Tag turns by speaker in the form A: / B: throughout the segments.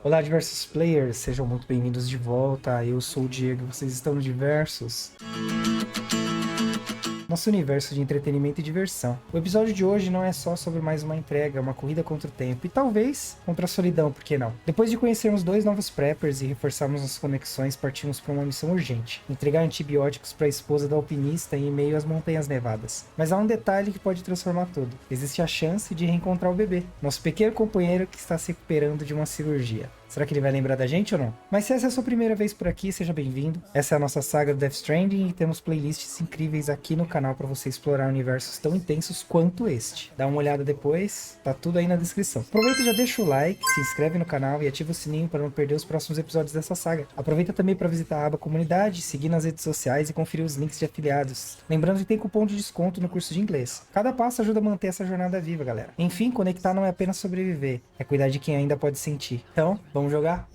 A: Olá, diversos players, sejam muito bem-vindos de volta. Eu sou o Diego, vocês estão no Diversos, nosso universo de entretenimento e diversão. O episódio de hoje não é só sobre mais uma entrega, é uma corrida contra o tempo e talvez contra a solidão, por que não? Depois de conhecermos dois novos preppers e reforçarmos nossas conexões, partimos para uma missão urgente: entregar antibióticos para a esposa do alpinista em meio às montanhas nevadas. Mas há um detalhe que pode transformar tudo: existe a chance de reencontrar o bebê, nosso pequeno companheiro que está se recuperando de uma cirurgia. Será que ele vai lembrar da gente ou não? Mas se essa é a sua primeira vez por aqui, seja bem-vindo. Essa é a nossa saga do Death Stranding e temos playlists incríveis aqui no canal para você explorar universos tão intensos quanto este. Dá uma olhada depois, tá tudo aí na descrição. Aproveita e já deixa o like, se inscreve no canal e ativa o sininho para não perder os próximos episódios dessa saga. Aproveita também para visitar a aba comunidade, seguir nas redes sociais e conferir os links de afiliados. Lembrando que tem cupom de desconto no curso de inglês. Cada passo ajuda a manter essa jornada viva, galera. Enfim, conectar não é apenas sobreviver, é cuidar de quem ainda pode sentir. Então, vamos jogar?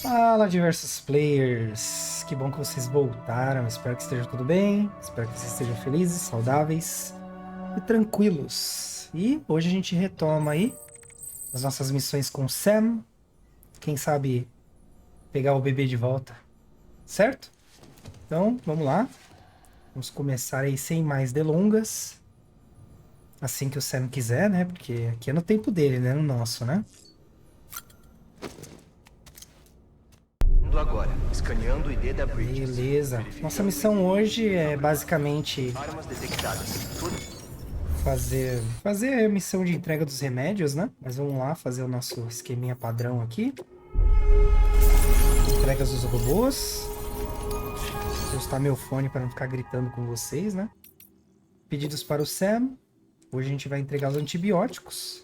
A: Fala, diversos players! Que bom que vocês voltaram. Espero que esteja tudo bem. Espero que vocês estejam felizes, saudáveis e tranquilos. E hoje a gente retoma aí as nossas missões com o Sam. Quem sabe pegar o bebê de volta, certo? Então, vamos lá. Vamos começar aí sem mais delongas. Assim que o Sam quiser, né? Porque aqui é no tempo dele, né? No nosso, né?
B: Agora, escaneando o ID da Bridges.
A: Beleza. Nossa missão hoje é basicamente
B: Armas detectadas.
A: fazer a missão de entrega dos remédios, né? Mas vamos lá fazer o nosso esqueminha padrão aqui. Entregas dos robôs. Vou ajustar meu fone para não ficar gritando com vocês, né? Pedidos para o Sam. Hoje a gente vai entregar os antibióticos.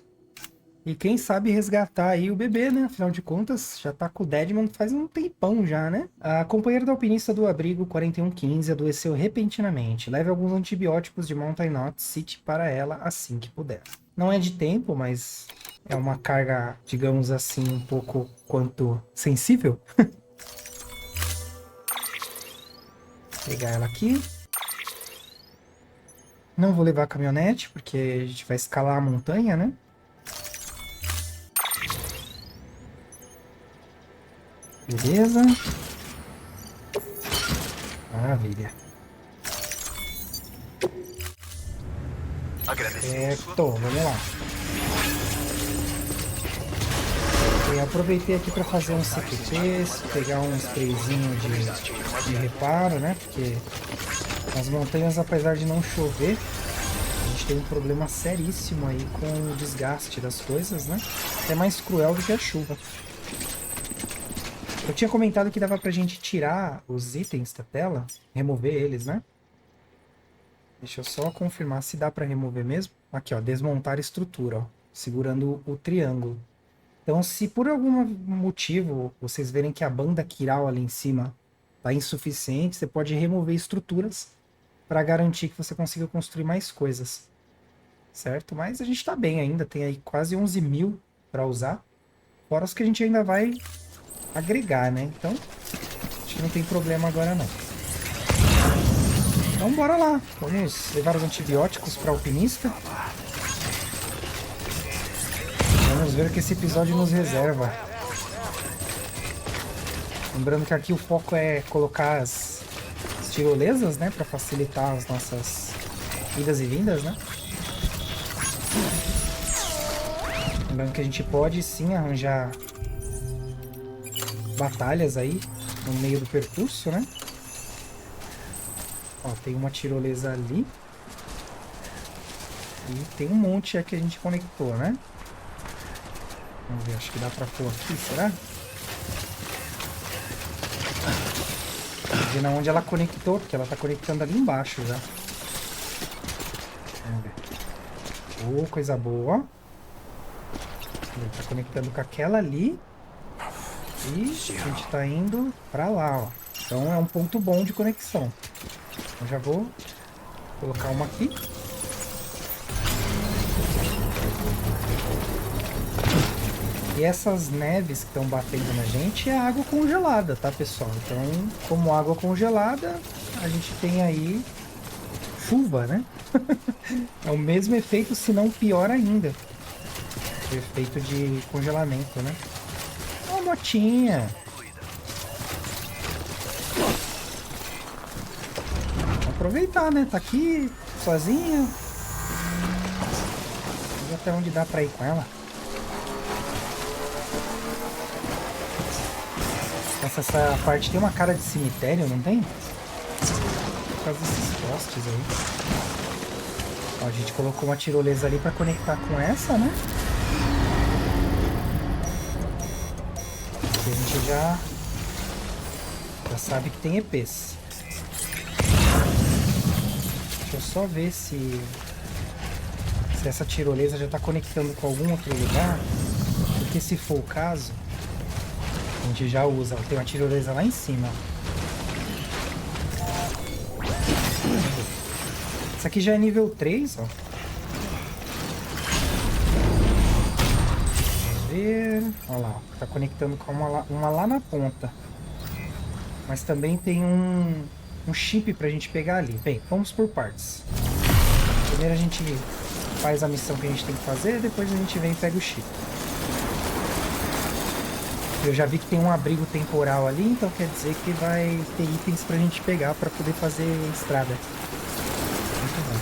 A: E quem sabe resgatar aí o bebê, né? Afinal de contas, já tá com o Deadman faz um tempão já, né? A companheira da alpinista do abrigo 4115 adoeceu repentinamente. Leve alguns antibióticos de Mountain Knot City para ela assim que puder. Não é de tempo, mas é uma carga, digamos assim, um pouco quanto sensível. Pegar ela aqui. Não vou levar a caminhonete, porque a gente vai escalar a montanha, né? Beleza. Maravilha. Certo, vamos lá. Eu aproveitei aqui para fazer uns CQPs, pegar um sprayzinho de reparo, né? Porque nas montanhas, apesar de não chover, a gente tem um problema seríssimo aí com o desgaste das coisas, né? É mais cruel do que a chuva. Eu tinha comentado que dava pra gente tirar os itens da tela, remover eles, né? Deixa eu só confirmar se dá pra remover mesmo. Aqui, ó, desmontar estrutura, ó, segurando o triângulo. Então, se por algum motivo vocês verem que a banda quiral ali em cima tá insuficiente, você pode remover estruturas para garantir que você consiga construir mais coisas, certo? Mas a gente tá bem ainda, tem aí quase 11 mil para usar, fora os que a gente ainda vai agregar, né? Então, acho que não tem problema agora não. Então bora lá, vamos levar os antibióticos para o alpinista. Vamos ver o que esse episódio nos reserva. Lembrando que aqui o foco é colocar as tirolesas, né? Para facilitar as nossas idas e vindas, né? Lembrando que a gente pode sim arranjar batalhas aí no meio do percurso, né? Ó, tem uma tirolesa ali. E tem um monte aqui que a gente conectou, né? Vamos ver, acho que dá pra pôr aqui, será? Vamos ver onde ela conectou, porque ela tá conectando ali embaixo já. Vamos ver. Oh, coisa boa. Ele tá conectando com aquela ali. E a gente tá indo pra lá, ó. Então é um ponto bom de conexão. Eu já vou colocar uma aqui. E essas neves que estão batendo na gente é água congelada, tá, pessoal? Então, como água congelada, a gente tem aí chuva, né? É o mesmo efeito, se não pior ainda. O efeito de congelamento, né? Então, motinha. Vou aproveitar, né? Tá aqui, sozinha. Vamos ver até onde dá pra ir com ela. Essa parte tem uma cara de cemitério, não tem? Por causa desses postes aí. Ó, a gente colocou uma tirolesa ali pra conectar com essa, né? E a gente já sabe que tem EPs. Deixa eu só ver se essa tirolesa já tá conectando com algum outro lugar. Porque se for o caso, a gente já usa. Tem uma tirolesa lá em cima. Essa aqui já é nível 3, ó. Vamos ver. Olha lá, ó. Tá conectando com uma lá na ponta. Mas também tem um chip pra gente pegar ali. Bem, vamos por partes. Primeiro a gente faz a missão que a gente tem que fazer, depois a gente vem e pega o chip. Eu já vi que tem um abrigo temporal ali, então quer dizer que vai ter itens pra gente pegar pra poder fazer estrada. Muito bom.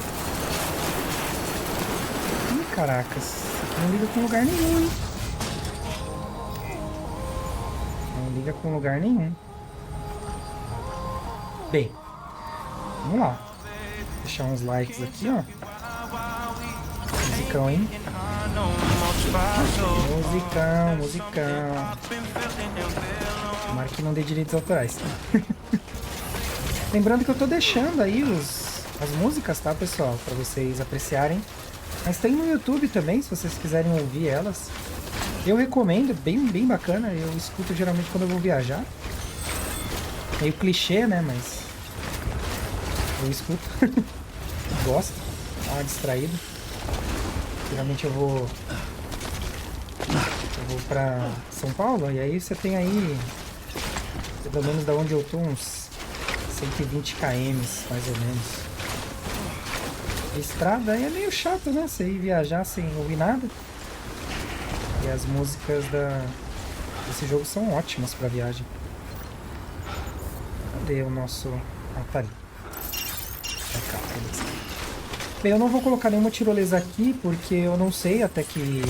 A: Ih, caracas. Isso aqui não liga com lugar nenhum, hein? Não liga com lugar nenhum. Bem, vamos lá. Deixar uns likes aqui, ó. Musicão, hein? Musicão, musicão. Tomara que não dê direitos autorais. Lembrando que eu tô deixando aí as músicas, tá, pessoal? Pra vocês apreciarem. Mas tem no YouTube também, se vocês quiserem ouvir elas. Eu recomendo, bem bacana. Eu escuto geralmente quando eu vou viajar. Meio clichê, né? Mas eu escuto. Gosto. Dá uma distraída. Geralmente eu vou pra São Paulo. E aí você tem aí, pelo menos da onde eu tô, uns 120 km, mais ou menos. A estrada aí é meio chato, né? Você ir viajar sem ouvir nada. E as músicas desse jogo são ótimas pra viagem. Cadê o nosso... Ah, tá ali. Cá, beleza. Bem, eu não vou colocar nenhuma tirolesa aqui, porque eu não sei até aqui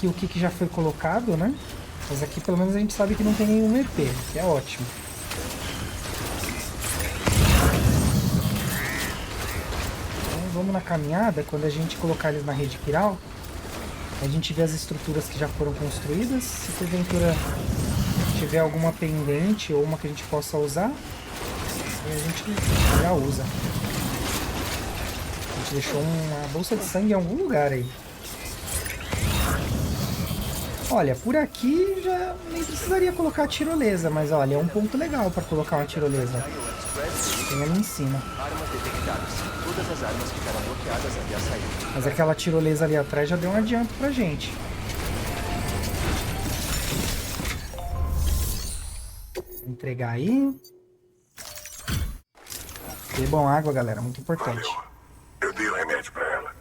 A: o que já foi colocado, né? Mas aqui pelo menos a gente sabe que não tem nenhum EP, que é ótimo. Então vamos na caminhada. Quando a gente colocar eles na rede Kiral, a gente vê as estruturas que já foram construídas. Se porventura tiver alguma pendente ou uma que a gente possa usar, a gente já usa. A gente deixou uma bolsa de sangue em algum lugar aí. Olha, por aqui já nem precisaria colocar a tirolesa, mas olha, é um ponto legal para colocar uma tirolesa. Tem ali em cima.
B: Armas detectadas. Todas as armas ficaram bloqueadas até a saída.
A: Mas aquela tirolesa ali atrás já deu um adianto pra gente. Vou entregar aí. Bebam água, galera, muito importante.
C: Valeu. Eu dei o remédio pra ela.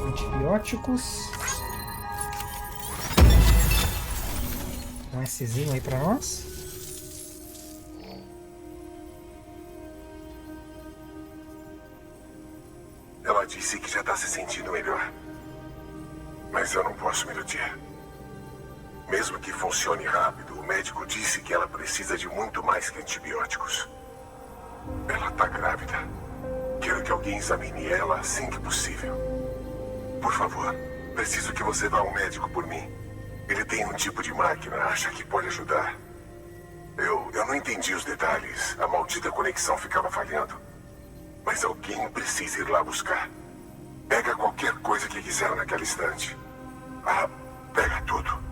A: Antibióticos. Um Szinho aí pra nós.
C: Ela disse que já tá se sentindo melhor. Mas eu não posso me iludir. Mesmo que funcione rápido, o médico disse que ela precisa de muito mais que antibióticos. Ela tá grávida. Quero que alguém examine ela assim que possível. Por favor, preciso que você vá ao médico por mim. Ele tem um tipo de máquina, acha que pode ajudar. Eu não entendi os detalhes. A maldita conexão ficava falhando. Mas alguém precisa ir lá buscar. Pega qualquer coisa que quiser naquela estante. Ah, pega tudo.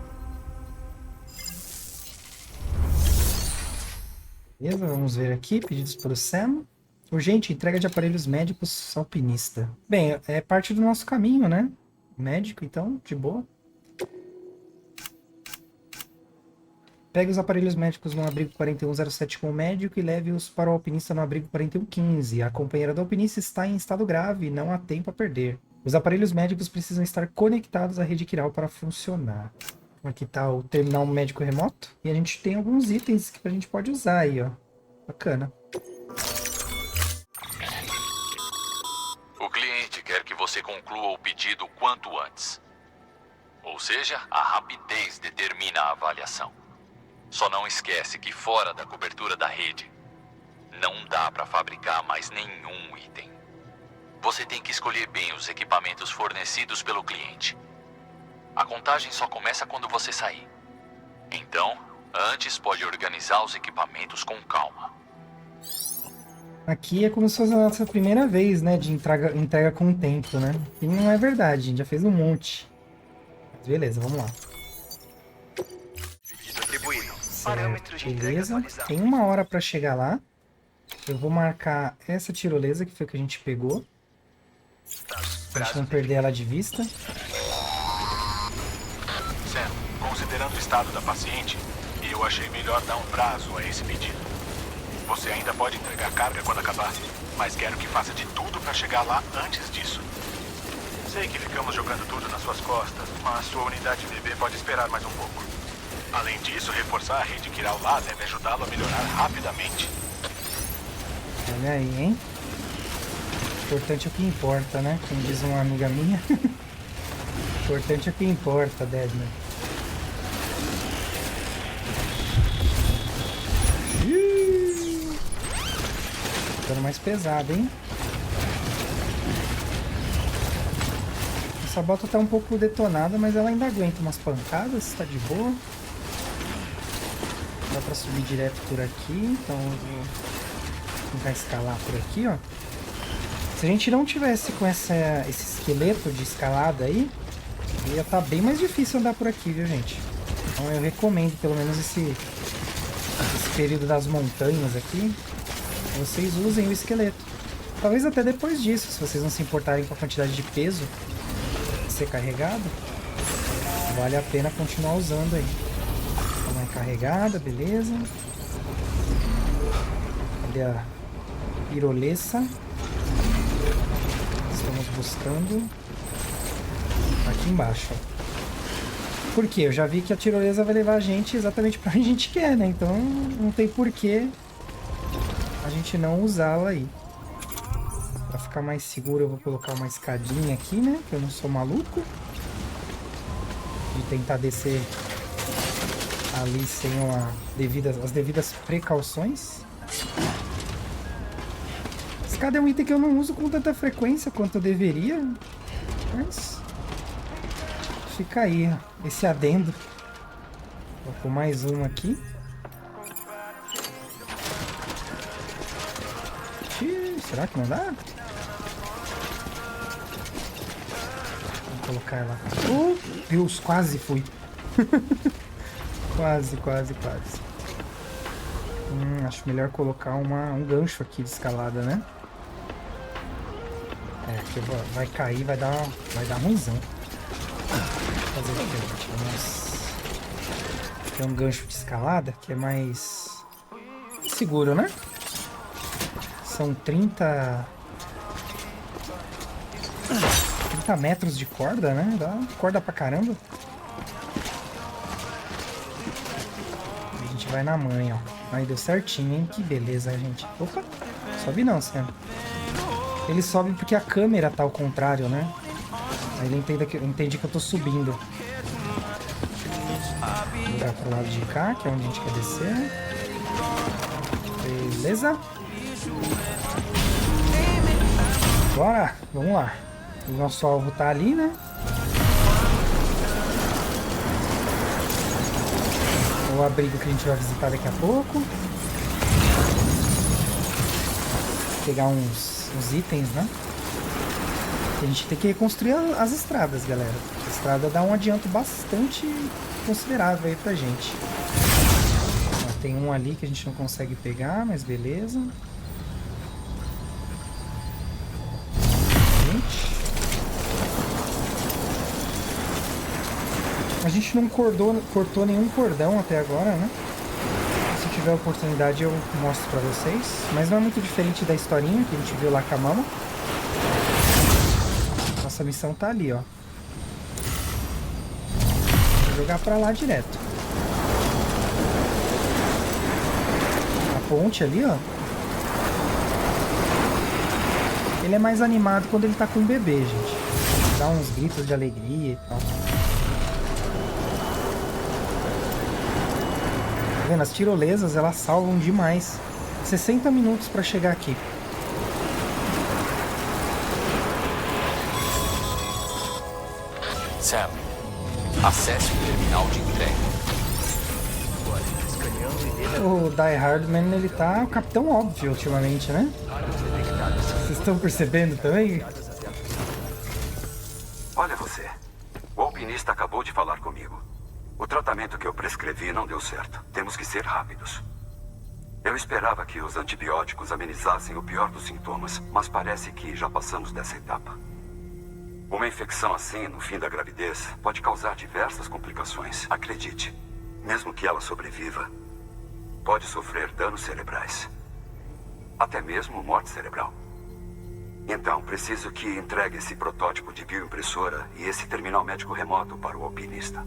A: Beleza, vamos ver aqui. Pedidos para o Sam. Urgente, entrega de aparelhos médicos alpinista. Bem, é parte do nosso caminho, né? Médico, então, de boa. Pegue os aparelhos médicos no abrigo 4107 com o médico e leve-os para o alpinista no abrigo 4115. A companheira do alpinista está em estado grave e não há tempo a perder. Os aparelhos médicos precisam estar conectados à rede Kiral para funcionar. Aqui está o terminal médico remoto. E a gente tem alguns itens que a gente pode usar aí, ó. Bacana.
D: O cliente quer que você conclua o pedido o quanto antes. Ou seja, a rapidez determina a avaliação. Só não esquece que fora da cobertura da rede, não dá para fabricar mais nenhum item. Você tem que escolher bem os equipamentos fornecidos pelo cliente. A contagem só começa quando você sair. Então, antes pode organizar os equipamentos com calma.
A: Aqui é como se fosse a nossa primeira vez, né, de entrega com tempo, né? E não é verdade, a gente já fez um monte. Mas beleza, vamos lá.
B: Pedido atribuído.
A: Certo, beleza. Tem 1 hora para chegar lá. Eu vou marcar essa tirolesa que foi que a gente pegou. Pra gente não perder ela de vista.
E: Sam, considerando o estado da paciente, eu achei melhor dar um prazo a esse pedido. Você ainda pode entregar a carga quando acabar, mas quero que faça de tudo para chegar lá antes disso. Sei que ficamos jogando tudo nas suas costas, mas sua unidade bebê pode esperar mais um pouco. Além disso, reforçar a rede Kiral lá deve ajudá-lo a melhorar rapidamente.
A: Olha aí, hein? O importante é o que importa, né? Como diz uma amiga minha. O importante é o que importa, Deadman. Ficando mais pesado, hein? Essa bota tá um pouco detonada, mas ela ainda aguenta umas pancadas, tá de boa. Dá pra subir direto por aqui, então eu vou tentar escalar por aqui, ó. Se a gente não tivesse com esse esqueleto de escalada aí, ia estar bem mais difícil andar por aqui, viu, gente? Então eu recomendo pelo menos esse período das montanhas aqui, vocês usem o esqueleto. Talvez até depois disso, se vocês não se importarem com a quantidade de peso ser carregado, vale a pena continuar usando aí. Uma carregada, beleza. Cadê a tirolesa? Estamos buscando aqui embaixo, ó. Por quê? Eu já vi que a tirolesa vai levar a gente exatamente para onde a gente quer, né? Então não tem porquê a gente não usá-la aí. Para ficar mais seguro eu vou colocar uma escadinha aqui, né? Que eu não sou maluco de tentar descer ali sem as devidas precauções. Escada é um item que eu não uso com tanta frequência quanto eu deveria, mas fica aí esse adendo. Vou pôr mais uma aqui. Será que não dá? Vamos colocar ela. Oh, Deus, quase fui. Quase. Acho melhor colocar um gancho aqui de escalada, né? É, que vai cair, vai dar ruimzão. Vou fazer o que, gente? Vamos ter um gancho de escalada que é mais seguro, né? São 30 metros de corda, né? Dá corda pra caramba. A gente vai na manha, ó. Aí deu certinho, hein? Que beleza, gente. Opa, sobe não, Sam. Ele sobe porque a câmera tá ao contrário, né? Aí ele entende que eu tô subindo. Vou jogar pro lado de cá, que é onde a gente quer descer. Beleza? Bora, vamos lá. O nosso alvo tá ali, né? O abrigo que a gente vai visitar daqui a pouco. Pegar uns itens, né? A gente tem que reconstruir as estradas, galera. A estrada dá um adianto bastante considerável aí pra gente. Ó, tem um ali que a gente não consegue pegar, mas beleza. A gente não cortou nenhum cordão até agora, né? tiver oportunidade eu mostro pra vocês. Mas não é muito diferente da historinha que a gente viu lá com a Mama. Nossa missão tá ali, ó. Vou jogar pra lá direto. A ponte ali, ó. Ele é mais animado quando ele tá com o bebê, gente. Dá uns gritos de alegria e tal. Tá vendo? As tirolesas, elas salvam demais. 60 minutos pra chegar aqui.
D: Sam, acesse o terminal de entrega.
B: Agora, escaneando e dele
A: O Die Hardman, ele tá o capitão óbvio ultimamente, né?
B: armas detectadas.
A: Vocês estão percebendo também?
F: Olha você. O alpinista acabou de falar comigo. O tratamento que eu prescrevi não deu certo. Temos que ser rápidos. Eu esperava que os antibióticos amenizassem o pior dos sintomas, mas parece que já passamos dessa etapa. Uma infecção assim, no fim da gravidez, pode causar diversas complicações. Acredite, mesmo que ela sobreviva, pode sofrer danos cerebrais. Até mesmo morte cerebral. Então, preciso que entregue esse protótipo de bioimpressora e esse terminal médico remoto para o alpinista.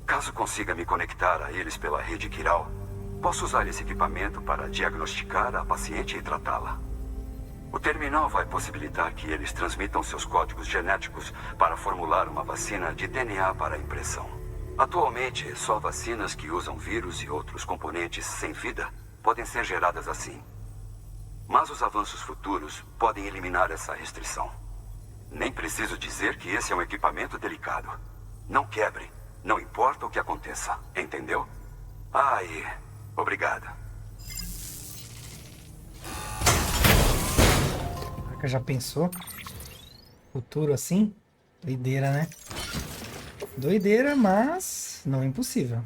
F: Caso consiga me conectar a eles pela rede Kiral, posso usar esse equipamento para diagnosticar a paciente e tratá-la. O terminal vai possibilitar que eles transmitam seus códigos genéticos para formular uma vacina de DNA para impressão. Atualmente, só vacinas que usam vírus e outros componentes sem vida podem ser geradas assim. Mas os avanços futuros podem eliminar essa restrição. Nem preciso dizer que esse é um equipamento delicado. Não quebre, não importa o que aconteça, entendeu? Obrigado.
A: Caraca, já pensou? Futuro assim? Doideira, né? Doideira, mas não é impossível.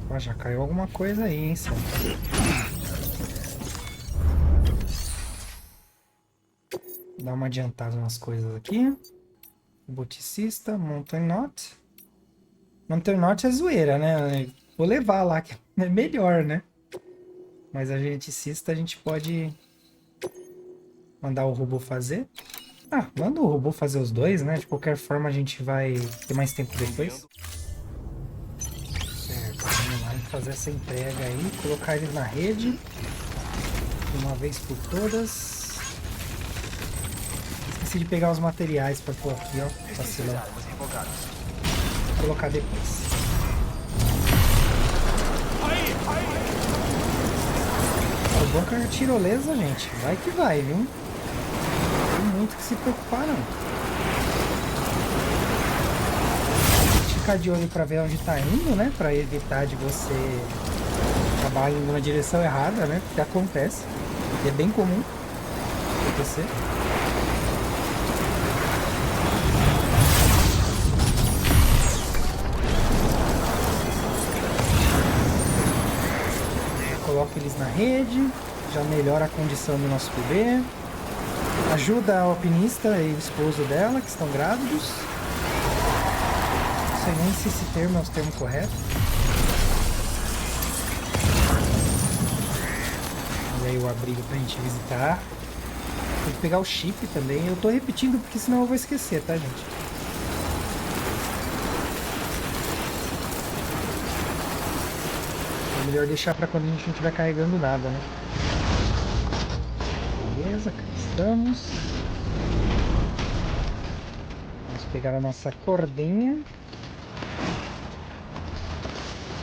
A: Ó, já caiu alguma coisa aí, hein, Sam? Dar uma adiantada nas coisas aqui. Boticista, Mountain Knot. Mountain Knot é zoeira, né? Vou levar lá, que é melhor, né? Mas a geneticista a gente pode mandar o robô fazer. Ah, manda o robô fazer os dois, né? De qualquer forma a gente vai ter mais tempo depois. Certo, vamos lá fazer essa entrega aí. Colocar eles na rede. De uma vez por todas. Esqueci de pegar os materiais pra pôr aqui, ó. Vacilão.
B: Armas revogadas.
A: Vou colocar depois. O bom que é a tirolesa, gente. Vai que vai, viu? Não tem muito que se preocupar, não. Ficar de olho pra ver onde tá indo, né? Pra evitar de você acabar indo na direção errada, né? Porque acontece. E é bem comum acontecer. Coloca eles na rede, já melhora a condição do nosso bebê, ajuda a alpinista e o esposo dela, que estão grávidos. Não sei nem se esse termo é o termo correto. Olha aí o abrigo pra gente visitar. Tem que pegar o chip também. Eu tô repetindo porque senão eu vou esquecer, tá, gente? É melhor deixar pra quando a gente não estiver carregando nada, né? Beleza, aqui estamos. Vamos pegar a nossa cordinha.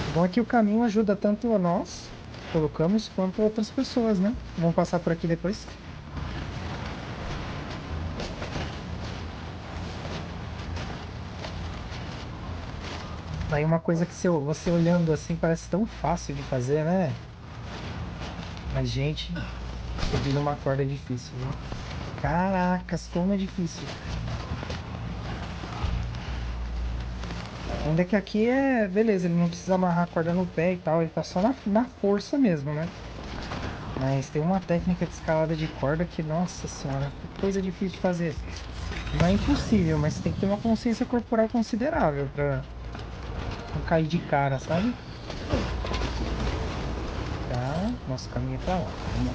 A: O bom é que o caminho ajuda tanto a nós, colocamos, quanto a outras pessoas, né? Vamos passar por aqui depois. Daí uma coisa que você olhando assim parece tão fácil de fazer, né? Mas, gente, subir numa corda é difícil, viu? Caracas, como é difícil. Ainda que aqui beleza, ele não precisa amarrar a corda no pé e tal, ele tá só na força mesmo, né? Mas tem uma técnica de escalada de corda que, nossa senhora, que coisa difícil de fazer. Não é impossível, mas tem que ter uma consciência corporal considerável pra não cair de cara, sabe? Tá, nosso caminho é pra lá. Vamos lá.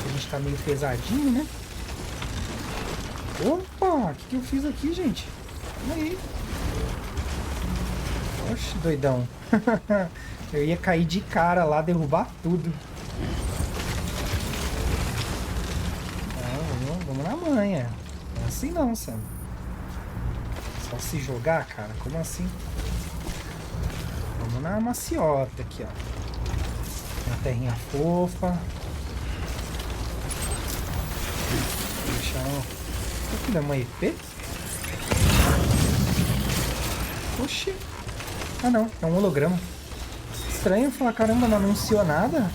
A: A gente tá meio pesadinho, né? Opa, o que eu fiz aqui, gente? Calma aí. Oxe, doidão. Eu ia cair de cara lá, derrubar tudo. Não, vamos na manha. Não é assim não, Sam. Só se jogar, cara? Como assim? Vamos na maciota aqui, ó. Uma terrinha fofa. Deixa eu... Aqui dá uma EP? Oxi. Ah não, é um holograma. Estranho falar, caramba, não anunciou nada.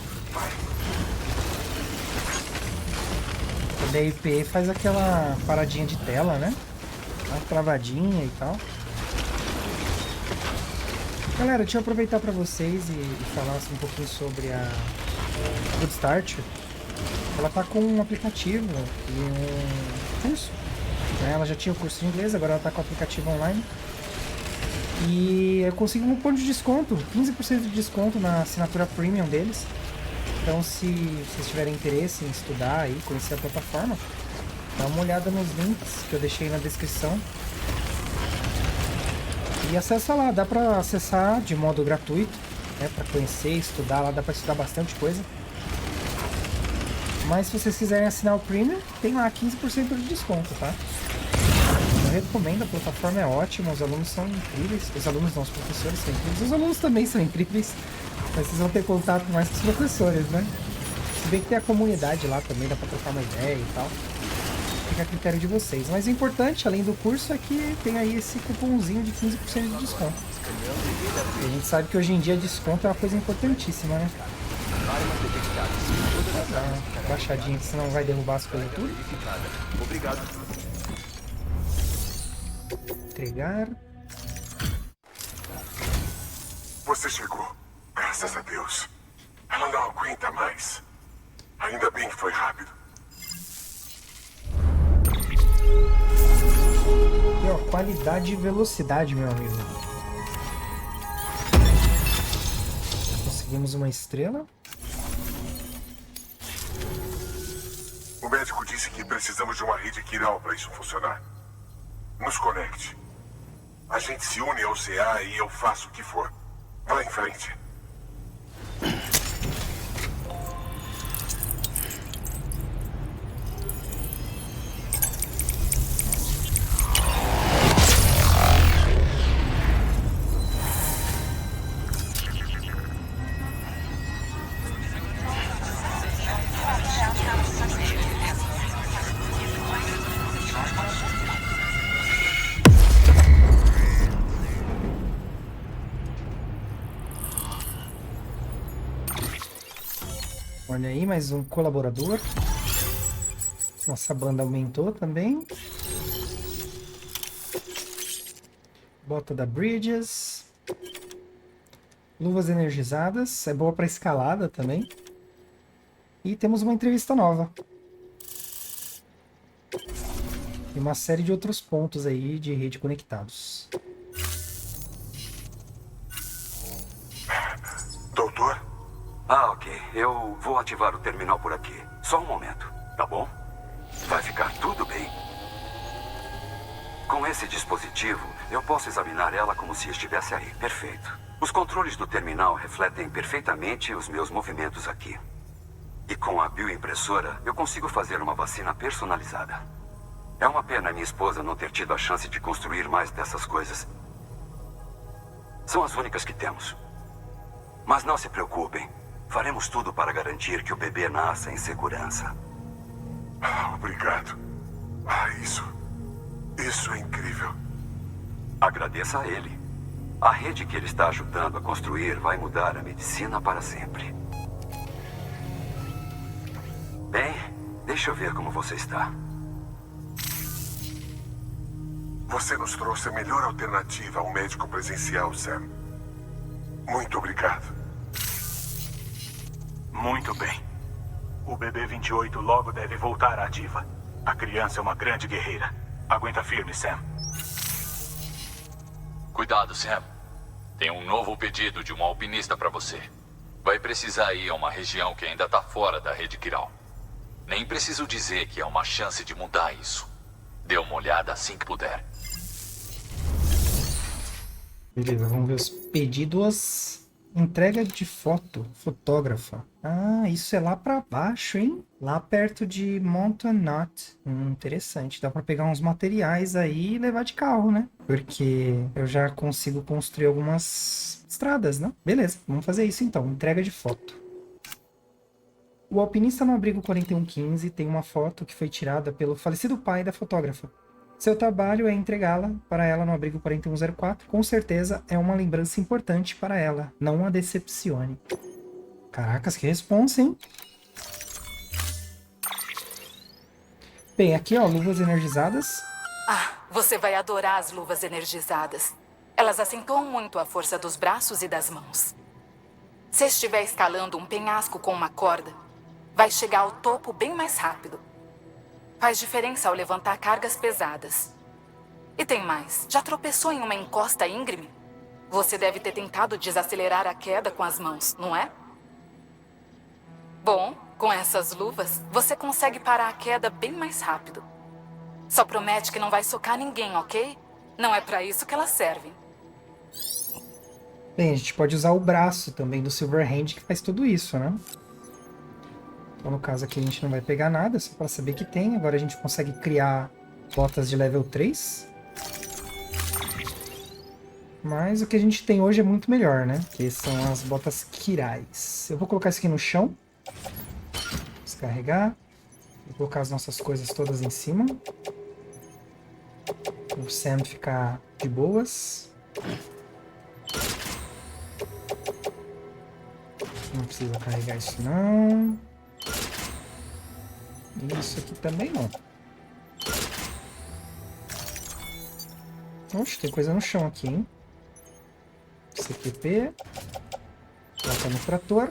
A: O DIP faz aquela paradinha de tela, né? Uma travadinha e tal. Galera, deixa eu aproveitar para vocês e falar assim, um pouquinho sobre a Good Start. Ela tá com um aplicativo e um curso. Né? Ela já tinha o curso de inglês, agora ela tá com o aplicativo online. E eu consegui um cupom de desconto, 15% de desconto na assinatura premium deles. Então, se vocês tiverem interesse em estudar e conhecer a plataforma, dá uma olhada nos links que eu deixei na descrição. E acessa lá, dá pra acessar de modo gratuito, né, pra conhecer, estudar, lá dá pra estudar bastante coisa. Mas se vocês quiserem assinar o premium, tem lá 15% de desconto, tá? Eu recomendo, a plataforma é ótima, os alunos são incríveis. Os alunos não, os professores são incríveis. Os alunos também são incríveis, mas vocês vão ter contato mais com os professores, né? Se bem que tem a comunidade lá também, dá pra trocar uma ideia e tal. Fica a critério de vocês. Mas o importante, além do curso, é que tem aí esse cupomzinho de 15% de desconto. E a gente sabe que hoje em dia desconto é uma coisa importantíssima, né? Dá uma baixadinha, que senão vai derrubar as coisas tudo.
B: Obrigado.
A: Entregar.
C: Você chegou. Graças a Deus. Ela não aguenta mais. Ainda bem que foi rápido.
A: E ó, qualidade e velocidade, meu amigo. Conseguimos uma estrela.
C: O médico disse que precisamos de uma rede quiral para isso funcionar. Nos conecte. A gente se une ao CA e eu faço o que for. Vá em frente.
A: Olha aí, mais um colaborador. Nossa banda aumentou também. Bota da Bridges. Luvas energizadas. É boa para escalada também. E temos uma entrevista nova. E uma série de outros pontos aí de rede conectados.
C: Doutor?
F: Ah, ok. Eu vou ativar o terminal por aqui. Só um momento, tá bom? Vai ficar tudo bem. Com esse dispositivo, eu posso examinar ela como se estivesse aí. Perfeito. Os controles do terminal refletem perfeitamente os meus movimentos aqui. E com a bioimpressora, eu consigo fazer uma vacina personalizada. É uma pena minha esposa não ter tido a chance de construir mais dessas coisas. São as únicas que temos. Mas não se preocupem. Faremos tudo para garantir que o bebê nasça em segurança.
C: Obrigado. Isso é incrível.
F: Agradeça a ele. A rede que ele está ajudando a construir vai mudar a medicina para sempre. Bem, deixa eu ver como você está.
C: Você nos trouxe a melhor alternativa ao médico presencial, Sam. Muito obrigado.
E: Muito bem. O BB-28 logo deve voltar à ativa. A criança é uma grande guerreira. Aguenta firme, Sam.
D: Cuidado, Sam. Tem um novo pedido de um alpinista para você. Vai precisar ir a uma região que ainda tá fora da rede Kiral. Nem preciso dizer que há uma chance de mudar isso. Dê uma olhada assim que puder.
A: Beleza, vamos ver os pedidos. Entrega de foto, fotógrafa. Ah, isso é lá pra baixo, hein? Lá perto de Mountain Knot. Interessante. Dá pra pegar uns materiais aí e levar de carro, né? Porque eu já consigo construir algumas estradas, né? Beleza, vamos fazer isso então. Entrega de foto. O alpinista no abrigo 4115 tem uma foto que foi tirada pelo falecido pai da fotógrafa. Seu trabalho é entregá-la para ela no abrigo 4104. Com certeza é uma lembrança importante para ela. Não a decepcione. Caracas, que responsa, hein? Bem, aqui ó, luvas energizadas.
G: Ah, você vai adorar as luvas energizadas. Elas acentuam muito a força dos braços e das mãos. Se estiver escalando um penhasco com uma corda, vai chegar ao topo bem mais rápido. Faz diferença ao levantar cargas pesadas. E tem mais. Já tropeçou em uma encosta íngreme? Você deve ter tentado desacelerar a queda com as mãos, não é? Bom, com essas luvas, você consegue parar a queda bem mais rápido. Só promete que não vai socar ninguém, ok? Não é pra isso que elas servem.
A: Bem, a gente pode usar o braço também do Silverhand que faz tudo isso, né? Então, no caso aqui, a gente não vai pegar nada, só para saber que tem. Agora a gente consegue criar botas de level 3. Mas o que a gente tem hoje é muito melhor, né? Que são as botas Kirais. Eu vou colocar isso aqui no chão. Descarregar. Vou colocar as nossas coisas todas em cima. O Sam ficar de boas. Não precisa carregar isso não. Isso aqui também não. Oxe, tem coisa no chão aqui, hein? CQP. Coloca no trator.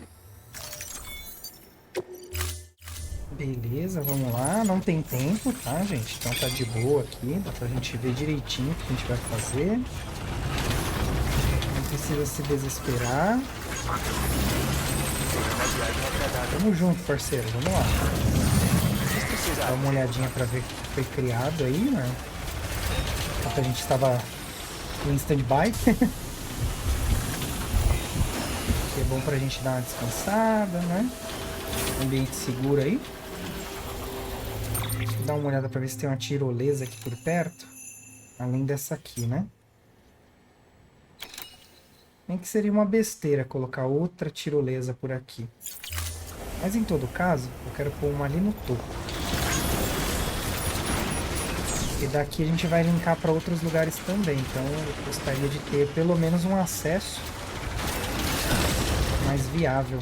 A: Beleza, vamos lá. Não tem tempo, tá, gente? Então tá de boa aqui. Dá pra gente ver direitinho o que a gente vai fazer. Não precisa se desesperar. Tamo junto, parceiro. Vamos lá. Dá uma olhadinha pra ver o que foi criado aí, né? Enquanto a gente estava em stand-by. Que é bom pra gente dar uma descansada, né? Ambiente seguro aí. Deixa eu dar uma olhada pra ver se tem uma tirolesa aqui por perto. Além dessa aqui, né? Nem que seria uma besteira colocar outra tirolesa por aqui. Mas em todo caso, eu quero pôr uma ali no topo. E daqui a gente vai linkar para outros lugares também. Então eu gostaria de ter pelo menos um acesso mais viável.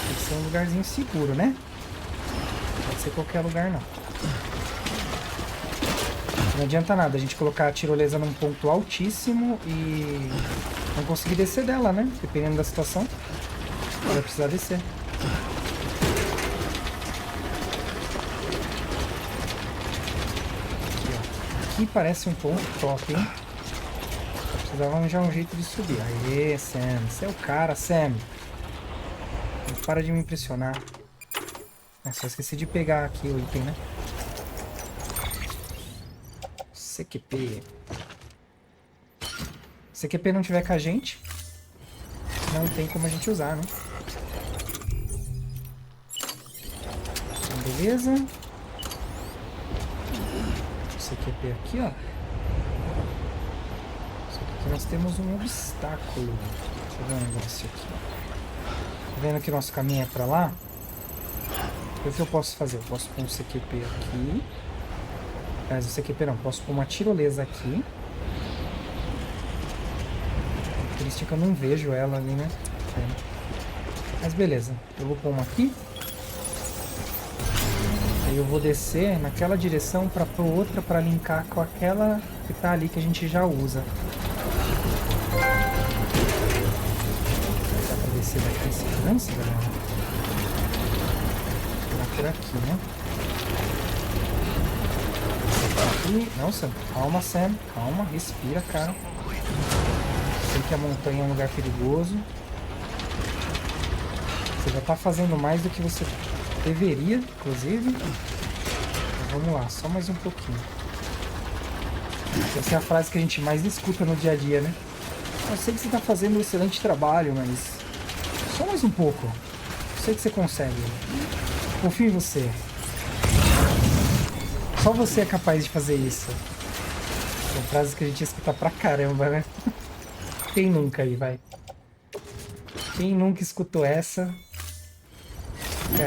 A: Tem que ser um lugarzinho seguro, né? Não pode ser qualquer lugar não. Não adianta nada a gente colocar a tirolesa num ponto altíssimo e não conseguir descer dela, né? Dependendo da situação, vai precisar descer. Aqui parece um ponto top, hein? Só precisava arranjar um jeito de subir. Aê, Sam. Você é o cara, Sam. Não para de me impressionar. Só esqueci de pegar aqui o item, né? CQP. Se CQP não tiver com a gente, não tem como a gente usar, né? Então, beleza. CQP aqui, ó. Só que aqui nós temos um obstáculo. Deixa eu ver um negócio aqui. Tá vendo que o nosso caminho é pra lá? O que eu posso fazer? Eu posso pôr um CQP aqui. Mas o CQP não. Posso pôr uma tirolesa aqui. Triste que eu não vejo ela ali, né? Mas beleza. Eu vou pôr uma aqui. Aí eu vou descer naquela direção pra outra pra linkar com aquela que tá ali que a gente já usa. Dá pra descer daqui em segurança, galera? Tá por aqui, né? Aqui. Não, Sam. Calma, Sam. Calma. Respira, cara. Sei que a montanha é um lugar perigoso. Você já tá fazendo mais do que você deveria, inclusive. Então, vamos lá, só mais um pouquinho. Essa é a frase que a gente mais escuta no dia a dia, né? Eu sei que você tá fazendo um excelente trabalho, mas só mais um pouco. Eu sei que você consegue. Confio em você. Só você é capaz de fazer isso. São frases que a gente escuta pra caramba, né? Quem nunca aí, vai? Quem nunca escutou essa?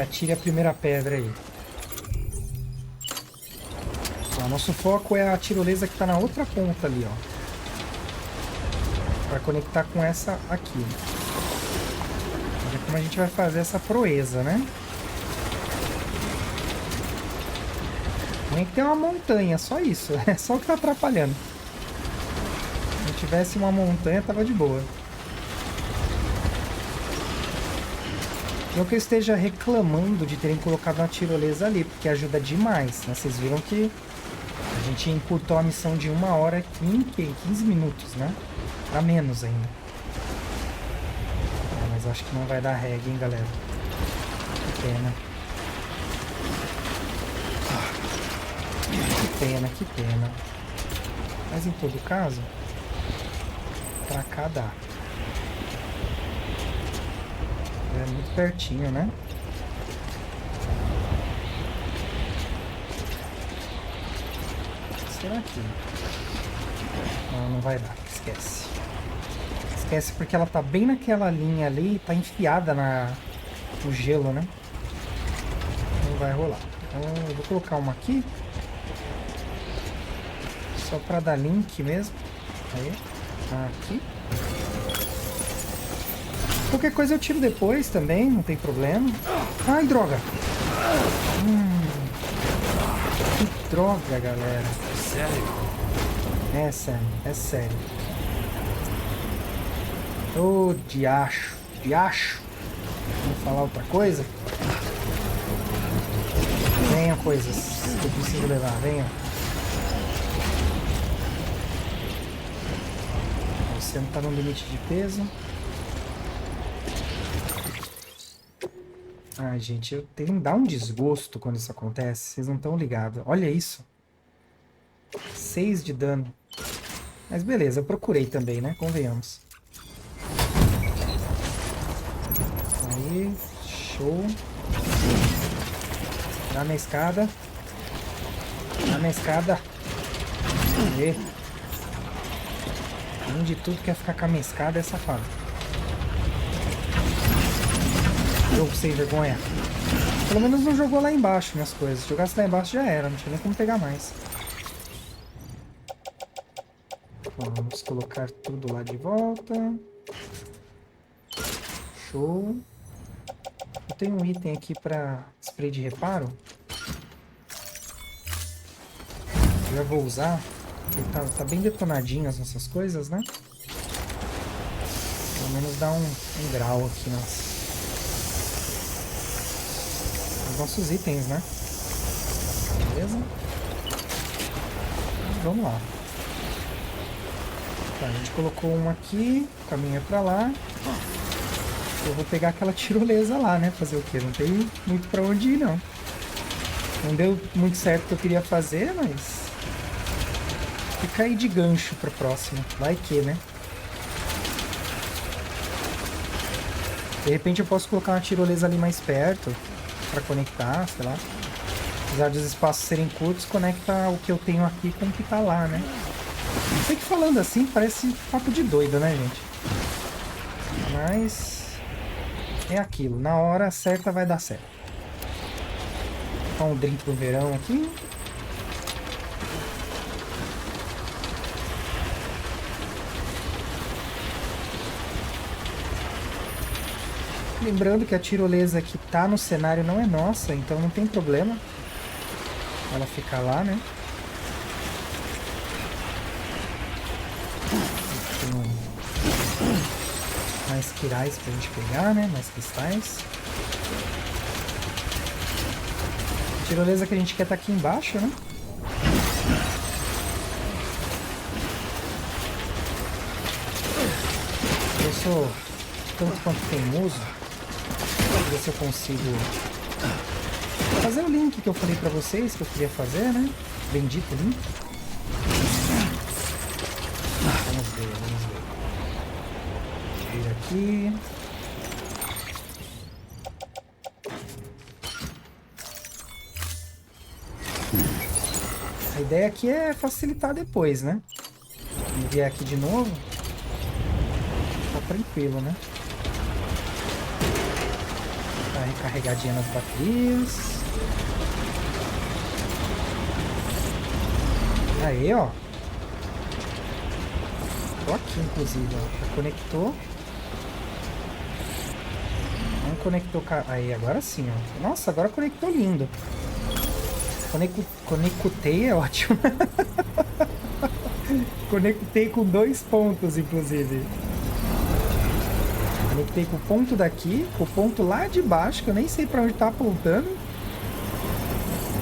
A: Atire a primeira pedra aí. Ó, nosso foco é a tirolesa que tá na outra ponta ali, ó. Pra conectar com essa aqui. Olha como a gente vai fazer essa proeza, né? Tem que ter uma montanha, só isso. É só o que tá atrapalhando. Se não tivesse uma montanha, tava de boa. Não que eu esteja reclamando de terem colocado uma tirolesa ali, porque ajuda demais, né? Vocês viram que a gente encurtou a missão de 1 hora em 15 minutos, né? Pra menos ainda. É, mas acho que não vai dar reg, hein, galera? Que pena. Que pena, que pena. Mas em todo caso, pra cá dá. É muito pertinho, né? Será que... Não, não vai dar. Esquece. Esquece porque ela tá bem naquela linha ali e tá enfiada no gelo, né? Não vai rolar. Então eu vou colocar uma aqui. Só pra dar link mesmo. Aí. Aqui. Qualquer coisa eu tiro depois também, não tem problema. Ai, droga! Que droga, galera.
B: Sério?
A: É sério, é sério. Ô, diacho, diacho. Vamos falar outra coisa? Venha, coisas que eu preciso levar, venha. Você não tá no limite de peso. Ai, gente, eu tenho dá um desgosto quando isso acontece. Vocês não estão ligados. Olha isso. 6 de dano. Mas beleza, eu procurei também, né? Convenhamos. Aí, show. Dá na escada. Dá na escada. Aí. Além de tudo, quer ficar com a minha escada é safado. Jogo sem vergonha. Pelo menos não jogou lá embaixo minhas coisas. Se jogasse lá embaixo já era, não tinha nem como pegar mais. Bom, vamos colocar tudo lá de volta. Show. Eu tenho um item aqui para spray de reparo. Eu já vou usar. Porque tá bem detonadinho as nossas coisas, né? Pelo menos dá um grau aqui nas... nossos itens, né? Beleza? Vamos lá. Tá, a gente colocou um aqui, o caminho é pra lá. Eu vou pegar aquela tirolesa lá, né? Fazer o quê? Não tem muito pra onde ir, não. Não deu muito certo o que eu queria fazer, mas... fica aí de gancho pra próxima. Vai que, né? De repente eu posso colocar uma tirolesa ali mais perto. Para conectar, sei lá. Apesar dos espaços serem curtos, conecta o que eu tenho aqui com o que tá lá, né? Sei que falando assim parece papo de doido, né, gente? Mas é aquilo, na hora certa vai dar certo. Vou um drink pro verão aqui. Lembrando que a tirolesa que tá no cenário não é nossa, então não tem problema. Ela fica lá, né? Tem mais quirais pra gente pegar, né? Mais cristais. A tirolesa que a gente quer tá aqui embaixo, né? Eu sou tanto quanto teimoso. Vou ver se eu consigo fazer o link que eu falei pra vocês que eu queria fazer, né? Bendito link. Vamos ver, vamos ver. Vir aqui. A ideia aqui é facilitar depois, né? Quando vier aqui de novo, tá tranquilo, né? Tá recarregadinha nas baterias. Aí, ó. Tô aqui, inclusive, ó. Já conectou. Não conectou... Aí, agora sim, ó. Nossa, agora conectou lindo. Conectei é ótimo. Conectei com 2 pontos, inclusive. Conectei com o ponto daqui, com o ponto lá de baixo, que eu nem sei pra onde tá apontando.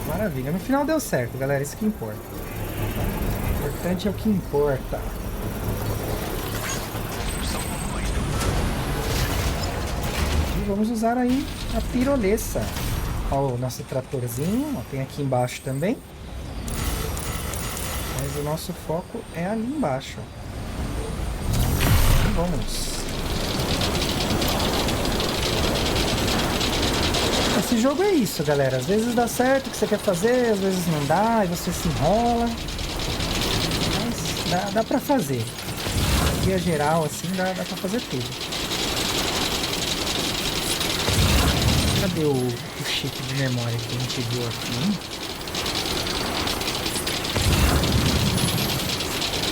A: Maravilha. No final deu certo, galera. Isso que importa. O importante é o que importa. E vamos usar aí a tirolesa. Ó, o nosso tratorzinho, ó, tem aqui embaixo também. Mas o nosso foco é ali embaixo. Então vamos. Esse jogo é isso, galera. Às vezes dá certo o que você quer fazer, às vezes não dá, e você se enrola. Mas dá pra fazer. De via geral, assim, dá pra fazer tudo. Cadê o chip de memória que a gente viu aqui?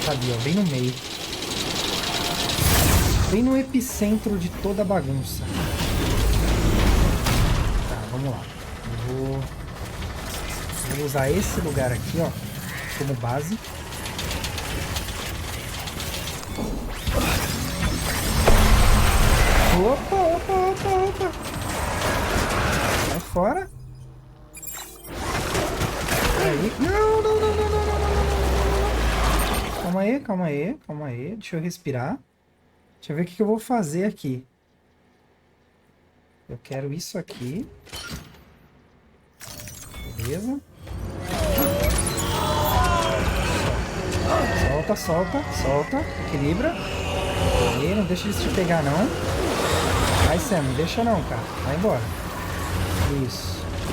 A: Cadê? Ó, bem no meio. Bem no epicentro de toda a bagunça. Tá, vamos lá. Eu vou usar esse lugar aqui, ó, como base. Opa, opa, opa, opa. Sai fora. Aí. Não, não, não, não, não, não, não. Calma aí, calma aí, calma aí. Deixa eu respirar. Deixa eu ver o que eu vou fazer aqui. Eu quero isso aqui. Beleza. Solta, solta, solta. Equilibra. Aí, não deixa eles te pegar, não. Vai, Sam, não deixa não, cara. Vai embora. Isso. A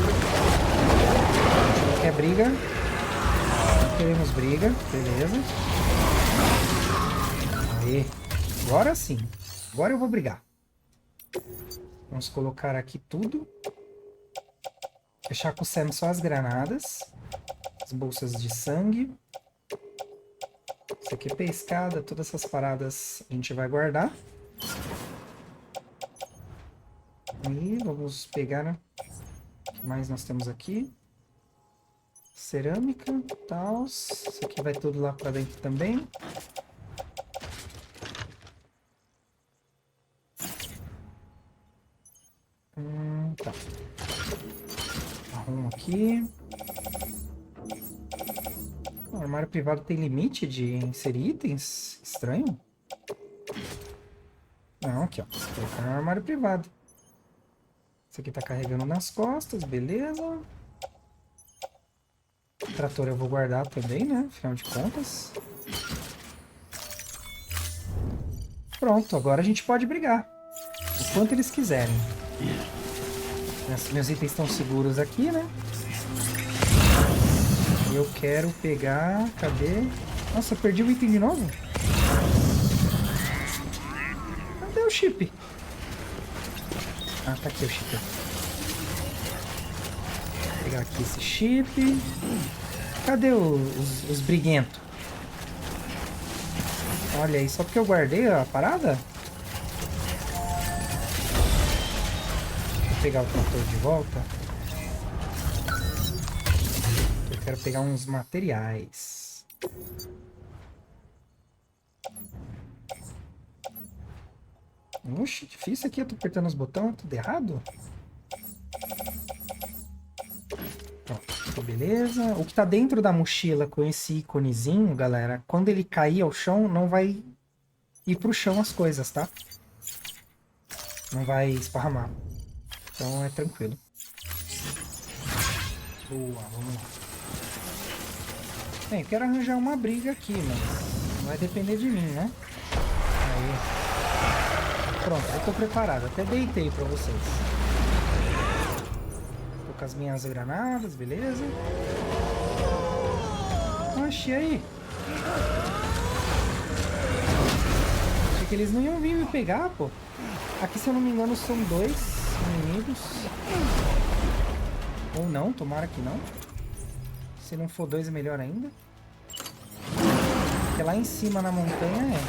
A: gente não quer briga. Não queremos briga. Beleza. Aí. Agora sim. Agora eu vou brigar. Vamos colocar aqui tudo. Deixar com o Sam só as granadas. As bolsas de sangue. Isso aqui é pescada. Todas essas paradas a gente vai guardar. E vamos pegar, né? O que mais nós temos aqui? Cerâmica, tal. Isso aqui vai tudo lá pra dentro também. Tá. Arrumo aqui. O armário privado tem limite de inserir itens? Estranho. Não, aqui ó. Vou colocar no armário privado. Esse aqui tá carregando nas costas, beleza. O trator eu vou guardar também, né? Afinal de contas. Pronto, agora a gente pode brigar. O quanto eles quiserem. Meus itens estão seguros aqui, né? Eu quero pegar... Cadê? Nossa, eu perdi o item de novo? Cadê o chip? Ah, tá aqui o chip. Vou pegar aqui esse chip. Cadê os briguentos? Olha aí, só porque eu guardei a parada? Vou pegar o trator de volta. quero pegar uns materiais. Oxe, difícil aqui. Eu tô apertando os botões, tudo errado. Pronto, beleza. O que tá dentro da mochila com esse íconezinho, galera, quando ele cair ao chão, não vai ir pro chão as coisas, tá? Não vai esparramar. Então é tranquilo. Boa, vamos lá. Bem, eu quero arranjar uma briga aqui, mas não vai depender de mim, né? Aí. Pronto, eu tô preparado. Até deitei pra vocês. Tô com as minhas granadas, beleza? Oxe, e aí? Achei que eles não iam vir me pegar, pô. Aqui, se eu não me engano, são 2 inimigos. Ou não, tomara que não. Se não for 2 é melhor ainda. Porque lá em cima na montanha é.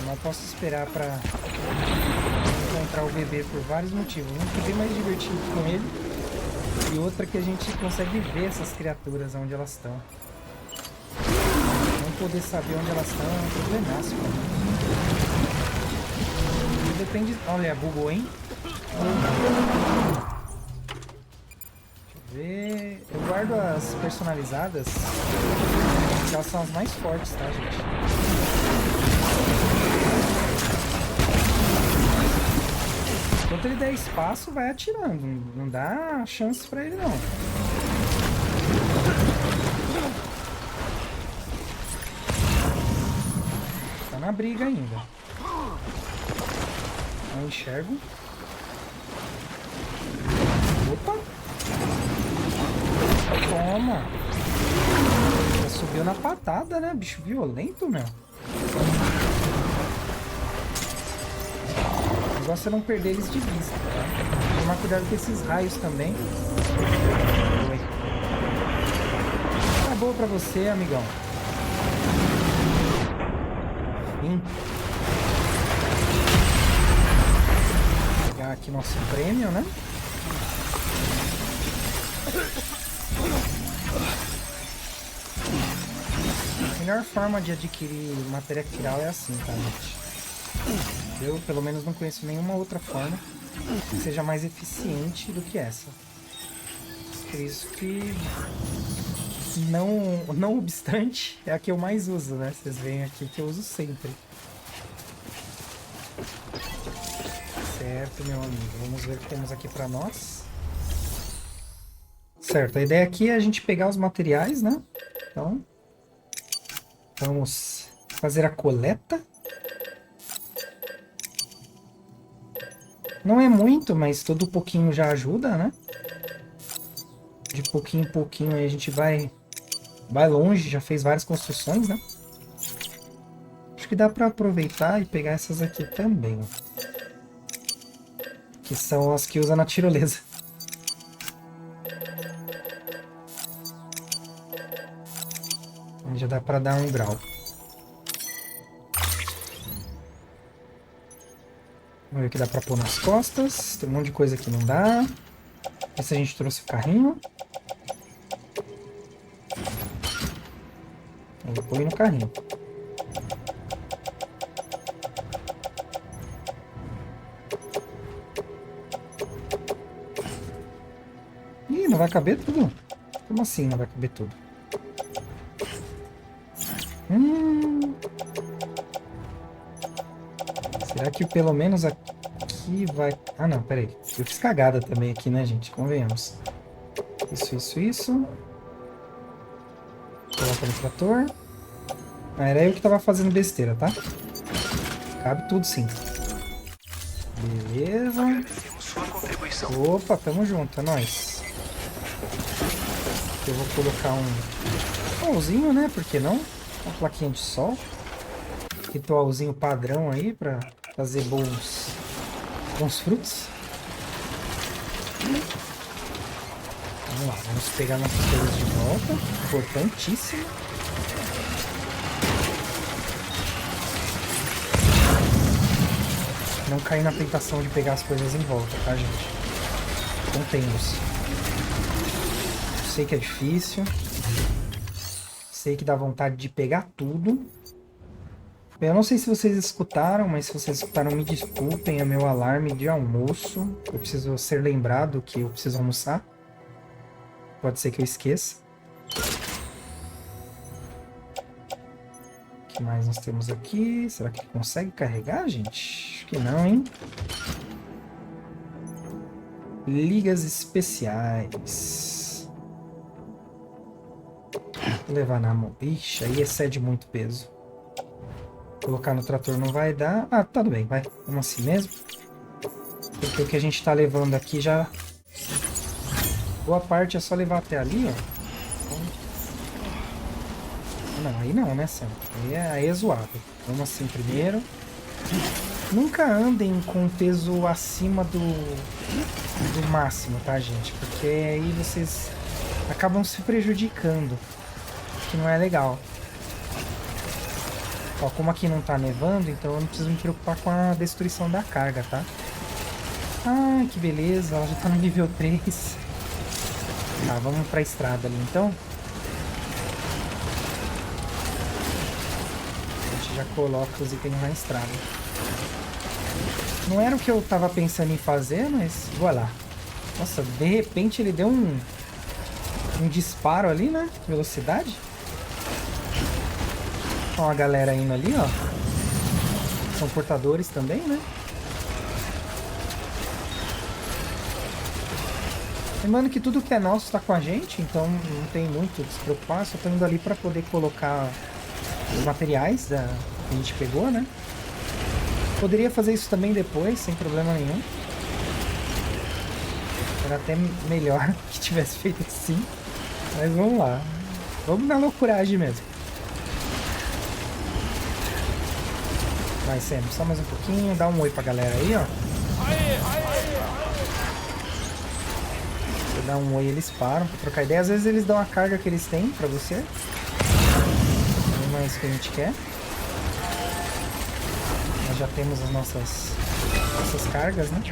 A: Eu não posso esperar pra encontrar o bebê por vários motivos. Um que é bem mais divertido com ele. E outra que a gente consegue ver essas criaturas onde elas estão. Não poder saber onde elas estão é um problemaço pra mim. Depende... Olha, bugou, hein? Deixa eu ver... Eu guardo as personalizadas, porque elas são as mais fortes, tá, gente? Enquanto ele der espaço, vai atirando. Não dá chance pra ele, não. Tá na briga ainda. Não enxergo. Opa! Toma! Já subiu na patada, né? Bicho violento, meu. O negócio é não perder eles de vista, tá? Tomar cuidado com esses raios também. Oi. Tá boa pra você, amigão. Vim. Pegar aqui nosso prêmio, né? A melhor forma de adquirir matéria quiral é assim, tá, gente? Eu, pelo menos, não conheço nenhuma outra forma que seja mais eficiente do que essa. Por isso que, não obstante, é a que eu mais uso, né? Vocês veem aqui que eu uso sempre. Certo, meu amigo. Vamos ver o que temos aqui pra nós. Certo, a ideia aqui é a gente pegar os materiais, né? Então, vamos fazer a coleta. Não é muito, mas todo pouquinho já ajuda, né? De pouquinho em pouquinho aí a gente vai longe, já fez várias construções, né? Acho que dá pra aproveitar e pegar essas aqui também, ó. Que são as que usa na tirolesa. Aí já dá pra dar um grau. Vamos ver o que dá pra pôr nas costas. Tem um monte de coisa que não dá. Esse a gente trouxe o carrinho. Aí põe no carrinho. Ih, não vai caber tudo? Como assim não vai caber tudo? Será que pelo menos aqui vai... Ah, não, peraí. Eu fiz cagada também aqui, né, gente? Convenhamos. Isso. Coloca no trator. Ah, era eu que tava fazendo besteira, tá? Cabe tudo sim. Beleza.
B: Agradecemos sua contribuição.
A: Opa, tamo junto, é nóis. Eu vou colocar um solzinho, né? Por que não? Uma plaquinha de sol. Ritualzinho padrão aí pra fazer bons frutos. Vamos lá, vamos pegar nossas coisas de volta. Importantíssimo. Não cair na tentação de pegar as coisas em volta, tá, gente? Contendo-se. Sei que é difícil. Sei que dá vontade de pegar tudo. Eu não sei se vocês escutaram, mas se vocês escutaram, me desculpem. É meu alarme de almoço. Eu preciso ser lembrado que eu preciso almoçar. Pode ser que eu esqueça. O que mais nós temos aqui? Será que ele consegue carregar, gente? Acho que não, hein? Ligas especiais. Vou levar na mão. Ixi, aí excede muito peso. Colocar no trator não vai dar. Ah, tudo bem, vai. Vamos assim mesmo. Porque o que a gente tá levando aqui já... Boa parte é só levar até ali, ó. Não, aí não, né, Sam? Aí é zoado. Vamos assim primeiro. Nunca andem com peso acima do máximo, tá, gente? Porque aí vocês acabam se prejudicando. Que não é legal. Ó, como aqui não tá nevando, então eu não preciso me preocupar com a destruição da carga, tá? Ah, que beleza, ela já tá no nível 3. Tá, vamos pra estrada ali, então. A gente já coloca os itens na estrada. Não era o que eu tava pensando em fazer, mas... Voilà. Nossa, de repente ele deu um disparo ali, né? Velocidade. Ó a galera indo ali, ó. São portadores também, né? Lembrando que tudo que é nosso tá com a gente, então não tem muito de se preocupar. Só tô indo ali pra poder colocar os materiais que a gente pegou, né? Poderia fazer isso também depois, sem problema nenhum. Era até melhor que tivesse feito assim. Mas vamos lá. Vamos na loucuragem mesmo. Vai, Sam, só mais um pouquinho. Dá um oi pra galera aí, ó. Você dá um oi, eles param pra trocar ideia. Às vezes eles dão a carga que eles têm pra você. Não é isso que a gente quer. Nós já temos as nossas cargas, né?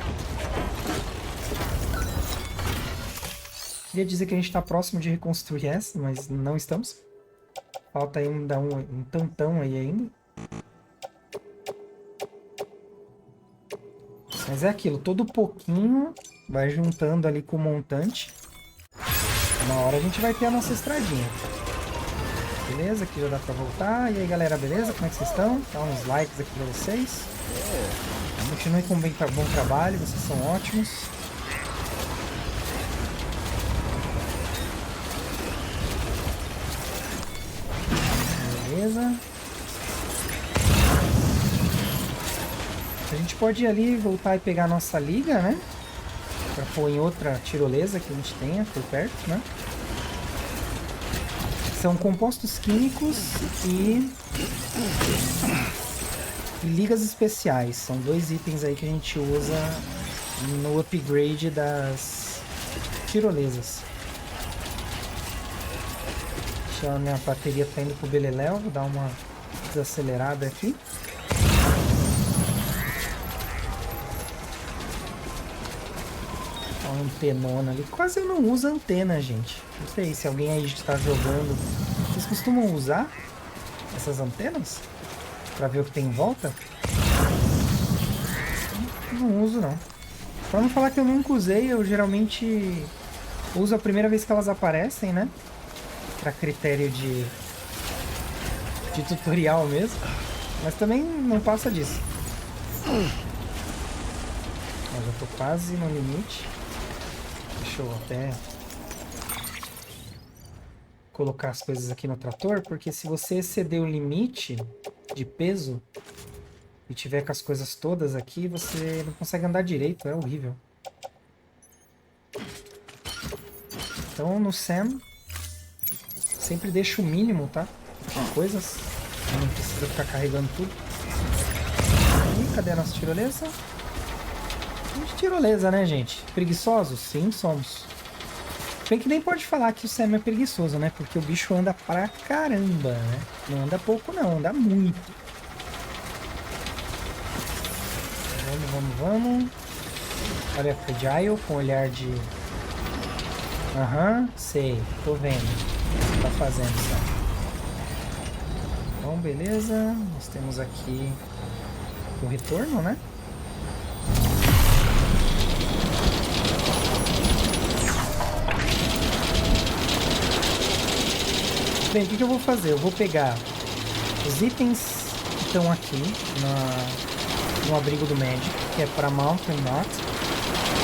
A: Queria dizer que a gente tá próximo de reconstruir essa, mas não estamos. Falta ainda um tantão aí ainda. Mas é aquilo, todo pouquinho vai juntando ali com o montante. Uma hora a gente vai ter a nossa estradinha. Beleza, aqui já dá pra voltar. E aí, galera, beleza? Como é que vocês estão? Dá uns likes aqui pra vocês. Continuem com um bom trabalho, vocês são ótimos. Beleza. A gente pode ir ali, voltar e pegar a nossa liga, né? Pra pôr em outra tirolesa que a gente tenha por perto, né? São compostos químicos e ligas especiais. São dois itens aí que a gente usa no upgrade das tirolesas. Deixa a minha bateria tá indo pro beleléu, vou dar uma desacelerada aqui. Uma antenona ali. Quase eu não uso antena, gente. Não sei se alguém aí está jogando. Vocês costumam usar essas antenas? Pra ver o que tem em volta? Não uso, não. Pra não falar que eu nunca usei, eu geralmente uso a primeira vez que elas aparecem, né? Pra critério de tutorial mesmo. Mas também não passa disso. Eu já tô quase no limite. Deixa eu até colocar as coisas aqui no trator, porque se você exceder o limite de peso e tiver com as coisas todas aqui, você não consegue andar direito, é horrível. Então no Sam sempre deixa o mínimo, tá? De coisas, não precisa ficar carregando tudo. E cadê a nossa tirolesa? De tirolesa, né, gente? Preguiçosos? Sim, somos. Bem que nem pode falar que o Sam é preguiçoso, né? Porque o bicho anda pra caramba, né? Não anda pouco não, anda muito. Vamos. Olha, Fragile com olhar de... Aham, sei. Tô vendo o que tá fazendo, sabe? Bom, beleza. Nós temos aqui o retorno, né? Bem, o que eu vou fazer? Eu vou pegar os itens que estão aqui no abrigo do médico, que é para Mountain Knot.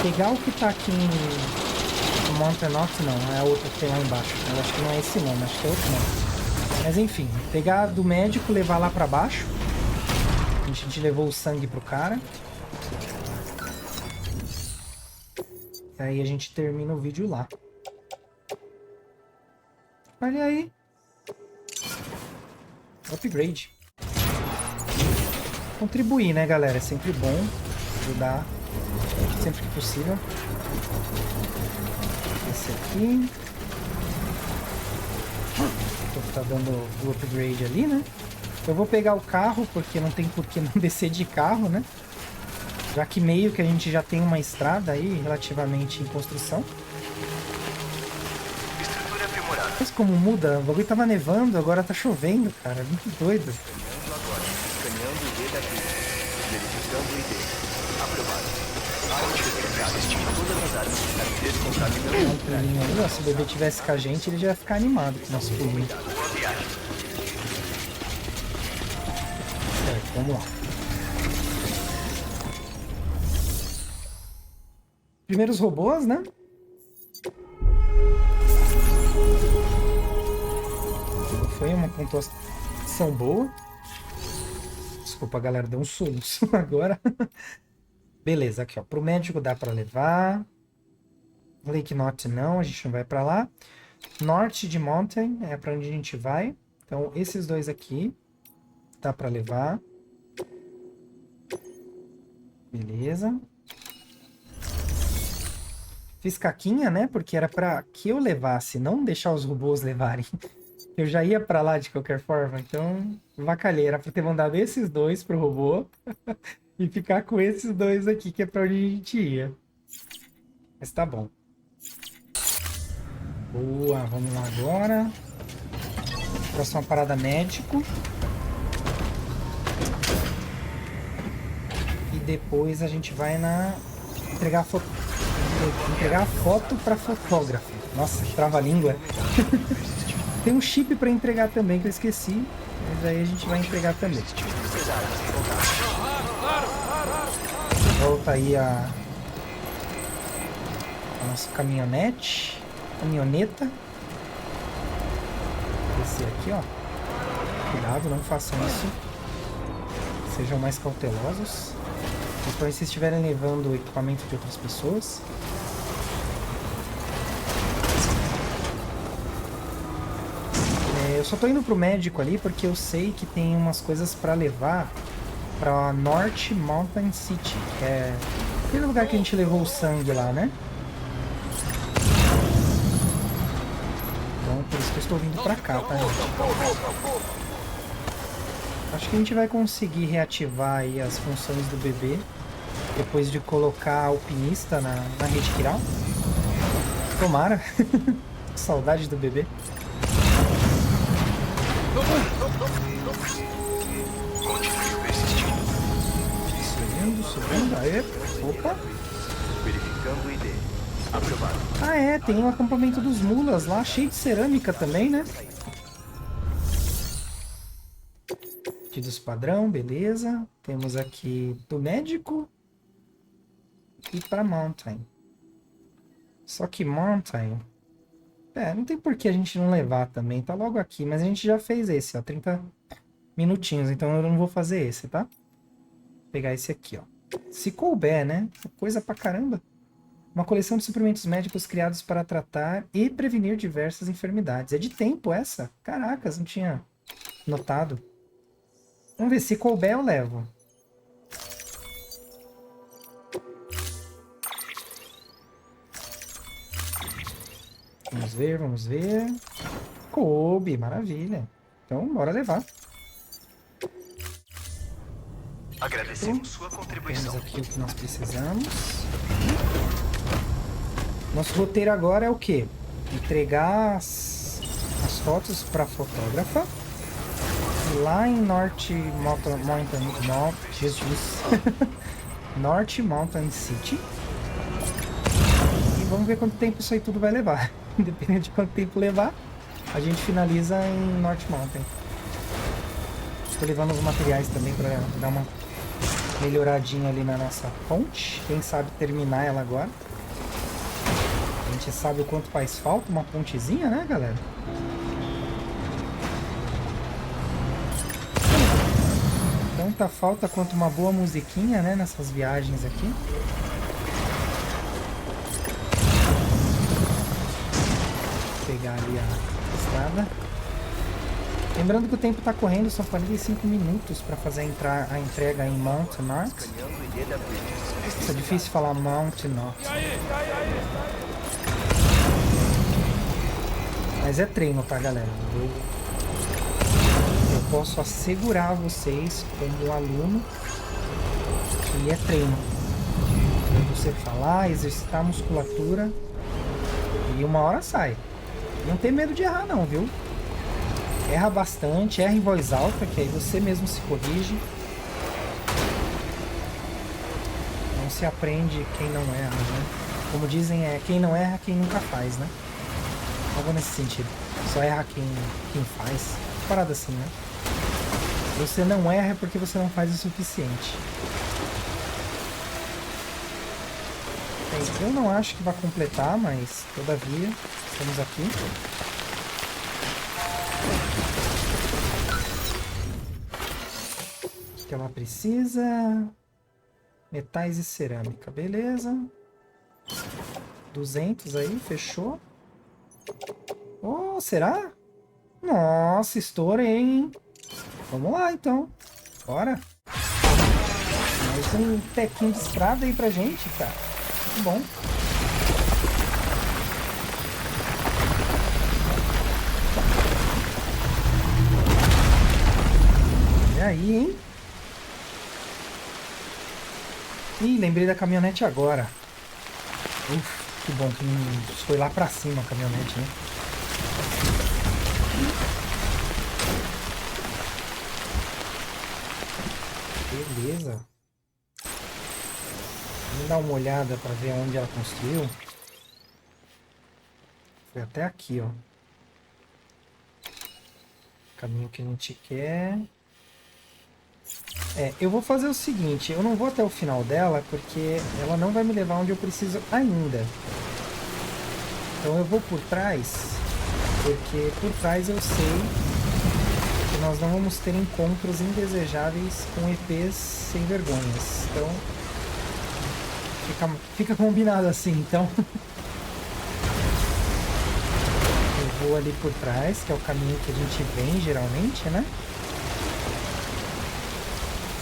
A: Pegar o que tá aqui em Mountain Knot, não, é a outra que tem lá embaixo. Eu acho que não é esse nome, acho que é outro nome. Mas enfim, pegar do médico, levar lá pra baixo. A gente levou o sangue pro cara. E aí a gente termina o vídeo lá. Olha aí. Upgrade. Contribuir, né, galera? É sempre bom ajudar sempre que possível. Esse aqui. Tá dando o upgrade ali, né? Eu vou pegar o carro, porque não tem por que não descer de carro, né? Já que meio que a gente já tem uma estrada aí relativamente em construção.
B: Estrutura aprimorada.
A: Mas como muda? O bagulho tava nevando, agora tá chovendo, cara. Muito doido.
B: Escaneando agora. Escaneando o ID daqui. Verificando o ID. Aprovado. Fonte detectada. Todas as armas ficaram descontaminadas.
A: Um pulinho ali, ó. Se o bebê tivesse com a gente, ele já ia ficar animado com o nosso pulinho.
B: Boa viagem.
A: Certo, vamos lá. Primeiros robôs, né? Foi uma pontuação boa. Desculpa, galera, deu um soluço agora. Beleza, aqui ó, pro médico dá pra levar. Lake Knot não, a gente não vai pra lá. Norte de Mountain é pra onde a gente vai. Então esses dois aqui dá pra levar. Beleza. Fiz caquinha, né, porque era pra que eu levasse, não deixar os robôs levarem. Eu já ia pra lá de qualquer forma, então vacalhei. Era pra ter mandado esses dois pro robô. E ficar com esses dois aqui, que é pra onde a gente ia. Mas tá bom. Boa, vamos lá agora. Próxima parada médico. E depois a gente vai entregar a foto pra fotógrafo. Nossa, trava-língua. Tem um chip pra entregar também, que eu esqueci. Mas aí a gente vai entregar também. Volta aí a nossa caminhoneta. Esse aqui, ó. Cuidado, não façam isso. Sejam mais cautelosos. Principalmente se estiverem levando o equipamento de outras pessoas. Eu só tô indo pro médico ali porque eu sei que tem umas coisas pra levar pra North Mountain City, que é aquele lugar que a gente levou o sangue lá, né? Então, por isso que eu estou vindo pra cá, tá, gente? Acho que a gente vai conseguir reativar aí as funções do bebê depois de colocar alpinista na rede Kiral. Tomara. Saudade do bebê.
B: Continue persistindo.
A: Subindo. Aê. Opa.
B: Verificando o ID. Aprovado.
A: Ah, é. Tem um acampamento dos mulas lá, cheio de cerâmica também, né? Pedidos padrão, beleza. Temos aqui do médico e para Mountain. Só que Mountain... não tem por que a gente não levar também. Tá logo aqui, mas a gente já fez esse, ó. 30 minutinhos, então eu não vou fazer esse, tá? Vou pegar esse aqui, ó. Se couber, né? Coisa pra caramba. Uma coleção de suprimentos médicos criados para tratar e prevenir diversas enfermidades. É de tempo essa? Caracas, não tinha notado. Vamos ver, se couber eu levo. Vamos ver. Coube, maravilha. Então, bora levar.
B: Agradecemos sua
A: Temos
B: contribuição.
A: aqui o que nós precisamos. Nosso roteiro agora é o quê? Entregar as fotos para fotógrafa. E lá em North Mountain City. E vamos ver quanto tempo isso aí tudo vai levar. Dependendo de quanto tempo levar, a gente finaliza em North Mountain. Estou levando os materiais também para dar uma melhoradinha ali na nossa ponte. Quem sabe terminar ela agora. A gente sabe o quanto faz falta uma pontezinha, né, galera? Tanta falta quanto uma boa musiquinha, né, nessas viagens aqui. Vou pegar ali a estrada. Lembrando que o tempo está correndo, são 45 minutos para fazer a entrega em Mount North.
B: Escaneando o IDW.
A: Isso é difícil falar Mount North. Mas é treino, tá, galera? Eu posso assegurar a vocês, como aluno, que é treino. Você falar, exercitar a musculatura e uma hora sai. Não tem medo de errar não, viu? Erra bastante, erra em voz alta, que aí você mesmo se corrige. Não se aprende quem não erra, né? Como dizem, quem não erra, quem nunca faz, né? Algo nesse sentido. Só erra quem faz. Parada assim, né? Você não erra porque você não faz o suficiente. Bem, eu não acho que vai completar, mas todavia, estamos aqui. O que ela precisa? Metais e cerâmica, beleza. 200 aí, fechou. Oh, será? Nossa, estourei, hein? Vamos lá, então. Bora. Mais um tequinho de estrada aí pra gente, cara. Muito bom. E aí, hein? Ih, lembrei da caminhonete agora. Uf, que bom que não foi lá pra cima a caminhonete, né? Beleza. Vamos dar uma olhada para ver onde ela construiu. Foi até aqui, ó. Caminho que a gente quer. Eu vou fazer o seguinte. Eu não vou até o final dela, porque ela não vai me levar onde eu preciso ainda. Então eu vou por trás, porque por trás eu sei que nós não vamos ter encontros indesejáveis com EPs sem vergonhas. Então, fica combinado assim, então. Eu vou ali por trás, que é o caminho que a gente vem geralmente, né?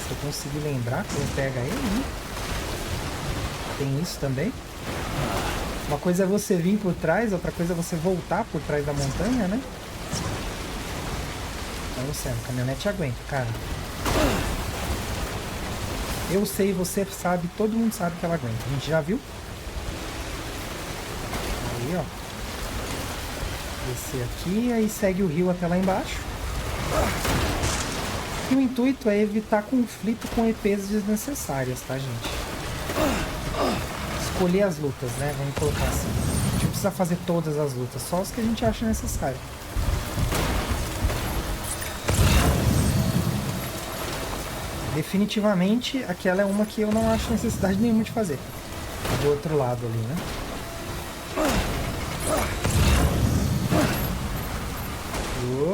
A: Se eu conseguir lembrar como pega ele, né? Tem isso também. Uma coisa é você vir por trás, outra coisa é você voltar por trás da montanha, né? Então, sério, a caminhonete aguenta, cara. Eu sei, você sabe, todo mundo sabe que ela aguenta. A gente já viu? Aí, ó. Descer aqui, aí segue o rio até lá embaixo. E o intuito é evitar conflito com EPs desnecessárias, tá, gente? Escolher as lutas, né? Vamos colocar assim. A gente não precisa fazer todas as lutas, só as que a gente acha necessário. Definitivamente, aquela é uma que eu não acho necessidade nenhuma de fazer. Do outro lado ali, né?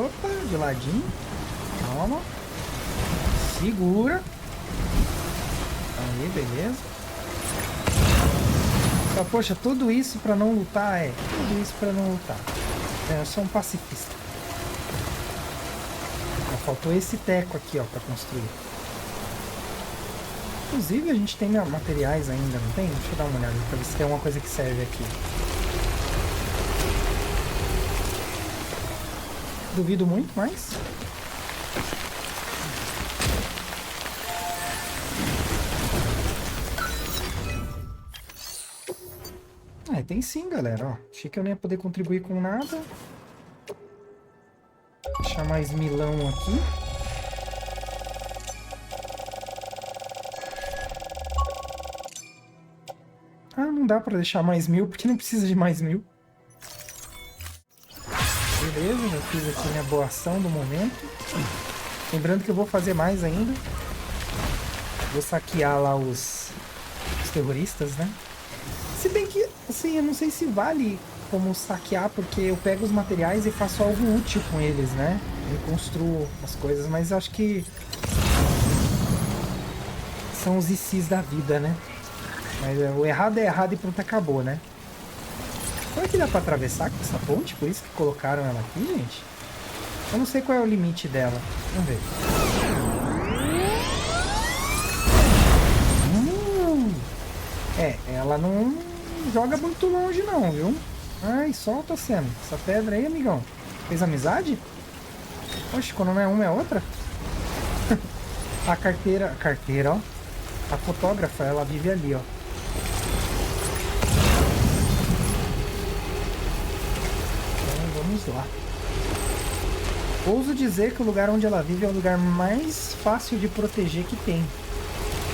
A: Opa, de ladinho. Calma. Segura. Aí, beleza. Então, poxa, tudo isso pra não lutar, tudo isso pra não lutar. Eu sou um pacifista. Faltou esse teco aqui, ó, pra construir. Inclusive, a gente tem materiais ainda, não tem? Deixa eu dar uma olhada pra ver se tem alguma coisa que serve aqui. Duvido muito, mas... tem sim, galera, ó. Achei que eu não ia poder contribuir com nada. Deixar mais milão aqui. Ah, não dá pra deixar mais 1000, porque não precisa de mais 1000. Beleza, já fiz aqui minha boa ação do momento. Lembrando que eu vou fazer mais ainda. Vou saquear lá os terroristas, né? Se bem que, assim, eu não sei se vale como saquear, porque eu pego os materiais e faço algo útil com eles, né? Eu construo as coisas, mas acho que são os ICs da vida, né? Mas o errado é errado e pronto, acabou, né? Será que dá pra atravessar com essa ponte? Por isso que colocaram ela aqui, gente? Eu não sei qual é o limite dela. Vamos ver. Ela não joga muito longe não, viu? Ai, solta, Sam. Essa pedra aí, amigão. Fez amizade? Oxe, quando não é uma, é outra? A carteira, ó. A fotógrafa, ela vive ali, ó. Então, vamos lá. Ouso dizer que o lugar onde ela vive é o lugar mais fácil de proteger que tem.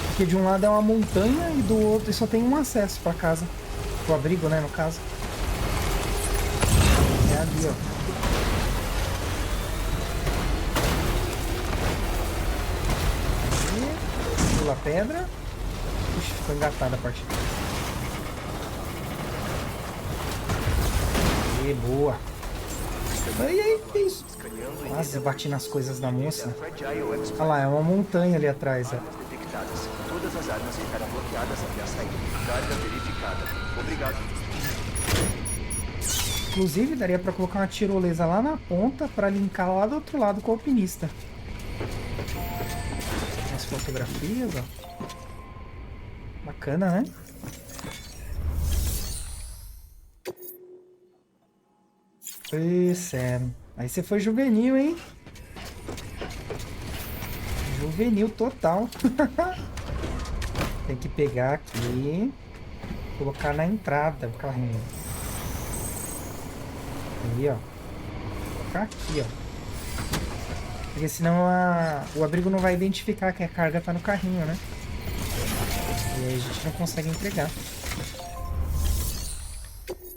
A: Porque de um lado é uma montanha e do outro só tem um acesso pra casa. Pro abrigo, né, no caso. É ali, ó. Aí, pula a pedra. Puxa, ficou engatada a partida. E boa. Aí, que isso? Quase bati nas coisas da moça. Olha lá, é uma montanha ali atrás, ó.
B: Todas as armas ficarão bloqueadas até a saída. Carga verificada. Obrigado.
A: Inclusive, daria pra colocar uma tirolesa lá na ponta pra linkar lá do outro lado com o alpinista. As fotografias, ó. Bacana, né? Isso é. Aí você foi juvenil, hein? Juvenil total. Tem que pegar aqui, colocar na entrada o carrinho. Aí, ó. Colocar aqui, ó. Porque senão o abrigo não vai identificar que a carga tá no carrinho, né? E aí a gente não consegue entregar.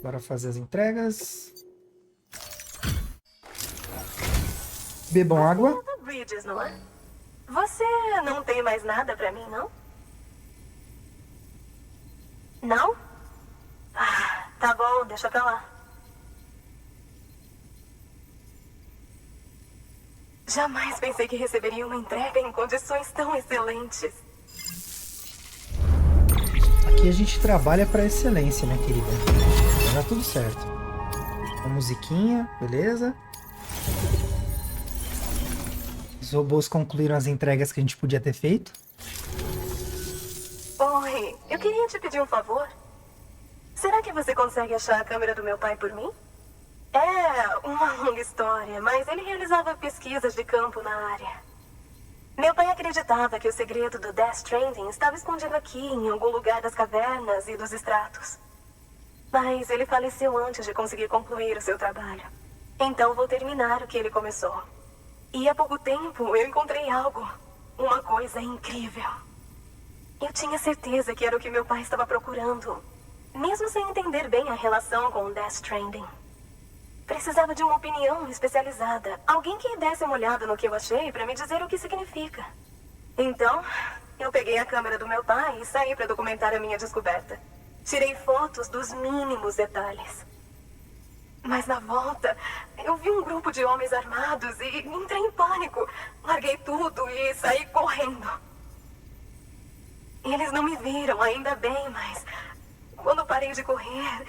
A: Bora fazer as entregas. Bebam água.
H: Bridges, não é? Você não tem mais nada pra mim, não? Não? Ah, tá bom, deixa pra lá. Jamais pensei que receberia uma entrega em condições tão excelentes.
A: Aqui a gente trabalha pra excelência, né, querida? Vai dar tudo certo. Uma musiquinha, beleza? Os robôs concluíram as entregas que a gente podia ter feito.
H: Oi, eu queria te pedir um favor. Será que você consegue achar a câmera do meu pai por mim? É uma longa história, mas ele realizava pesquisas de campo na área. Meu pai acreditava que o segredo do Death Stranding estava escondido aqui, em algum lugar das cavernas e dos estratos. Mas ele faleceu antes de conseguir concluir o seu trabalho. Então vou terminar o que ele começou. E há pouco tempo eu encontrei algo. Uma coisa incrível. Eu tinha certeza que era o que meu pai estava procurando, mesmo sem entender bem a relação com o Death Stranding. Precisava de uma opinião especializada. Alguém que desse uma olhada no que eu achei para me dizer o que significa. Então, eu peguei a câmera do meu pai e saí para documentar a minha descoberta. Tirei fotos dos mínimos detalhes. Mas na volta, eu vi um grupo de homens armados e entrei em pânico. Larguei tudo e saí correndo. Eles não me viram, ainda bem, mas quando parei de correr,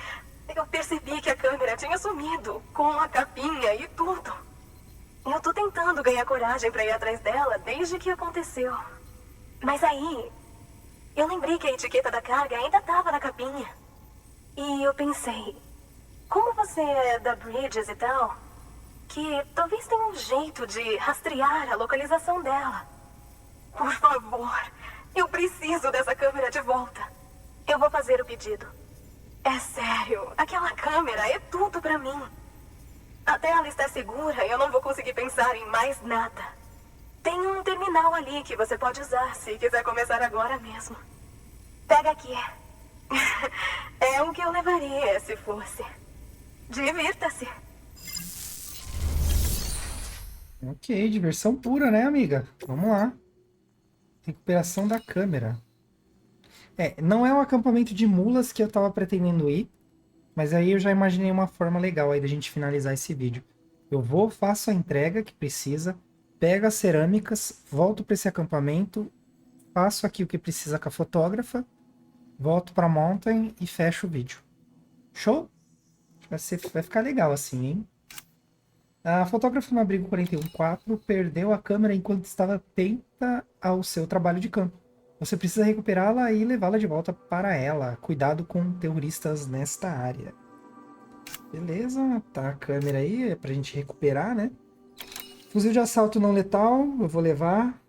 H: eu percebi que a câmera tinha sumido, com a capinha e tudo. Eu tô tentando ganhar coragem pra ir atrás dela desde que aconteceu. Mas aí, eu lembrei que a etiqueta da carga ainda tava na capinha. E eu pensei, como você é da Bridges e tal, que talvez tenha um jeito de rastrear a localização dela. Por favor, eu preciso dessa câmera de volta. Eu vou fazer o pedido. É sério, aquela câmera é tudo pra mim. Até ela estar segura, eu não vou conseguir pensar em mais nada. Tem um terminal ali que você pode usar se quiser começar agora mesmo. Pega aqui. É o que eu levaria se fosse. Divirta-se.
A: Ok, diversão pura, né, amiga? Vamos lá. Recuperação da câmera. Não é um acampamento de mulas que eu tava pretendendo ir, mas aí eu já imaginei uma forma legal aí da gente finalizar esse vídeo. Eu vou, faço a entrega que precisa, pego as cerâmicas, volto para esse acampamento, faço aqui o que precisa com a fotógrafa, volto para Mountain e fecho o vídeo. Show? Vai ficar legal assim, hein? A fotógrafa no abrigo 41-4 perdeu a câmera enquanto estava atenta ao seu trabalho de campo. Você precisa recuperá-la e levá-la de volta para ela. Cuidado com terroristas nesta área. Beleza, tá a câmera aí, é pra gente recuperar, né? Fuzil de assalto não letal, eu vou levar.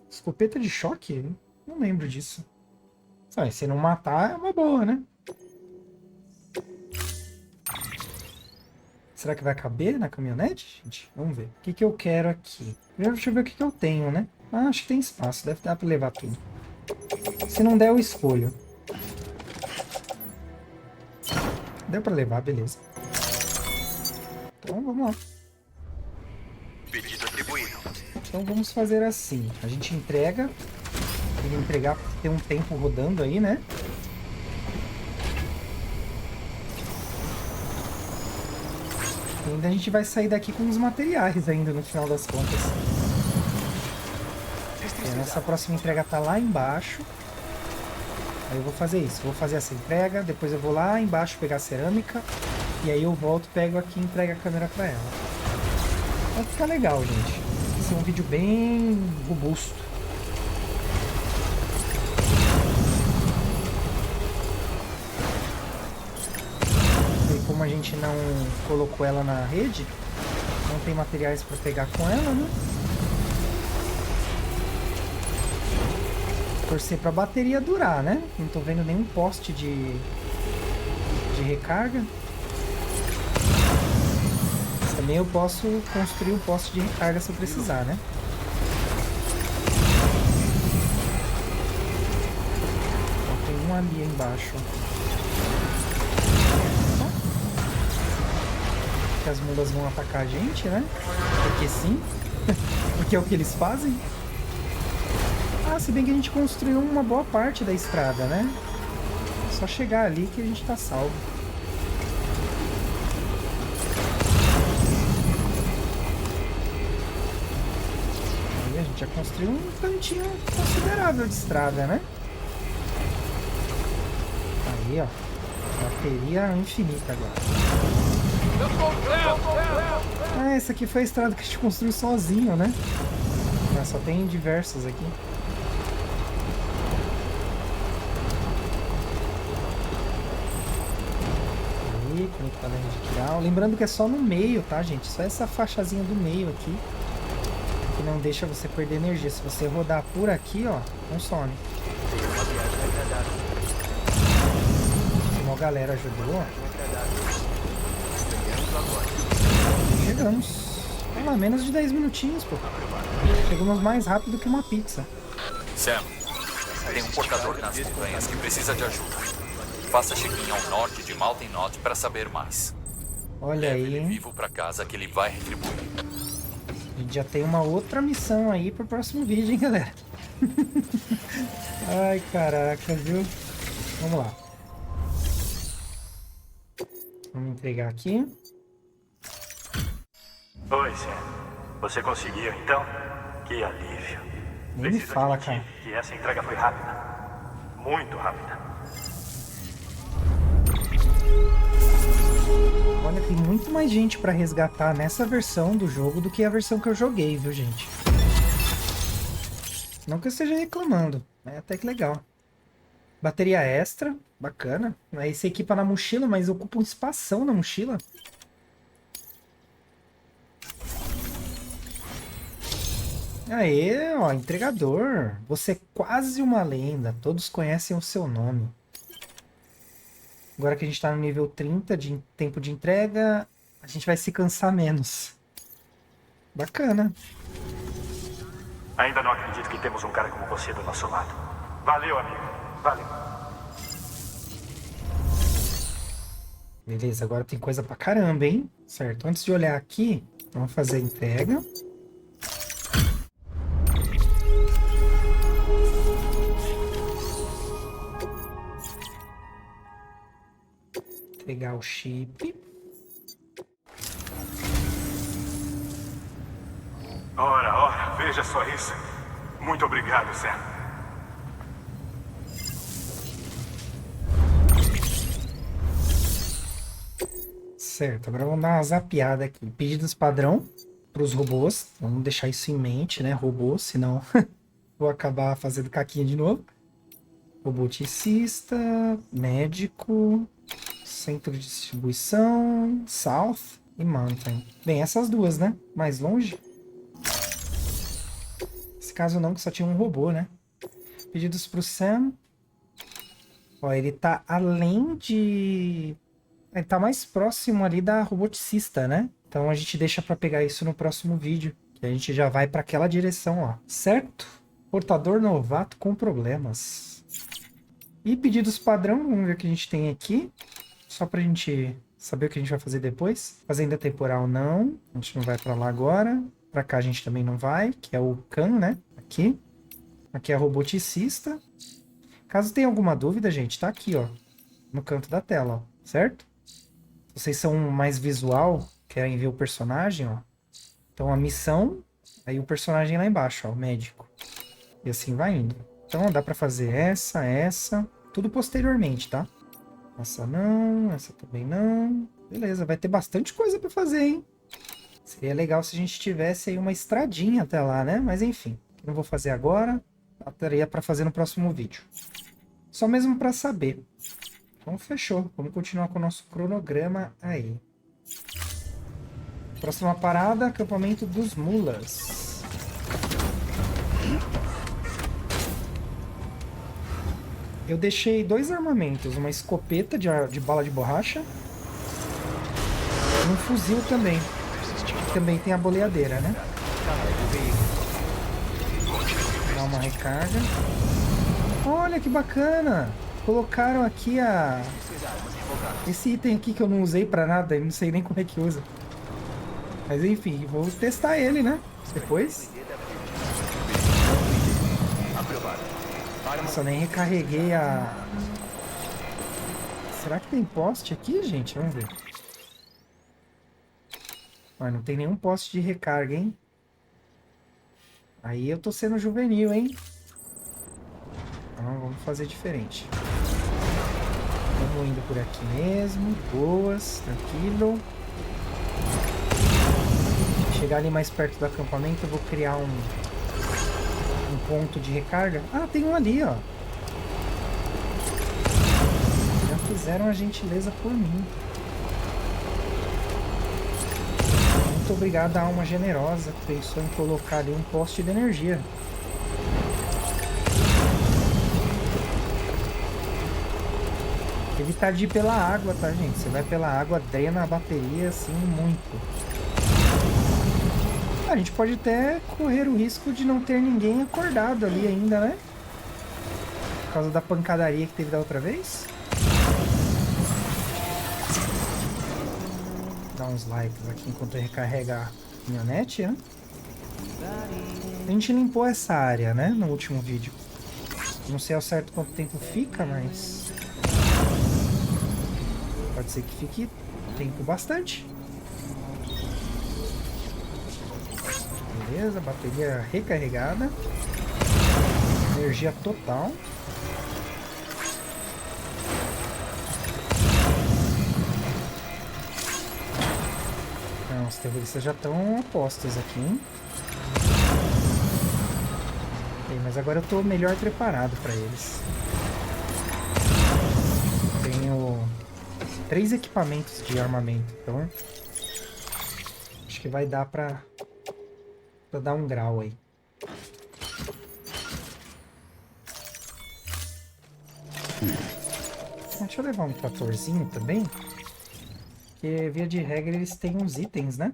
A: Escopeta de choque? Não lembro disso. Se não matar, é uma boa, né? Será que vai caber na caminhonete, gente? Vamos ver. O que eu quero aqui? Primeiro, deixa eu ver o que eu tenho, né? Acho que tem espaço, deve dar pra levar tudo. Se não der, eu escolho. Deu pra levar, beleza. Então, vamos lá.
B: Pedido atribuído.
A: Então, vamos fazer assim. A gente entrega. Tem que entregar porque tem um tempo rodando aí, né? E ainda a gente vai sair daqui com os materiais ainda no final das contas. A nossa próxima entrega tá lá embaixo. Aí eu vou fazer isso. Vou fazer essa entrega, depois eu vou lá embaixo pegar a cerâmica. E aí eu volto, pego aqui e entrego a câmera pra ela. Vai ficar legal, gente. Vai ser um vídeo bem robusto. E como a gente não colocou ela na rede, não tem materiais pra pegar com ela, né? Torcer pra bateria durar, né? Não tô vendo nenhum poste de recarga. Também eu posso construir um poste de recarga se eu precisar, né? Então, tem um ali embaixo. Que as mulas vão atacar a gente, né? Porque sim. Porque é o que eles fazem. Ah, se bem que a gente construiu uma boa parte da estrada, né? É só chegar ali que a gente tá salvo. Aí a gente já construiu um cantinho considerável de estrada, né? Aí, ó. Bateria infinita agora. Ah, essa aqui foi a estrada que a gente construiu sozinho, né? Ah, só tem diversas aqui. Conectar na rede Kiral. Lembrando que é só no meio, tá, gente? Só essa faixazinha do meio aqui que não deixa você perder energia. Se você rodar por aqui, ó, consome. Uma galera ajudou, ó. Chegamos. Olha lá, menos de 10 minutinhos, pô. Chegamos mais rápido que uma pizza.
D: Sam, tem um portador nas montanhas que precisa de ajuda. Faça check-in ao norte de Mountain Knot para saber mais.
A: Olha
D: Leve
A: aí,
D: ele
A: hein?
D: vivo para casa que ele vai retribuir.
A: A gente já tem uma outra missão aí pro próximo vídeo, hein, galera? Ai, caraca, viu? Vamos lá. Vamos entregar aqui.
E: Oi, Sam. Você conseguiu, então? Que alívio.
A: Nem me fala, cara.
E: Que essa entrega foi rápida. Muito rápida.
A: Olha, tem muito mais gente pra resgatar nessa versão do jogo do que a versão que eu joguei, viu, gente? Não que eu esteja reclamando, é até que legal. Bateria extra, bacana. Aí você equipa na mochila, mas ocupa um espação na mochila. Aê, ó, entregador. Você é quase uma lenda, todos conhecem o seu nome. Agora que a gente tá no nível 30 de tempo de entrega, a gente vai se cansar menos. Bacana.
E: Ainda não acredito que temos um cara como você do nosso lado. Valeu, amigo. Valeu.
A: Beleza, agora tem coisa pra caramba, hein? Certo, antes de olhar aqui, vamos fazer a entrega. Pegar o chip.
E: Ora, veja só isso. Muito obrigado, Sam.
A: Certo, agora vamos dar uma zapiada aqui. Pedidos padrão para os robôs. Vamos deixar isso em mente, né? Robôs, senão vou acabar fazendo caquinha de novo. Roboticista, médico, centro de distribuição, South e Mountain. Bem, essas duas, né? Mais longe. Nesse caso não, que só tinha um robô, né? Pedidos pro Sam. Ó, ele tá além de... Ele tá mais próximo ali da roboticista, né? Então a gente deixa pra pegar isso no próximo vídeo. Que a gente já vai pra aquela direção, ó. Certo? Portador novato com problemas. E pedidos padrão, vamos ver o que a gente tem aqui. Só pra gente saber o que a gente vai fazer depois. Fazenda temporal não. A gente não vai pra lá agora. Pra cá a gente também não vai, que é o Khan, né? Aqui. Aqui é a roboticista. Caso tenha alguma dúvida, gente, tá aqui, ó. No canto da tela, ó. Certo? Se vocês são mais visual, querem ver o personagem, ó. Então a missão, aí o personagem lá embaixo, ó, o médico. E assim vai indo. Então dá pra fazer essa, tudo posteriormente, tá? Essa não, essa também não. Beleza, vai ter bastante coisa pra fazer, hein? Seria legal se a gente tivesse aí uma estradinha até lá, né? Mas enfim, não vou fazer agora. Daria pra fazer no próximo vídeo. Só mesmo pra saber. Então fechou, vamos continuar com o nosso cronograma aí. Próxima parada, acampamento dos mulas. Eu deixei 2 armamentos, uma escopeta de bala de borracha e um fuzil também. Também tem a boleadeira, né? Dá uma recarga. Olha que bacana! Colocaram aqui esse item aqui que eu não usei pra nada, eu não sei nem como é que usa. Mas enfim, vou testar ele, né? Depois. Nossa, eu nem recarreguei a... Será que tem poste aqui, gente? Vamos ver. Não tem nenhum poste de recarga, hein? Aí eu tô sendo juvenil, hein? Então vamos fazer diferente. Vamos indo por aqui mesmo. Boas, tranquilo. Chegar ali mais perto do acampamento, eu vou criar um ponto de recarga. Ah, tem um ali, ó. Já fizeram a gentileza por mim. Muito obrigado à alma generosa que pensou em colocar ali um poste de energia. Evitar de ir pela água, tá, gente? Você vai pela água, drena a bateria, assim, muito. A gente pode até correr o risco de não ter ninguém acordado ali ainda, né? Por causa da pancadaria que teve da outra vez. Dar uns likes aqui enquanto eu recarregar a caminhonete, né? A gente limpou essa área, né? No último vídeo. Não sei ao certo quanto tempo fica, mas... pode ser que fique tempo bastante. Beleza, bateria recarregada. Energia total. Não, os terroristas já estão a postos aqui, hein? Ok, mas agora eu tô melhor preparado para eles. Tenho 3 equipamentos de armamento, então acho que vai dar para dar um grau aí. Deixa eu levar um tratorzinho também. Porque, via de regra, eles têm uns itens, né?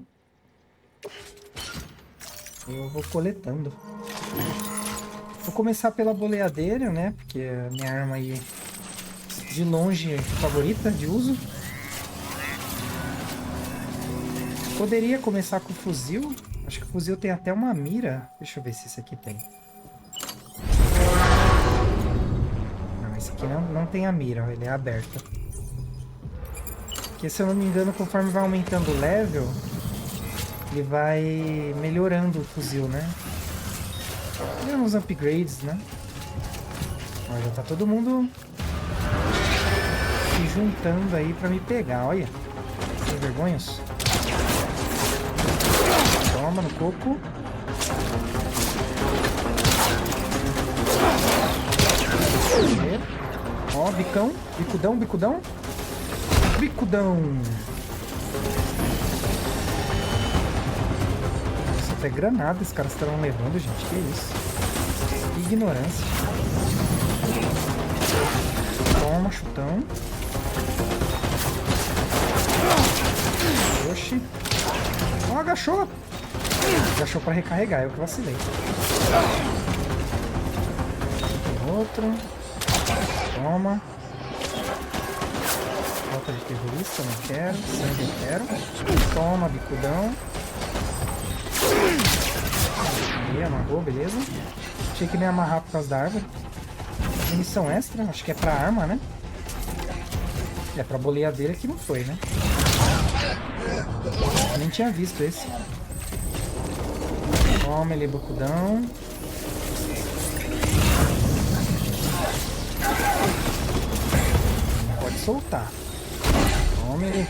A: Eu vou coletando. Vou começar pela boleadeira, né? Porque é a minha arma aí, de longe, favorita de uso. Poderia começar com o fuzil. Acho que o fuzil tem até uma mira. Deixa eu ver se esse aqui tem. Não, esse aqui não tem a mira, ó, ele é aberto. Porque, se eu não me engano, conforme vai aumentando o level, ele vai melhorando o fuzil, né? Tem uns upgrades, né? Ó, já tá todo mundo se juntando aí pra me pegar, olha. Sem vergonhas. Toma no coco. Ó, bicão. Bicudão, bicudão. Bicudão. Nossa, até granada os caras estarão levando, gente. Que isso? Que ignorância. Toma, chutão. Oxi. Ó, agachou. Agachou pra recarregar, eu que vacilei. Tem outro. Toma. Falta de terrorista, não quero. Sangue eu quero. Toma, bicudão. Aí, amarrou, beleza. Achei que nem ia amarrar por causa da árvore. Munição extra, acho que é pra arma, né? É pra boleadeira que não foi, né? Eu nem tinha visto esse. Toma ele, bicudão. Pode soltar. Toma ele.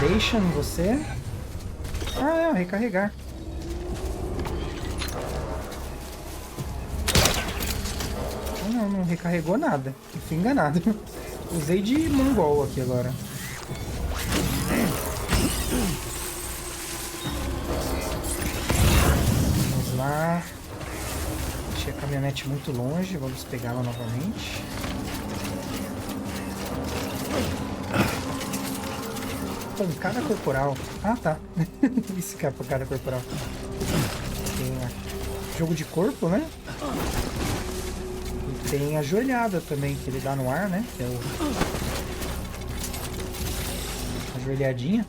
A: Deixa em você. Ah, é, recarregar. Não recarregou nada. Fui enganado. Usei de mongol aqui agora. Vamos lá. Deixei a caminhonete muito longe. Vamos pegá-la novamente. Pancada corporal. Ah, tá. Isso que é a pancada corporal. Tem jogo de corpo, né? E tem a joelhada também, que ele dá no ar, né? Que é a joelhadinha.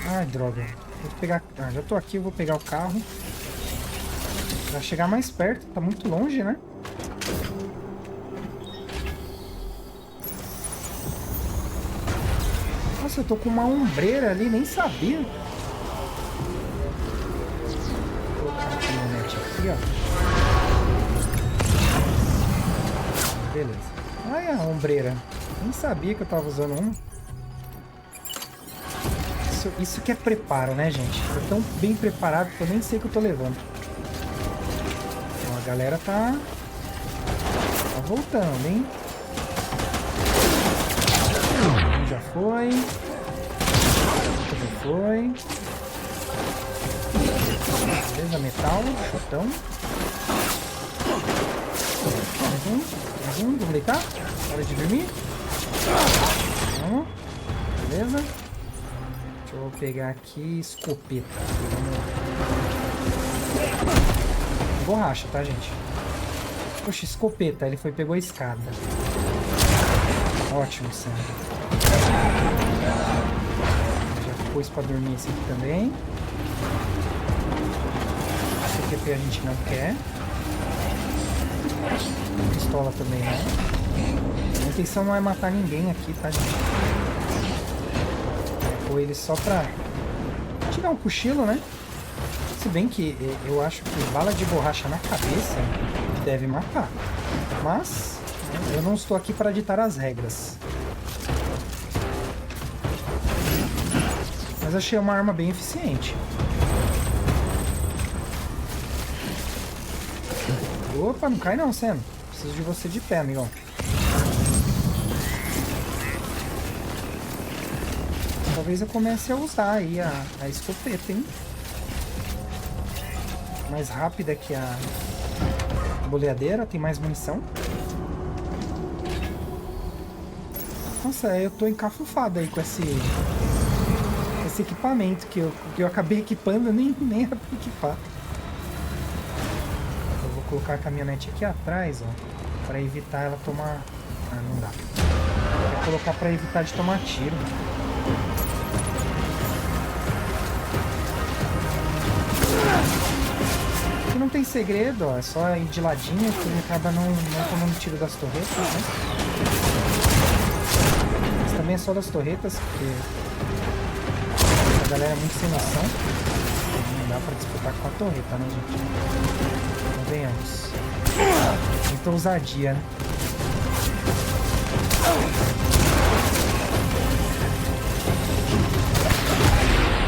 A: Ai, droga. Vou pegar... Ah, já tô aqui, eu vou pegar o carro. Pra chegar mais perto, tá muito longe, né? Nossa, eu tô com uma ombreira ali, nem sabia. Vou colocar a caminhonete aqui, ó. Beleza. Olha a ombreira. Nem sabia que eu tava usando uma. Isso que é preparo, né, gente? Tô tão bem preparado que eu nem sei o que eu tô levando. Então, a galera tá voltando, hein? Já foi. Já foi. Beleza, metal, chutão. Mais um, vamos deitar? Hora de dormir. Vamos. Beleza. Deixa eu pegar aqui escopeta. Borracha, tá, gente? Poxa, escopeta. Ele pegou a escada. Ótimo, Sam. Já pôs pra dormir esse aqui também. Esse aqui a gente não quer. Pistola também não. A intenção não é matar ninguém aqui, tá, gente? Pôr ele só pra tirar um cochilo, né? Se bem que eu acho que bala de borracha na cabeça deve matar. Mas eu não estou aqui para ditar as regras. Mas achei uma arma bem eficiente. Opa, não cai não, Sam. Preciso de você de pé, amigão. Talvez eu comece a usar aí a escopeta, hein? Mais rápida que a Boleadeira, tem mais munição. Nossa, eu tô encafufado aí com esse equipamento que eu acabei equipando, nem era pra equipar. Eu vou colocar a caminhonete aqui atrás, ó, pra evitar ela tomar... Ah, não dá. Vou colocar pra evitar de tomar tiro. Aqui não tem segredo, ó, é só ir de ladinho que ele acaba não tomando tiro das torretas, né? Mas também é só das torretas, porque a galera é muito sem noção. Não dá pra disputar com a torreta, né, gente? Então venhamos. Muita ousadia, né?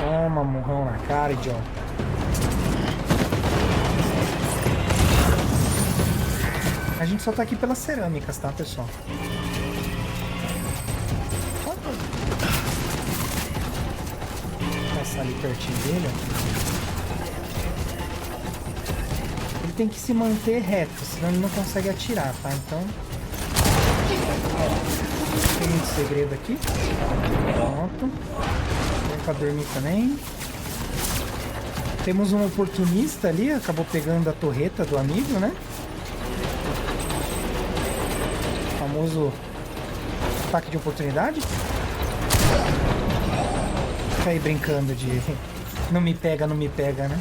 A: Toma, murrão na cara, idiota. A gente só tá aqui pelas cerâmicas, tá, pessoal? Vou passar ali pertinho dele, ó. Ele tem que se manter reto, senão ele não consegue atirar, tá? Então... Tem muito segredo aqui. Pronto. Vem pra dormir também. Temos um oportunista ali, acabou pegando a torreta do amigo, né? O famoso ataque de oportunidade. Fica aí brincando de não me pega, né?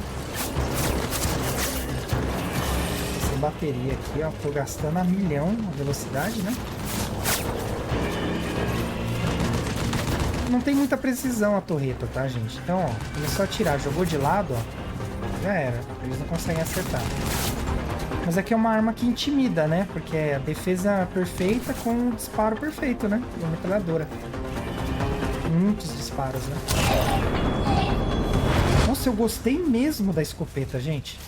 A: Sem bateria aqui, ó. Tô gastando a milhão a velocidade, né? Não tem muita precisão a torreta, tá, gente? Então, ó, começou a atirar, jogou de lado, ó. Já era. Eles não conseguem acertar. Mas aqui é uma arma que intimida, né? Porque é a defesa perfeita com o disparo perfeito, né? Uma metralhadora. Muitos disparos, né? Nossa, eu gostei mesmo da escopeta, gente.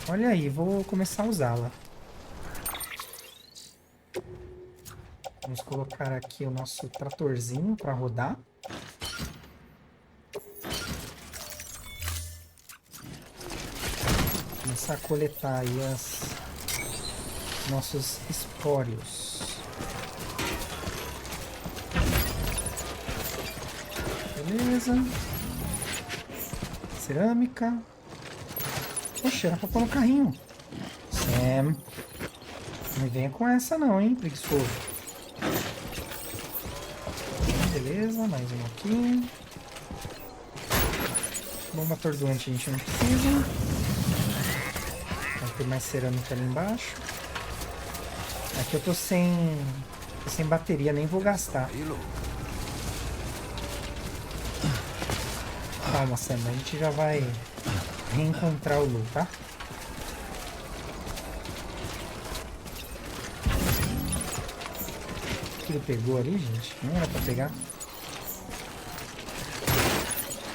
A: Olha aí, vou começar a usá-la. Vamos colocar aqui o nosso tratorzinho para rodar. Começar a coletar aí nossos espórios. Beleza. Cerâmica. Poxa, era pra pôr no carrinho. Sam. Não me venha com essa não, hein, preguiçoso. Beleza, mais um aqui. Bomba atordoante a gente não precisa. Vai ter mais cerâmica ali embaixo. Aqui eu tô sem bateria, nem vou gastar. Calma, Sam, a gente já vai reencontrar o Lu, tá? Que ele pegou ali, gente? Não era pra pegar.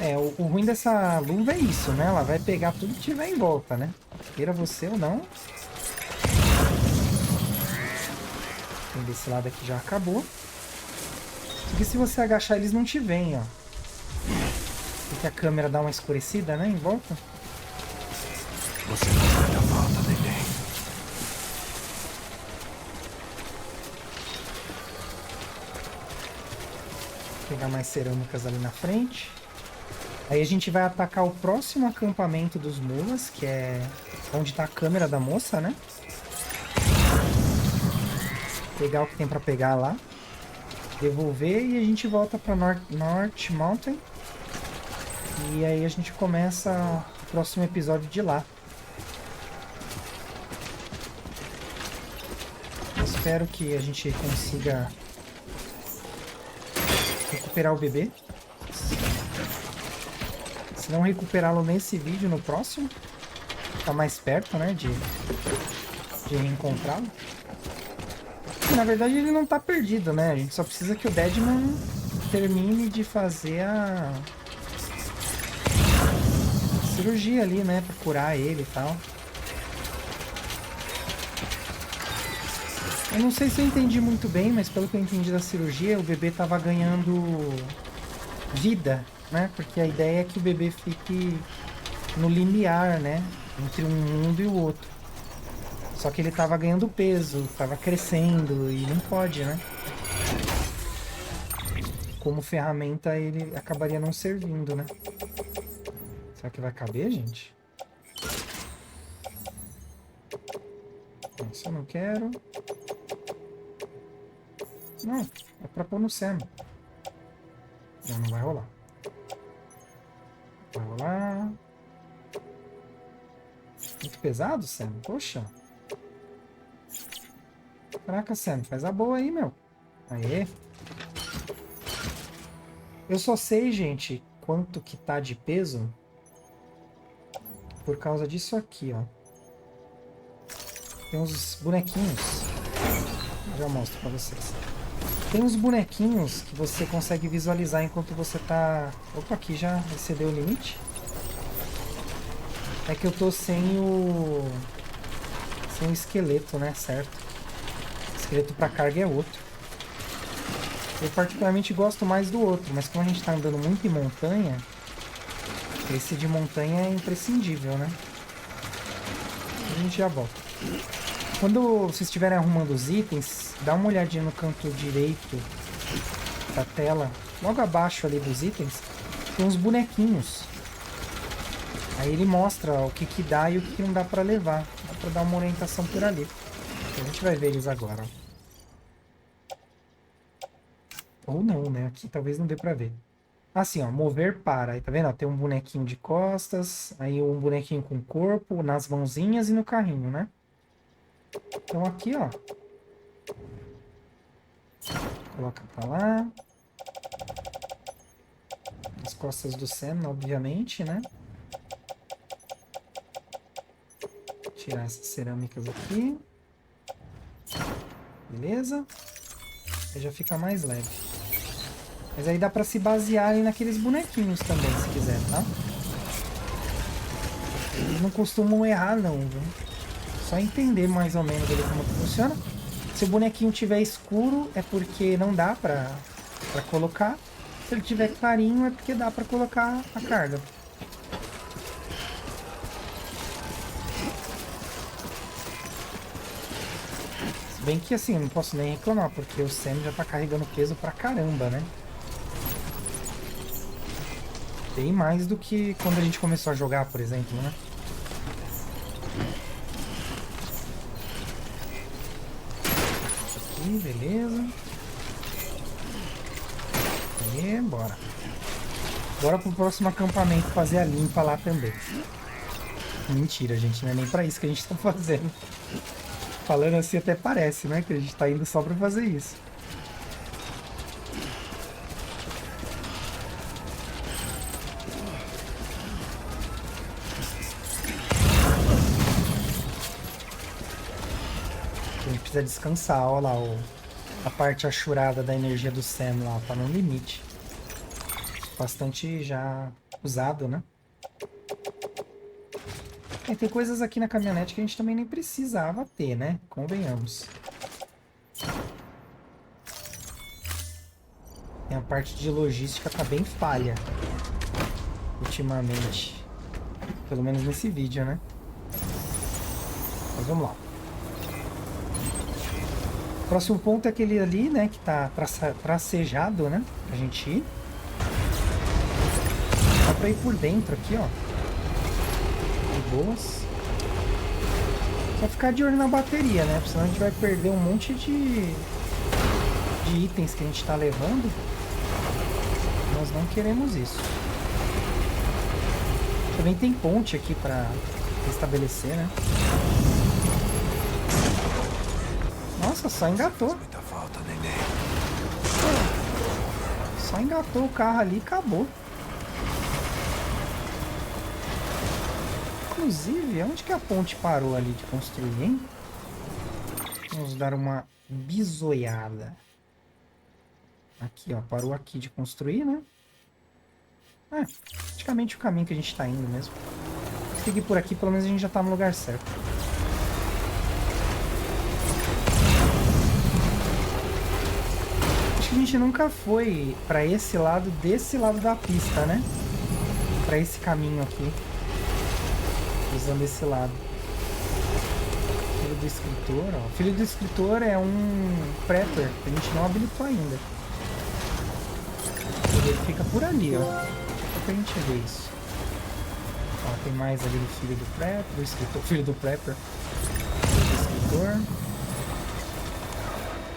A: É, o ruim dessa luva é isso, né? Ela vai pegar tudo que tiver em volta, né? Queira você ou não. Tem desse lado aqui já acabou. Porque se você agachar, eles não te veem, ó. Porque a câmera dá uma escurecida, né? Em volta.
E: Você não vai dar falta, neném.
A: Vou pegar mais cerâmicas ali na frente. Aí a gente vai atacar o próximo acampamento dos mulas, que é onde tá a câmera da moça, né? Pegar o que tem pra pegar lá. Devolver e a gente volta pra North Mountain. E aí a gente começa o próximo episódio de lá. Eu espero que a gente consiga recuperar o bebê. Se não recuperá-lo nesse vídeo, no próximo, ficar mais perto, né, de reencontrá-lo. Na verdade ele não tá perdido, né? A gente só precisa que o Deadman termine de fazer a cirurgia ali, né, pra curar ele e tal. Eu não sei se eu entendi muito bem, mas pelo que eu entendi da cirurgia, o bebê tava ganhando vida, né? Porque a ideia é que o bebê fique no limiar, né? entre um mundo e o outro. Só que ele tava ganhando peso, tava crescendo e não pode, né? Como ferramenta ele acabaria não servindo, né? Será que vai caber, gente? Isso eu não quero. Não, é pra pôr no Sam. Não, não vai rolar. Vai rolar. Muito pesado, Sam? Poxa. Caraca, Sam, faz a boa aí, meu. Aê. Eu só sei, gente, quanto que tá de peso por causa disso aqui, ó. Tem uns bonequinhos. Já mostro pra vocês. Tem uns bonequinhos que você consegue visualizar enquanto você tá... Opa, aqui já excedeu o limite. É que eu tô sem o esqueleto, né? Certo. O esqueleto pra carga é outro. Eu particularmente gosto mais do outro, mas como a gente tá andando muito em montanha, esse de montanha é imprescindível, né? A gente já volta. Quando vocês estiverem arrumando os itens, dá uma olhadinha no canto direito da tela, logo abaixo ali dos itens, tem uns bonequinhos. Aí ele mostra o que que dá e o que não dá pra levar. Dá pra dar uma orientação por ali. A gente vai ver eles agora. Ou não, né? Aqui talvez não dê pra ver. Assim, ó, mover para. Aí tá vendo? Ó, tem um bonequinho de costas, aí um bonequinho com corpo, nas mãozinhas e no carrinho, né? Então aqui, ó. Coloca pra lá. As costas do Sam, obviamente, né? Tirar essas cerâmicas aqui. Beleza? Aí já fica mais leve. Mas aí dá pra se basear aí naqueles bonequinhos também, se quiser, tá? Eles não costumam errar não, viu? Só entender mais ou menos ali como que funciona. Se o bonequinho tiver escuro, é porque não dá pra colocar. Se ele tiver clarinho, é porque dá pra colocar a carga. Se bem que assim, eu não posso nem reclamar, porque o Sam já tá carregando peso pra caramba, né? Bem mais do que quando a gente começou a jogar, por exemplo, né? Aqui, beleza. E bora. Bora pro próximo acampamento fazer a limpa lá também. Mentira, gente, não é nem pra isso que a gente tá fazendo. Falando assim até parece, né? Que a gente tá indo só pra fazer isso. A gente precisa descansar, olha lá a parte achurada da energia do Sam lá, tá no limite. Bastante já usado, né? E tem coisas aqui na caminhonete que a gente também nem precisava ter, né? Convenhamos. E a parte de logística tá bem falha ultimamente. Pelo menos nesse vídeo, né? Mas vamos lá. O próximo ponto é aquele ali, né? Que tá tracejado, né? Pra gente ir. Dá pra ir por dentro aqui, ó. De boas. Só ficar de olho na bateria, né? Porque senão a gente vai perder um monte de itens que a gente tá levando. Nós não queremos isso. Também tem ponte aqui pra estabelecer, né? Nossa, só engatou. Só engatou o carro ali e acabou. Inclusive, onde que a ponte parou ali de construir, hein? Vamos dar uma bisoiada. Aqui, ó. Parou aqui de construir, né? É, praticamente o caminho que a gente tá indo mesmo. Se seguir por aqui, pelo menos a gente já tá no lugar certo. Acho que a gente nunca foi pra esse lado, desse lado da pista, né? Pra esse caminho aqui. Usando esse lado. Filho do escritor, ó. Filho do escritor é um prepper que a gente não habilitou ainda. Ele fica por ali, ó. Só pra gente ver isso. Ó, tem mais ali do filho do prepper, do escritor, filho do prepper. Filho do escritor.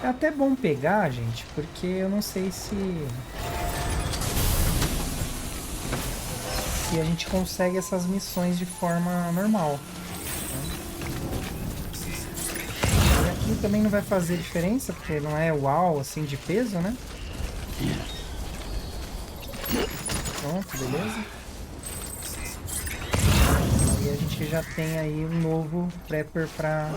A: É até bom pegar, gente, porque eu não sei se a gente consegue essas missões de forma normal. E aqui também não vai fazer diferença, porque não é uau, assim, de peso, né? Pronto, beleza. E a gente já tem aí um novo prepper pra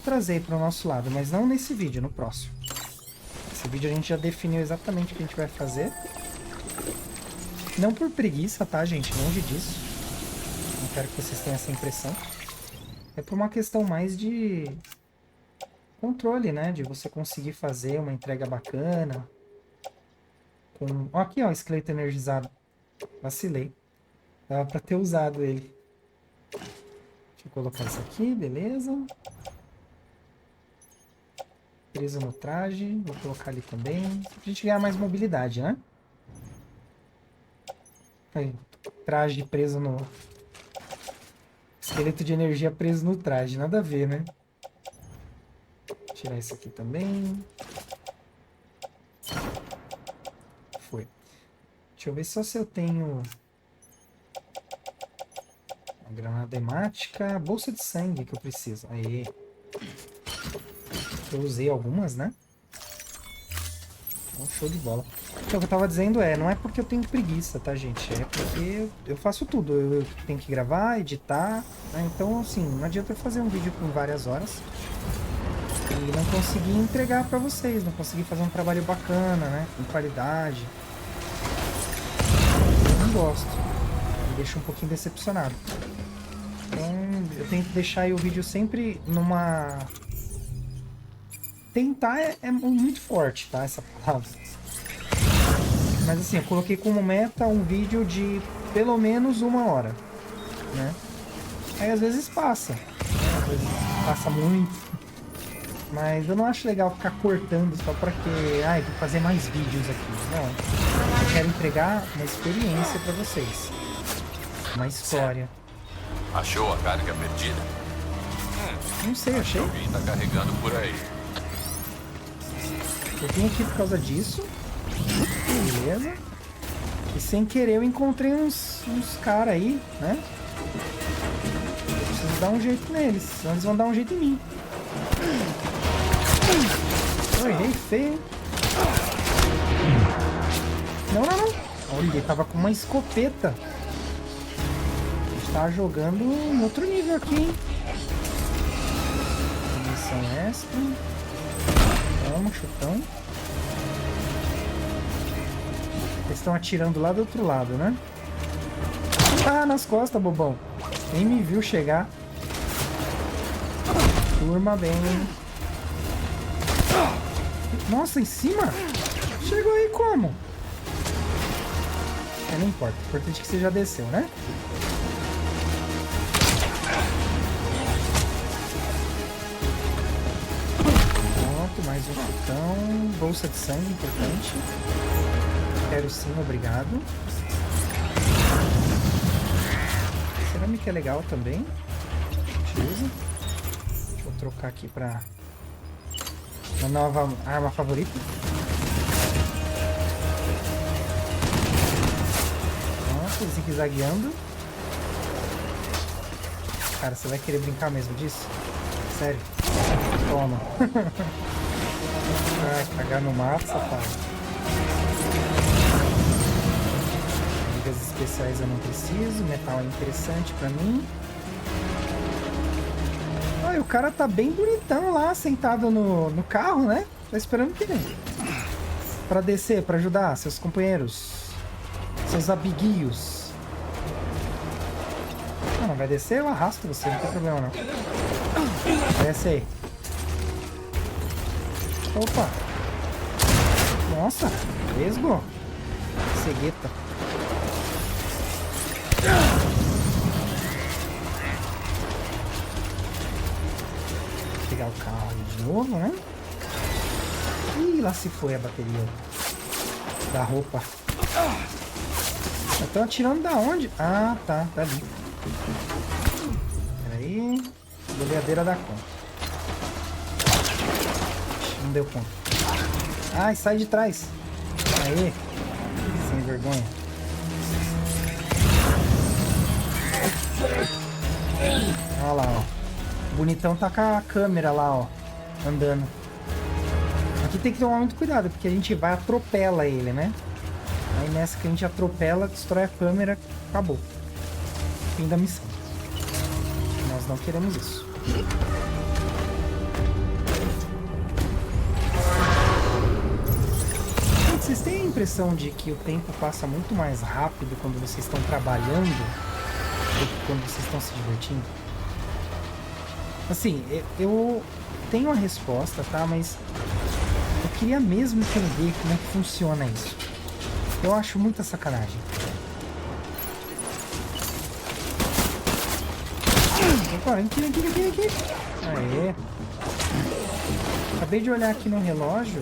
A: trazer para o nosso lado, mas não nesse vídeo, no próximo. Esse vídeo a gente já definiu exatamente o que a gente vai fazer. Não por preguiça, tá, gente? Longe disso. Não quero que vocês tenham essa impressão. É por uma questão mais de controle, né? De você conseguir fazer uma entrega bacana. Ó, aqui, ó, esqueleto energizado. Vacilei. Dava pra ter usado ele. Deixa eu colocar isso aqui, beleza. Preso no traje. Vou colocar ali também. Pra gente ganhar mais mobilidade, né? Aí, traje preso no... Esqueleto de energia preso no traje. Nada a ver, né? Vou tirar isso aqui também. Foi. Deixa eu ver só se eu tenho... Uma granada hemática. Bolsa de sangue que eu preciso. Aí. Eu usei algumas, né? Então, show de bola. Então, o que eu tava dizendo não é porque eu tenho preguiça, tá, gente? É porque eu faço tudo. Eu tenho que gravar, editar, né? Então, assim, não adianta eu fazer um vídeo com várias horas e não conseguir entregar pra vocês, não conseguir fazer um trabalho bacana, né? Com qualidade. Eu não gosto. Me deixa um pouquinho decepcionado. Então, eu tento deixar aí o vídeo sempre numa... Tentar é muito forte, tá? Essa palavra. Mas assim, eu coloquei como meta um vídeo de pelo menos 1 hora, né? Aí às vezes passa. Às vezes passa muito. Mas eu não acho legal ficar cortando só pra que... Ai, vou fazer mais vídeos aqui. Não. Eu quero entregar uma experiência pra vocês. Uma história.
D: Achou a carga perdida?
A: Não sei, achei.
D: Alguém tá carregando por aí.
A: Eu vim aqui por causa disso. Beleza. E sem querer eu encontrei uns caras aí, né? Eu preciso dar um jeito neles, senão eles vão dar um jeito em mim. Eu errei feio. Não. Olha, ele tava com uma escopeta. A gente tava jogando em outro nível aqui, hein? Missão extra. Toma, chutão. Eles estão atirando lá do outro lado, né? Ah, nas costas, bobão. Nem me viu chegar. Turma bem. Nossa, em cima? Chegou aí como? Não importa. O importante é que você já desceu, né? Pronto, mais um chutão. Bolsa de sangue, importante. Quero sim, obrigado. Cerâmica é legal também. Utiliza. Deixa eu trocar aqui pra uma nova arma favorita. Pronto, zigue-zagueando. Cara, você vai querer brincar mesmo disso? Sério? Toma. Vai cagar no mato, safado. Especiais eu não preciso, metal é interessante pra mim. Olha, o cara tá bem bonitão lá, sentado no carro, né? Tá esperando o quê? Pra descer, pra ajudar seus companheiros, seus amiguinhos. Não vai descer, eu arrasto você, não tem problema não. Desce aí. Opa! Nossa, vesgo. Cegueta. pegar o carro de novo, né? Ih, lá se foi a bateria da roupa. Estão atirando da onde? Ah, tá ali. Peraí. Boleadeira da conta. Não deu conta. Ai, sai de trás. Aê. Sem vergonha. Olha lá, ó. O bonitão tá com a câmera lá, ó. Andando. Aqui tem que tomar muito cuidado, porque a gente vai atropela ele, né? Aí nessa que a gente atropela, destrói a câmera, acabou. Fim da missão. Nós não queremos isso. Gente, vocês têm a impressão de que o tempo passa muito mais rápido quando vocês estão trabalhando do que quando vocês estão se divertindo? Assim, eu tenho a resposta, tá? Mas eu queria mesmo entender como é que funciona isso. Eu acho muita sacanagem. Opa, vem aqui. Aê. Acabei de olhar aqui no relógio.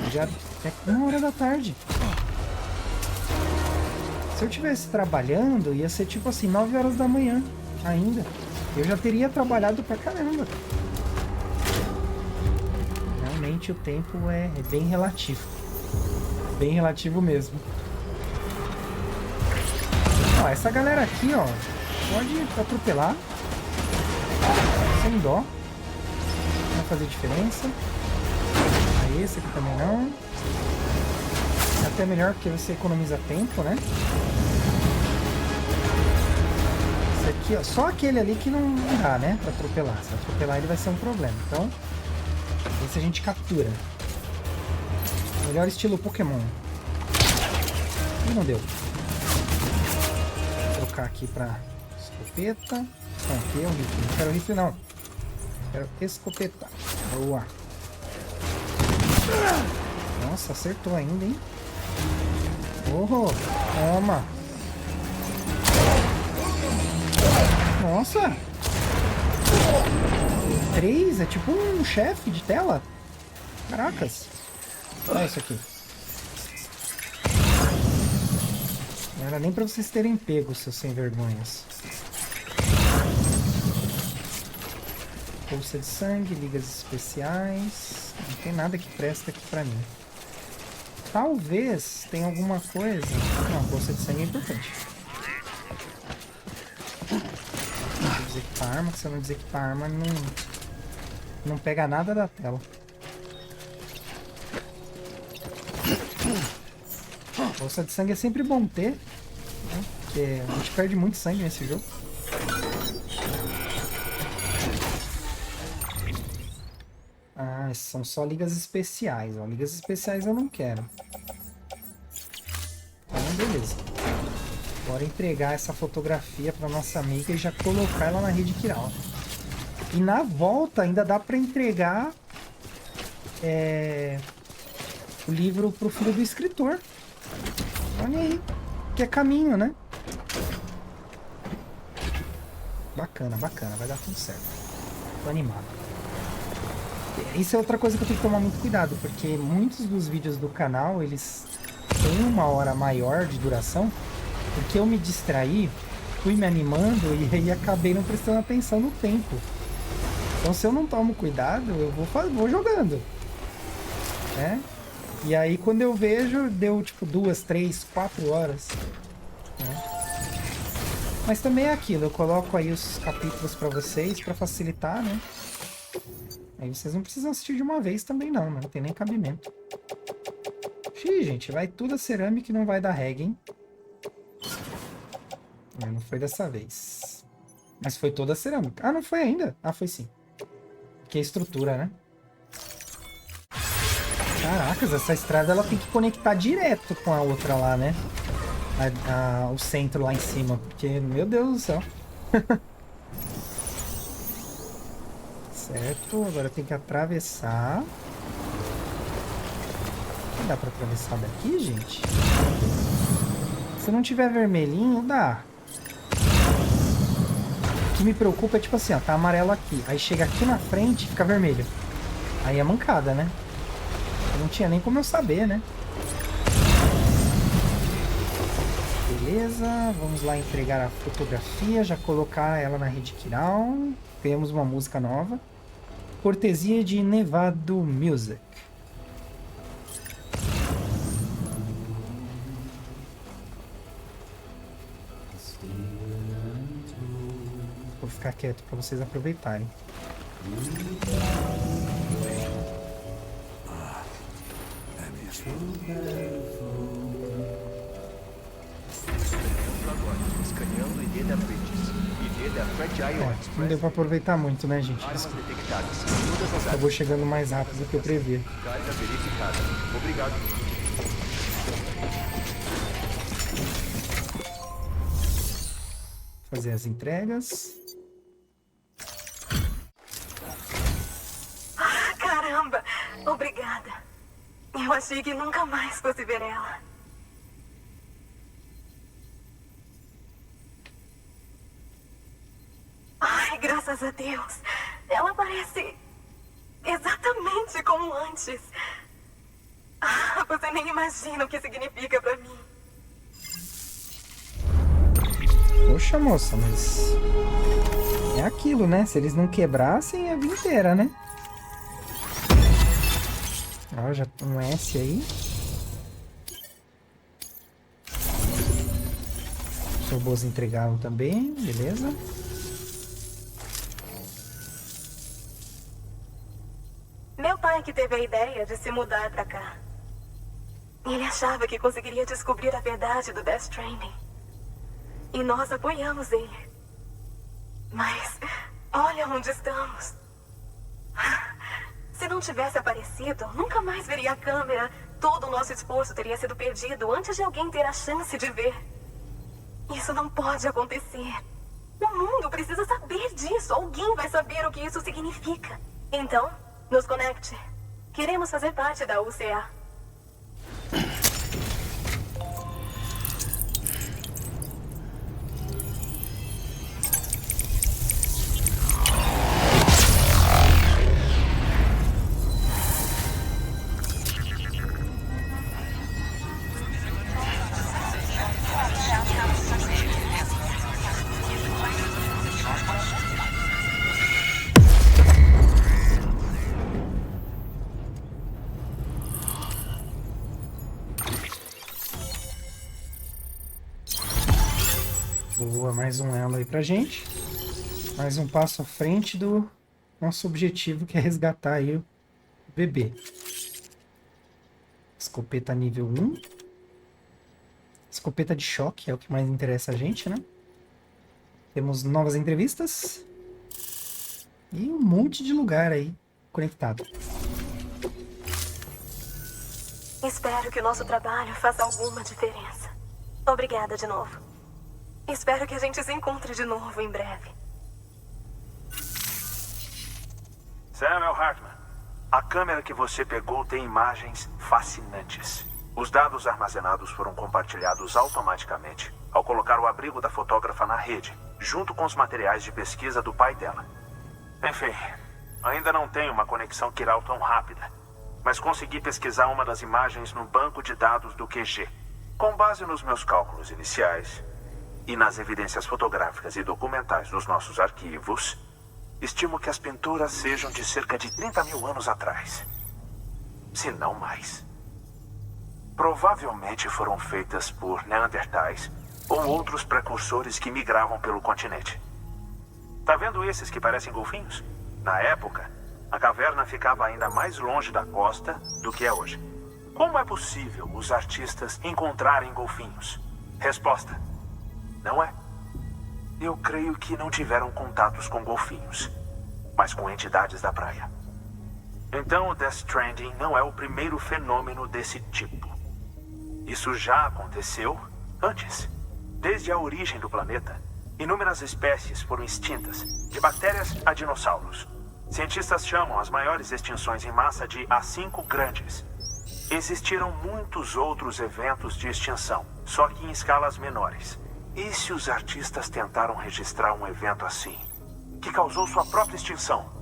A: Já é 1h da tarde. Se eu estivesse trabalhando, ia ser tipo assim, 9 horas da manhã ainda. Eu já teria trabalhado pra caramba. Realmente o tempo é bem relativo. Bem relativo mesmo. Ó, essa galera aqui, ó, pode atropelar. Sem dó. Não vai fazer diferença. Aí, esse aqui também não. É até melhor porque você economiza tempo, né? Esse aqui, ó, só aquele ali que não dá, né? Pra atropelar. Se atropelar ele vai ser um problema. Então, esse a gente captura. Melhor estilo Pokémon. E não deu. Vou trocar aqui pra escopeta. Não, aqui é um rifle. Não quero rifle, não. Quero escopeta. Boa. Nossa, acertou ainda, hein? Oh, toma. Nossa. 3? É tipo um chefe de tela. Caracas. Olha isso aqui. Não era nem pra vocês terem pego, seus sem vergonhas. Bolsa de sangue, ligas especiais. Não tem nada que presta aqui pra mim. Talvez tenha alguma coisa. Não, bolsa de sangue é importante. Desequipar arma, que se eu não desequipar arma, não pega nada da tela. Bolsa de sangue é sempre bom ter, né? Porque a gente perde muito sangue nesse jogo. Ah, são só ligas especiais, ó. Ligas especiais eu não quero. Então, beleza. Bora entregar essa fotografia para nossa amiga e já colocar ela na rede Kiral. E na volta ainda dá para entregar o livro pro filho do escritor. Olha aí, que é caminho, né? Bacana, bacana, vai dar tudo certo. Tô animado. Isso é outra coisa que eu tenho que tomar muito cuidado, porque muitos dos vídeos do canal, eles têm 1 hora maior de duração, porque eu me distraí, fui me animando e aí acabei não prestando atenção no tempo. Então se eu não tomo cuidado, eu vou jogando, né? E aí quando eu vejo, deu tipo 2, 3, 4 horas, né? Mas também é aquilo, eu coloco aí os capítulos pra vocês, pra facilitar, né? Aí vocês não precisam assistir de uma vez também não, né? Não tem nem cabimento. Xiii, gente, vai tudo a cerâmica e não vai dar reg, hein? Não foi dessa vez. Mas foi toda a cerâmica. Ah, não foi ainda? Ah, foi sim. Que é a estrutura, né? Caracas, essa estrada ela tem que conectar direto com a outra lá, né? O centro lá em cima. Porque, meu Deus do céu. Certo, agora tem que atravessar. Não dá pra atravessar daqui, gente? Se não tiver vermelhinho, dá. que me preocupa é tipo assim, ó, tá amarelo aqui. Aí chega aqui na frente e fica vermelho. Aí é mancada, né? Não tinha nem como eu saber, né? Beleza, vamos lá entregar a fotografia, já colocar ela na rede Kiral. Temos uma música nova. Cortesia de Nevado Music. Vou ficar quieto para vocês aproveitarem.
B: Escaneando ID da Bridges. ID da Fragile
A: Não
B: Express.
A: deu para aproveitar muito, né, gente?
B: Armas detectadas. Todas as
A: Acabou chegando mais rápido do que eu previa.
B: Carga verificada. Obrigado.
A: Fazer as entregas.
H: Caramba! Obrigada. Eu achei que nunca mais fosse ver ela. Ai, graças a Deus. Ela parece exatamente como antes. Ah, você nem imagina o que significa pra mim.
A: Poxa, moça, mas... é aquilo, né? Se eles não quebrassem, a vida inteira, né? Ó, já tem um S aí. Os robôs entregaram também, beleza.
H: Meu pai que teve a ideia de se mudar pra cá. Ele achava que conseguiria descobrir a verdade do Death Stranding. E nós apoiamos ele. Mas olha onde estamos. Se não tivesse aparecido, nunca mais veria a câmera. Todo o nosso esforço teria sido perdido antes de alguém ter a chance de ver. Isso não pode acontecer. O mundo precisa saber disso. Alguém vai saber o que isso significa. Então, nos conecte. Queremos fazer parte da UCA.
A: Boa, mais um elo aí pra gente. Mais um passo à frente do nosso objetivo, que é resgatar aí o bebê. Escopeta nível 1. Escopeta de choque é o que mais interessa a gente, né? Temos novas entrevistas. E um monte de lugar aí conectado.
H: Espero que o nosso trabalho faça alguma diferença. Obrigada de novo. Espero que a gente se encontre de novo em breve.
E: Samuel Hartman, a câmera que você pegou tem imagens fascinantes. Os dados armazenados foram compartilhados automaticamente ao colocar o abrigo da fotógrafa na rede, junto com os materiais de pesquisa do pai dela. Enfim, ainda não tenho uma conexão Kiral tão rápida, mas consegui pesquisar uma das imagens no banco de dados do QG. Com base nos meus cálculos iniciais e nas evidências fotográficas e documentais dos nossos arquivos, estimo que as pinturas sejam de cerca de 30 mil anos atrás. Se não mais. Provavelmente foram feitas por Neandertais ou outros precursores que migravam pelo continente. Tá vendo esses que parecem golfinhos? Na época, a caverna ficava ainda mais longe da costa do que é hoje. Como é possível os artistas encontrarem golfinhos? Resposta: não é. Eu creio que não tiveram contatos com golfinhos, mas com entidades da praia. Então o Death Stranding não é o primeiro fenômeno desse tipo. Isso já aconteceu antes. Desde a origem do planeta, inúmeras espécies foram extintas, de bactérias a dinossauros. Cientistas chamam as maiores extinções em massa de A5 grandes. Existiram muitos outros eventos de extinção, só que em escalas menores. E se os artistas tentaram registrar um evento assim? que causou sua própria extinção.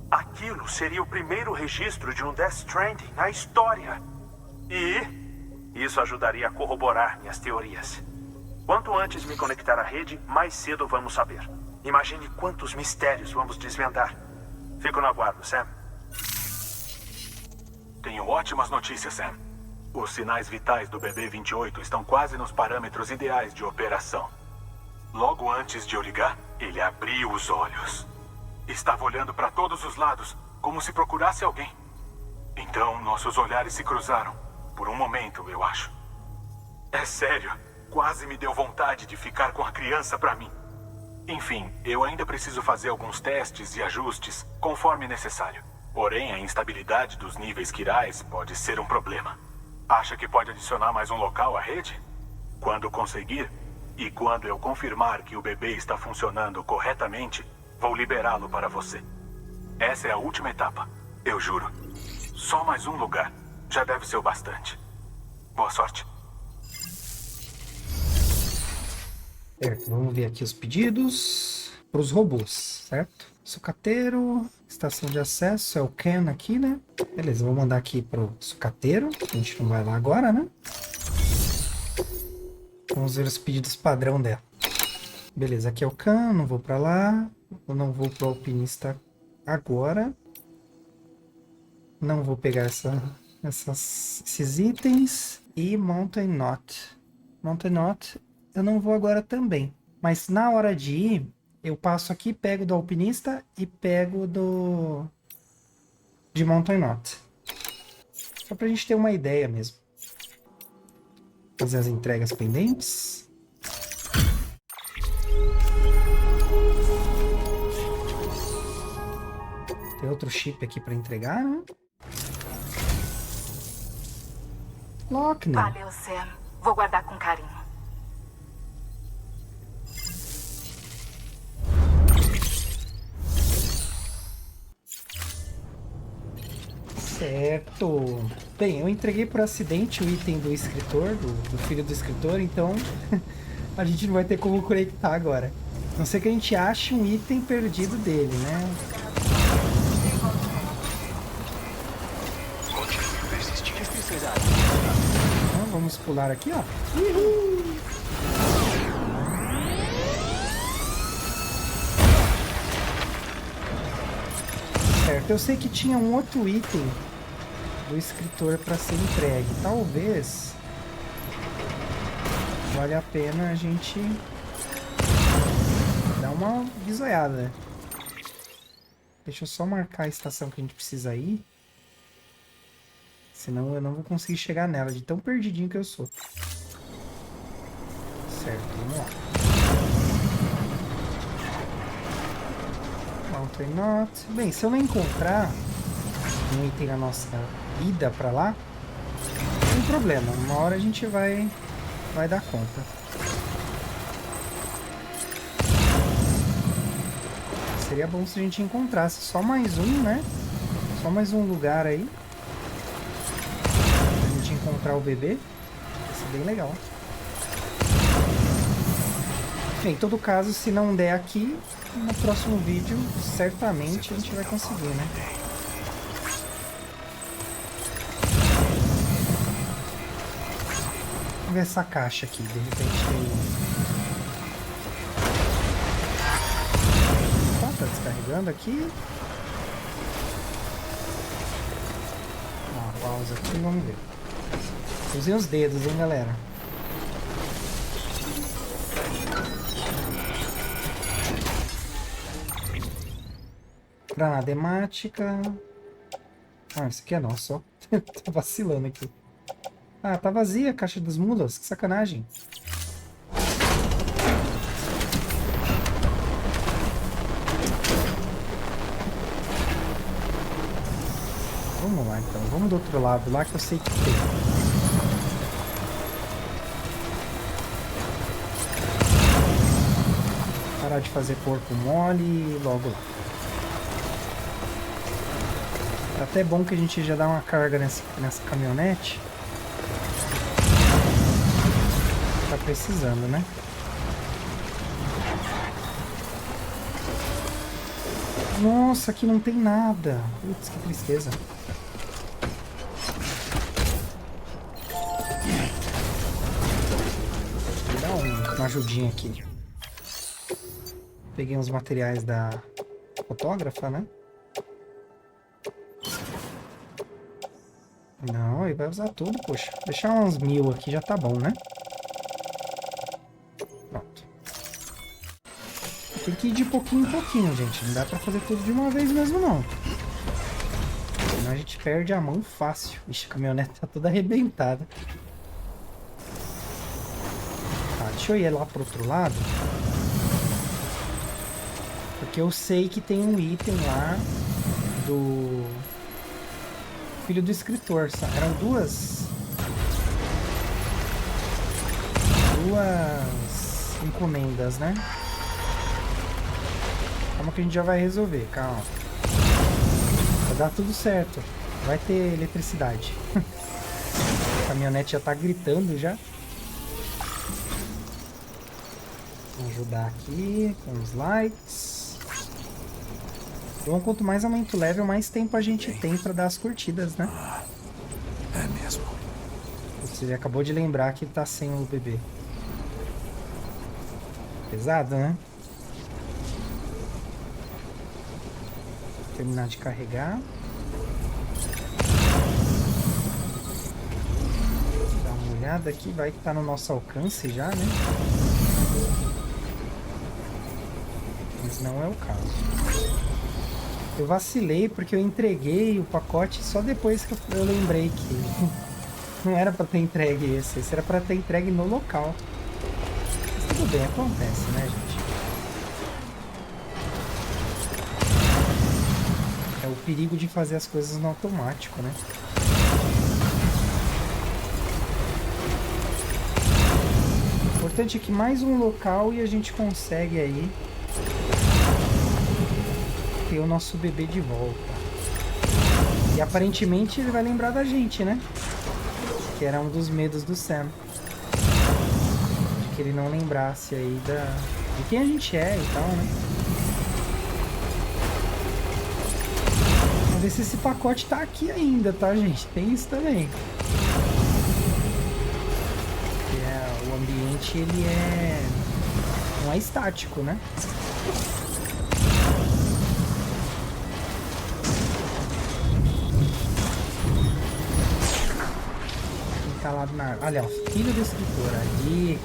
E: Aquilo seria o primeiro registro de um Death Stranding na história. E isso ajudaria a corroborar minhas teorias. Quanto antes me conectar à rede, mais cedo vamos saber. Imagine quantos mistérios vamos desvendar. Fico no aguardo, Sam. Tenho ótimas notícias, Sam. Os sinais vitais do BB-28 estão quase nos parâmetros ideais de operação. Logo antes de eu ligar, ele abriu os olhos. Estava olhando para todos os lados, como se procurasse alguém. Então, nossos olhares se cruzaram. Por um momento, eu acho. É sério, quase me deu vontade de ficar com a criança para mim. Enfim, eu ainda preciso fazer alguns testes e ajustes, conforme necessário. Porém, a instabilidade dos níveis quirais pode ser um problema. Acha que pode adicionar mais um local à rede? Quando conseguir, e quando eu confirmar que o bebê está funcionando corretamente, vou liberá-lo para você. Essa é a última etapa, eu juro. Só mais um lugar. Já deve ser o bastante. Boa sorte.
A: Certo, vamos ver aqui os pedidos para os robôs, certo? Sucateiro, estação de acesso, é o Ken aqui, né? Beleza, vou mandar aqui pro sucateiro. A gente não vai lá agora, né? Vamos ver os pedidos padrão dela. Beleza, aqui é o Khan, não vou para lá. Eu não vou pro alpinista agora. Não vou pegar esses itens. E Mountain Knot. Mountain Knot eu não vou agora também. Mas na hora de ir, eu passo aqui, pego do alpinista e pego de Mountain Knot. Só pra gente ter uma ideia mesmo. Fazer as entregas pendentes. Tem outro chip aqui pra entregar, né? Lockne.
G: Valeu, Sam. Vou guardar com carinho.
A: Certo. Bem, eu entreguei por acidente o item do escritor, do filho do escritor, então a gente não vai ter como conectar agora. A não ser que a gente ache um item perdido dele, né?
B: Continue persistindo.
A: Então, vamos pular aqui, ó. Uhul! Certo, eu sei que tinha um outro item do escritor para ser entregue. Talvez valha a pena a gente dar uma bisoiada. Deixa eu só marcar a estação que a gente precisa ir. Senão eu não vou conseguir chegar nela, de tão perdidinho que eu sou. Certo, vamos lá. Mountain Knot. Bem, se eu não encontrar um item na nossa ida pra lá, não tem problema. Uma hora a gente vai dar conta. Seria bom se a gente encontrasse só mais um, né? Só mais um lugar aí. Pra gente encontrar o bebê. Vai ser bem legal. Bem, em todo caso, se não der aqui, no próximo vídeo, certamente a gente vai conseguir, né? Vamos ver essa caixa aqui, de repente tem... Tá descarregando aqui. Ó, pausa aqui, vamos ver. Usem os dedos, hein, galera? Granada hemática. Ah, isso aqui é nosso, ó. Tá vacilando aqui. Ah, tá vazia a caixa das mulas. Que sacanagem. Vamos lá, então. Vamos do outro lado lá que eu sei que tem. Parar de fazer corpo mole e logo lá. Tá até bom que a gente já dá uma carga nessa caminhonete. Tá precisando, né? Nossa, aqui não tem nada. Putz, que tristeza. Vou dar uma ajudinha aqui. Peguei uns materiais da fotógrafa, né? Não, ele vai usar tudo, poxa. Deixar uns 1000 aqui já tá bom, né? Pronto. Tem que ir de pouquinho em pouquinho, gente. Não dá pra fazer tudo de uma vez mesmo, não. Senão a gente perde a mão fácil. Ixi, a caminhonete tá toda arrebentada. Tá, deixa eu ir lá pro outro lado. Porque eu sei que tem um item lá do filho do escritor. Eram duas encomendas, né? Calma que a gente já vai resolver, calma. Vai dar tudo certo. Vai ter eletricidade. A caminhonete já tá gritando já. Vou ajudar aqui com os lights. Então, quanto mais aumenta o level, mais tempo a gente tem pra dar as curtidas, né?
E: É mesmo.
A: Você acabou de lembrar que tá sem o bebê. Pesado, né? Vou terminar de carregar. Dá uma olhada aqui, vai que tá no nosso alcance já, né? Mas não é o caso. Eu vacilei porque eu entreguei o pacote só depois que eu lembrei que não era pra ter entregue esse era pra ter entregue no local. Mas tudo bem, acontece, né, gente? É o perigo de fazer as coisas no automático, né? O importante é que mais um local e a gente consegue aí ter o nosso bebê de volta. E aparentemente ele vai lembrar da gente, né? Que era um dos medos do Sam. De que ele não lembrasse aí de quem a gente é e tal, né? Vamos ver se esse pacote tá aqui ainda, tá, gente? Tem isso também. O ambiente, ele não é estático, né? Calado na... Olha, ó, filho do escritor ali,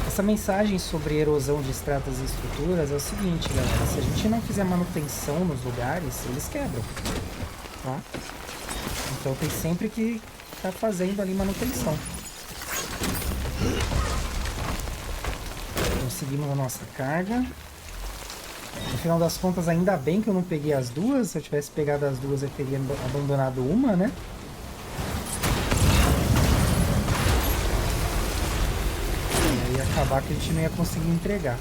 A: Essa mensagem sobre erosão de estradas e estruturas é o seguinte, galera. Se a gente não fizer manutenção nos lugares, eles quebram, tá? Então tem sempre que estar fazendo ali manutenção. Conseguimos a nossa carga. No final das contas, ainda bem que eu não peguei as duas. Se eu tivesse pegado as duas, eu teria abandonado uma, né? E aí ia acabar que a gente não ia conseguir entregar.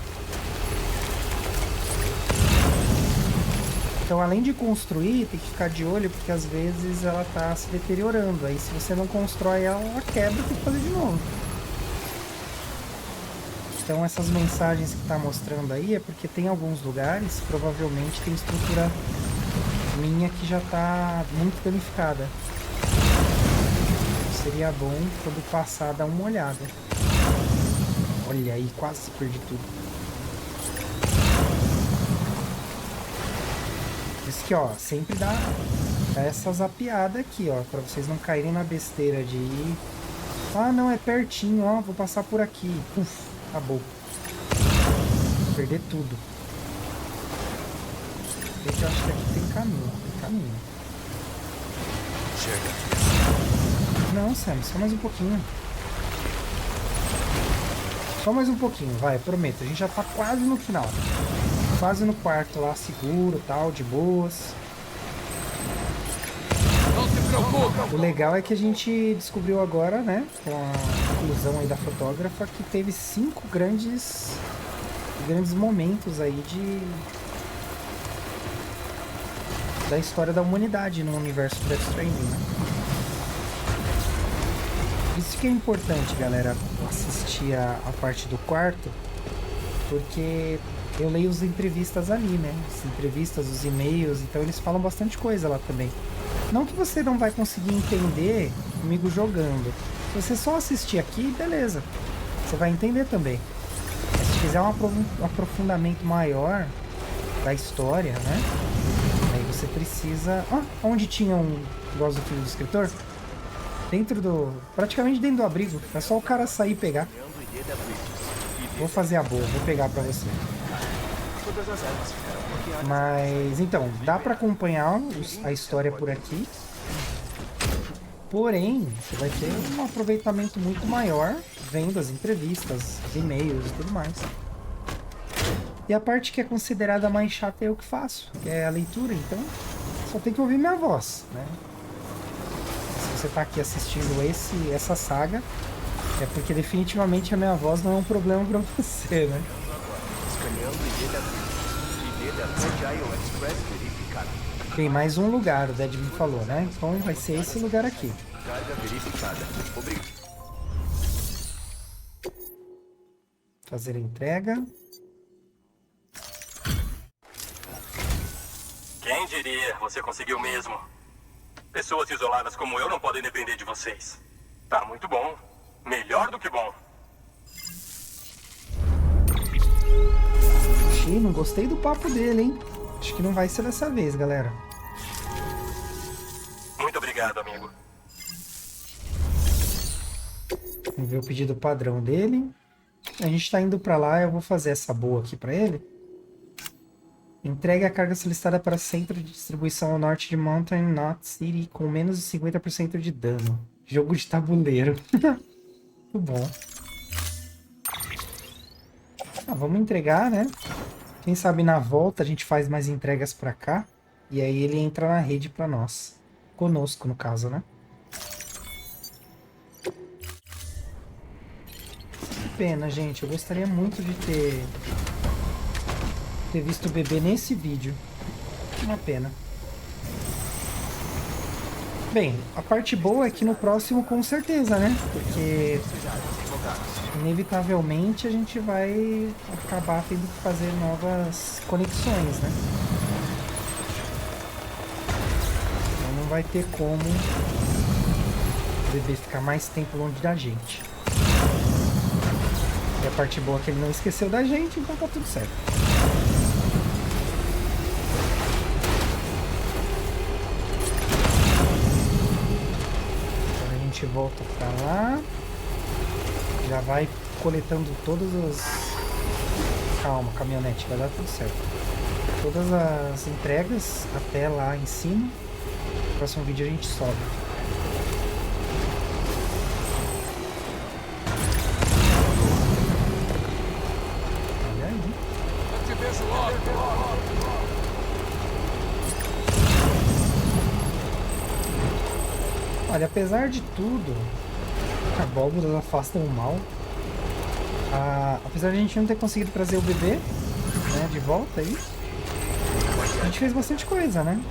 A: Então, além de construir, tem que ficar de olho, porque às vezes ela tá se deteriorando. Aí, se você não constrói ela, ela quebra, tem que fazer de novo. Então essas mensagens que está mostrando aí é porque tem alguns lugares, provavelmente tem estrutura minha que já está muito danificada. Seria bom quando passar dar uma olhada. Olha aí, quase perdi tudo. Isso que, ó, sempre dá essa zapiada aqui, ó, para vocês não caírem na besteira de ir. Ah, não, é pertinho, ó, vou passar por aqui. Uf. Acabou. Vou perder tudo. Eu acho que aqui tem caminho. Tem caminho.
E: Chega aqui.
A: Não, Sam, só mais um pouquinho. Só mais um pouquinho, vai, prometo. A gente já tá quase no final. Quase no quarto lá, seguro, tal, de boas.
E: Não se preocupe.
A: O legal é que a gente descobriu agora, né, com a conclusão aí da fotógrafa, que teve 5 grandes momentos aí da história da humanidade no universo do Death Stranding, né? Isso que é importante, galera, assistir a parte do quarto, porque eu leio as entrevistas ali, né? As entrevistas, os e-mails, então eles falam bastante coisa lá também. Não que você não vai conseguir entender comigo jogando. Se você só assistir aqui, beleza. Você vai entender também. Mas se fizer um aprofundamento maior da história, né? Aí você precisa... Ah, onde tinha um negócio do filho do escritor? Dentro do... Praticamente dentro do abrigo. É só o cara sair e pegar. Vou fazer a boa, vou pegar pra você. Mas, então, dá pra acompanhar a história por aqui. Porém, você vai ter um aproveitamento muito maior vendo as entrevistas, os e-mails e tudo mais. E a parte que é considerada mais chata é eu que faço, que é a leitura, então só tem que ouvir minha voz, né? Se você tá aqui assistindo essa saga, é porque definitivamente a minha voz não é um problema pra você, né?
B: Escaneando ID da Agile Express verificada.
A: Tem mais um lugar, o Dead me falou, né? Então vai ser esse lugar aqui.
B: Carga verificada. Obrigado.
A: Fazer a entrega.
E: Quem diria? Você conseguiu mesmo. Pessoas isoladas como eu não podem depender de vocês. Tá muito bom. Melhor do que bom.
A: Ixi, não gostei do papo dele, hein? Acho que não vai ser dessa vez, galera.
E: Muito obrigado, amigo.
A: Vamos ver o pedido padrão dele. A gente tá indo pra lá, eu vou fazer essa boa aqui pra ele. Entregue a carga solicitada para centro de distribuição ao norte de Mountain Knot City com menos de 50% de dano. Jogo de tabuleiro. Muito bom. Ah, vamos entregar, né? Quem sabe na volta a gente faz mais entregas pra cá. E aí ele entra na rede pra nós. Conosco, no caso, né? Que pena, gente. Eu gostaria muito de ter visto o bebê nesse vídeo. Uma pena. Bem, a parte boa é que no próximo com certeza, né? Porque inevitavelmente a gente vai acabar tendo que fazer novas conexões, né? Então não vai ter como o bebê ficar mais tempo longe da gente. E a parte boa é que ele não esqueceu da gente, então tá tudo certo. A gente volta pra lá. Já vai coletando todas as... Calma, caminhonete, vai dar tudo certo. Todas as entregas até lá em cima. No próximo vídeo a gente sobe. Olha aí. Olha, apesar de tudo, abóboras afastam o mal. Apesar de a gente não ter conseguido trazer o bebê, né, de volta aí, a gente fez bastante coisa, né?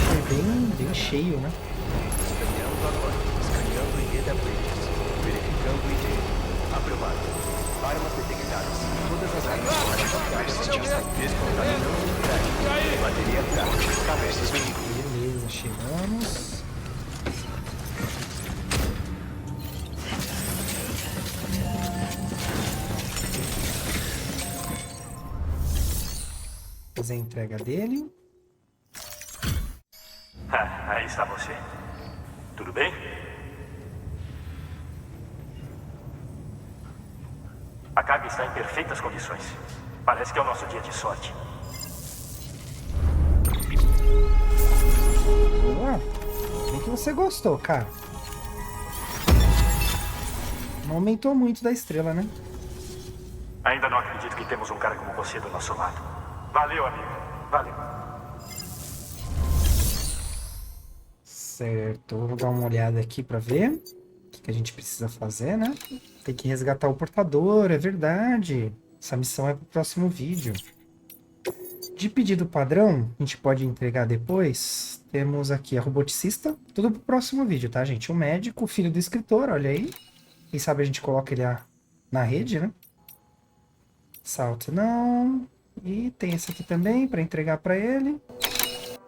A: Foi bem cheio, né?
B: Escaneando agora. Escaneando ID da Bridges. Verificando ID. Aprovado. Armas detectadas. Todas as armas foram captadas. Descontaminando unidade. Bateria fraca. Cabeças veículo.
A: Beleza, chegamos. Fazer a entrega dele.
E: Aí está você. Tudo bem? A carga está em perfeitas condições. Parece que é o nosso dia de sorte.
A: Boa. Bem que você gostou, cara. Não aumentou muito da estrela, né?
E: Ainda não acredito que temos um cara como você do nosso lado. Valeu, amigo. Valeu.
A: Certo, vou dar uma olhada aqui pra ver o que a gente precisa fazer, né? Tem que resgatar o portador, é verdade. Essa missão é pro próximo vídeo. De pedido padrão, a gente pode entregar depois. Temos aqui a roboticista. Tudo pro próximo vídeo, tá, gente? O médico, o filho do escritor, olha aí. Quem sabe a gente coloca ele na rede, né? Salto não. E tem esse aqui também para entregar para ele.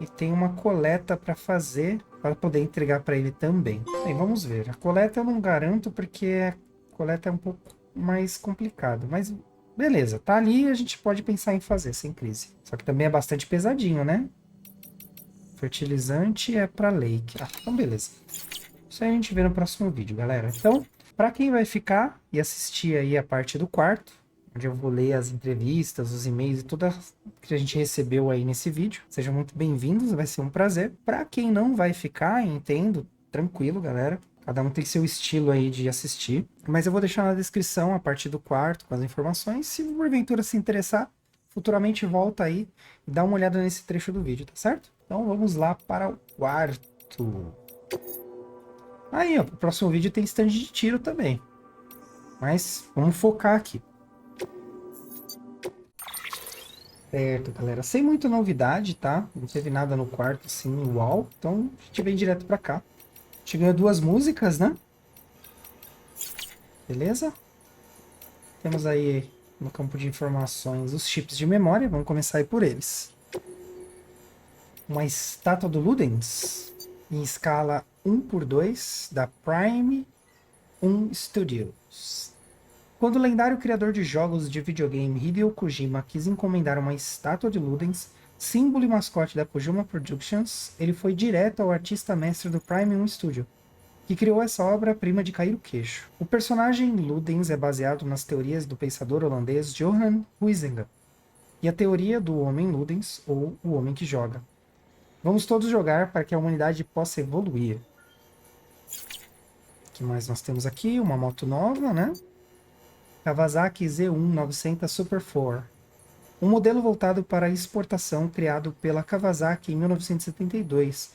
A: E tem uma coleta para fazer para poder entregar para ele também. Bem, vamos ver. A coleta eu não garanto porque a coleta é um pouco mais complicado. Mas beleza, tá ali, a gente pode pensar em fazer sem crise. Só que também é bastante pesadinho, né? Fertilizante é para Lake. Ah, então beleza. Isso aí a gente vê no próximo vídeo, galera. Então, para quem vai ficar e assistir aí a parte do quarto, onde eu vou ler as entrevistas, os e-mails e tudo que a gente recebeu aí nesse vídeo, sejam muito bem-vindos, vai ser um prazer. Para quem não vai ficar, entendo, tranquilo, galera. Cada um tem seu estilo aí de assistir. Mas eu vou deixar na descrição a parte do quarto com as informações. Se porventura se interessar, futuramente volta aí e dá uma olhada nesse trecho do vídeo, tá certo? Então vamos lá para o quarto. Aí, ó, pro próximo vídeo tem stand de tiro também. Mas vamos focar aqui. Certo, galera. Sem muita novidade, tá? Não teve nada no quarto, assim, uau. Então a gente vem direto pra cá. A gente ganhou 2 músicas, né? Beleza? Temos aí no campo de informações os chips de memória. Vamos começar aí por eles. Uma estátua do Ludens em escala 1:2 da Prime 1 Studios. Quando o lendário criador de jogos de videogame Hideo Kojima quis encomendar uma estátua de Ludens, símbolo e mascote da Kojima Productions, ele foi direto ao artista-mestre do Prime 1 Studio, que criou essa obra-prima de cair o queixo. O personagem Ludens é baseado nas teorias do pensador holandês Johan Huizinga e a teoria do Homem Ludens, ou o Homem que Joga. Vamos todos jogar para que a humanidade possa evoluir. O que mais nós temos aqui? Uma moto nova, né? Kawasaki Z1 900 Super 4. Um modelo voltado para a exportação criado pela Kawasaki em 1972,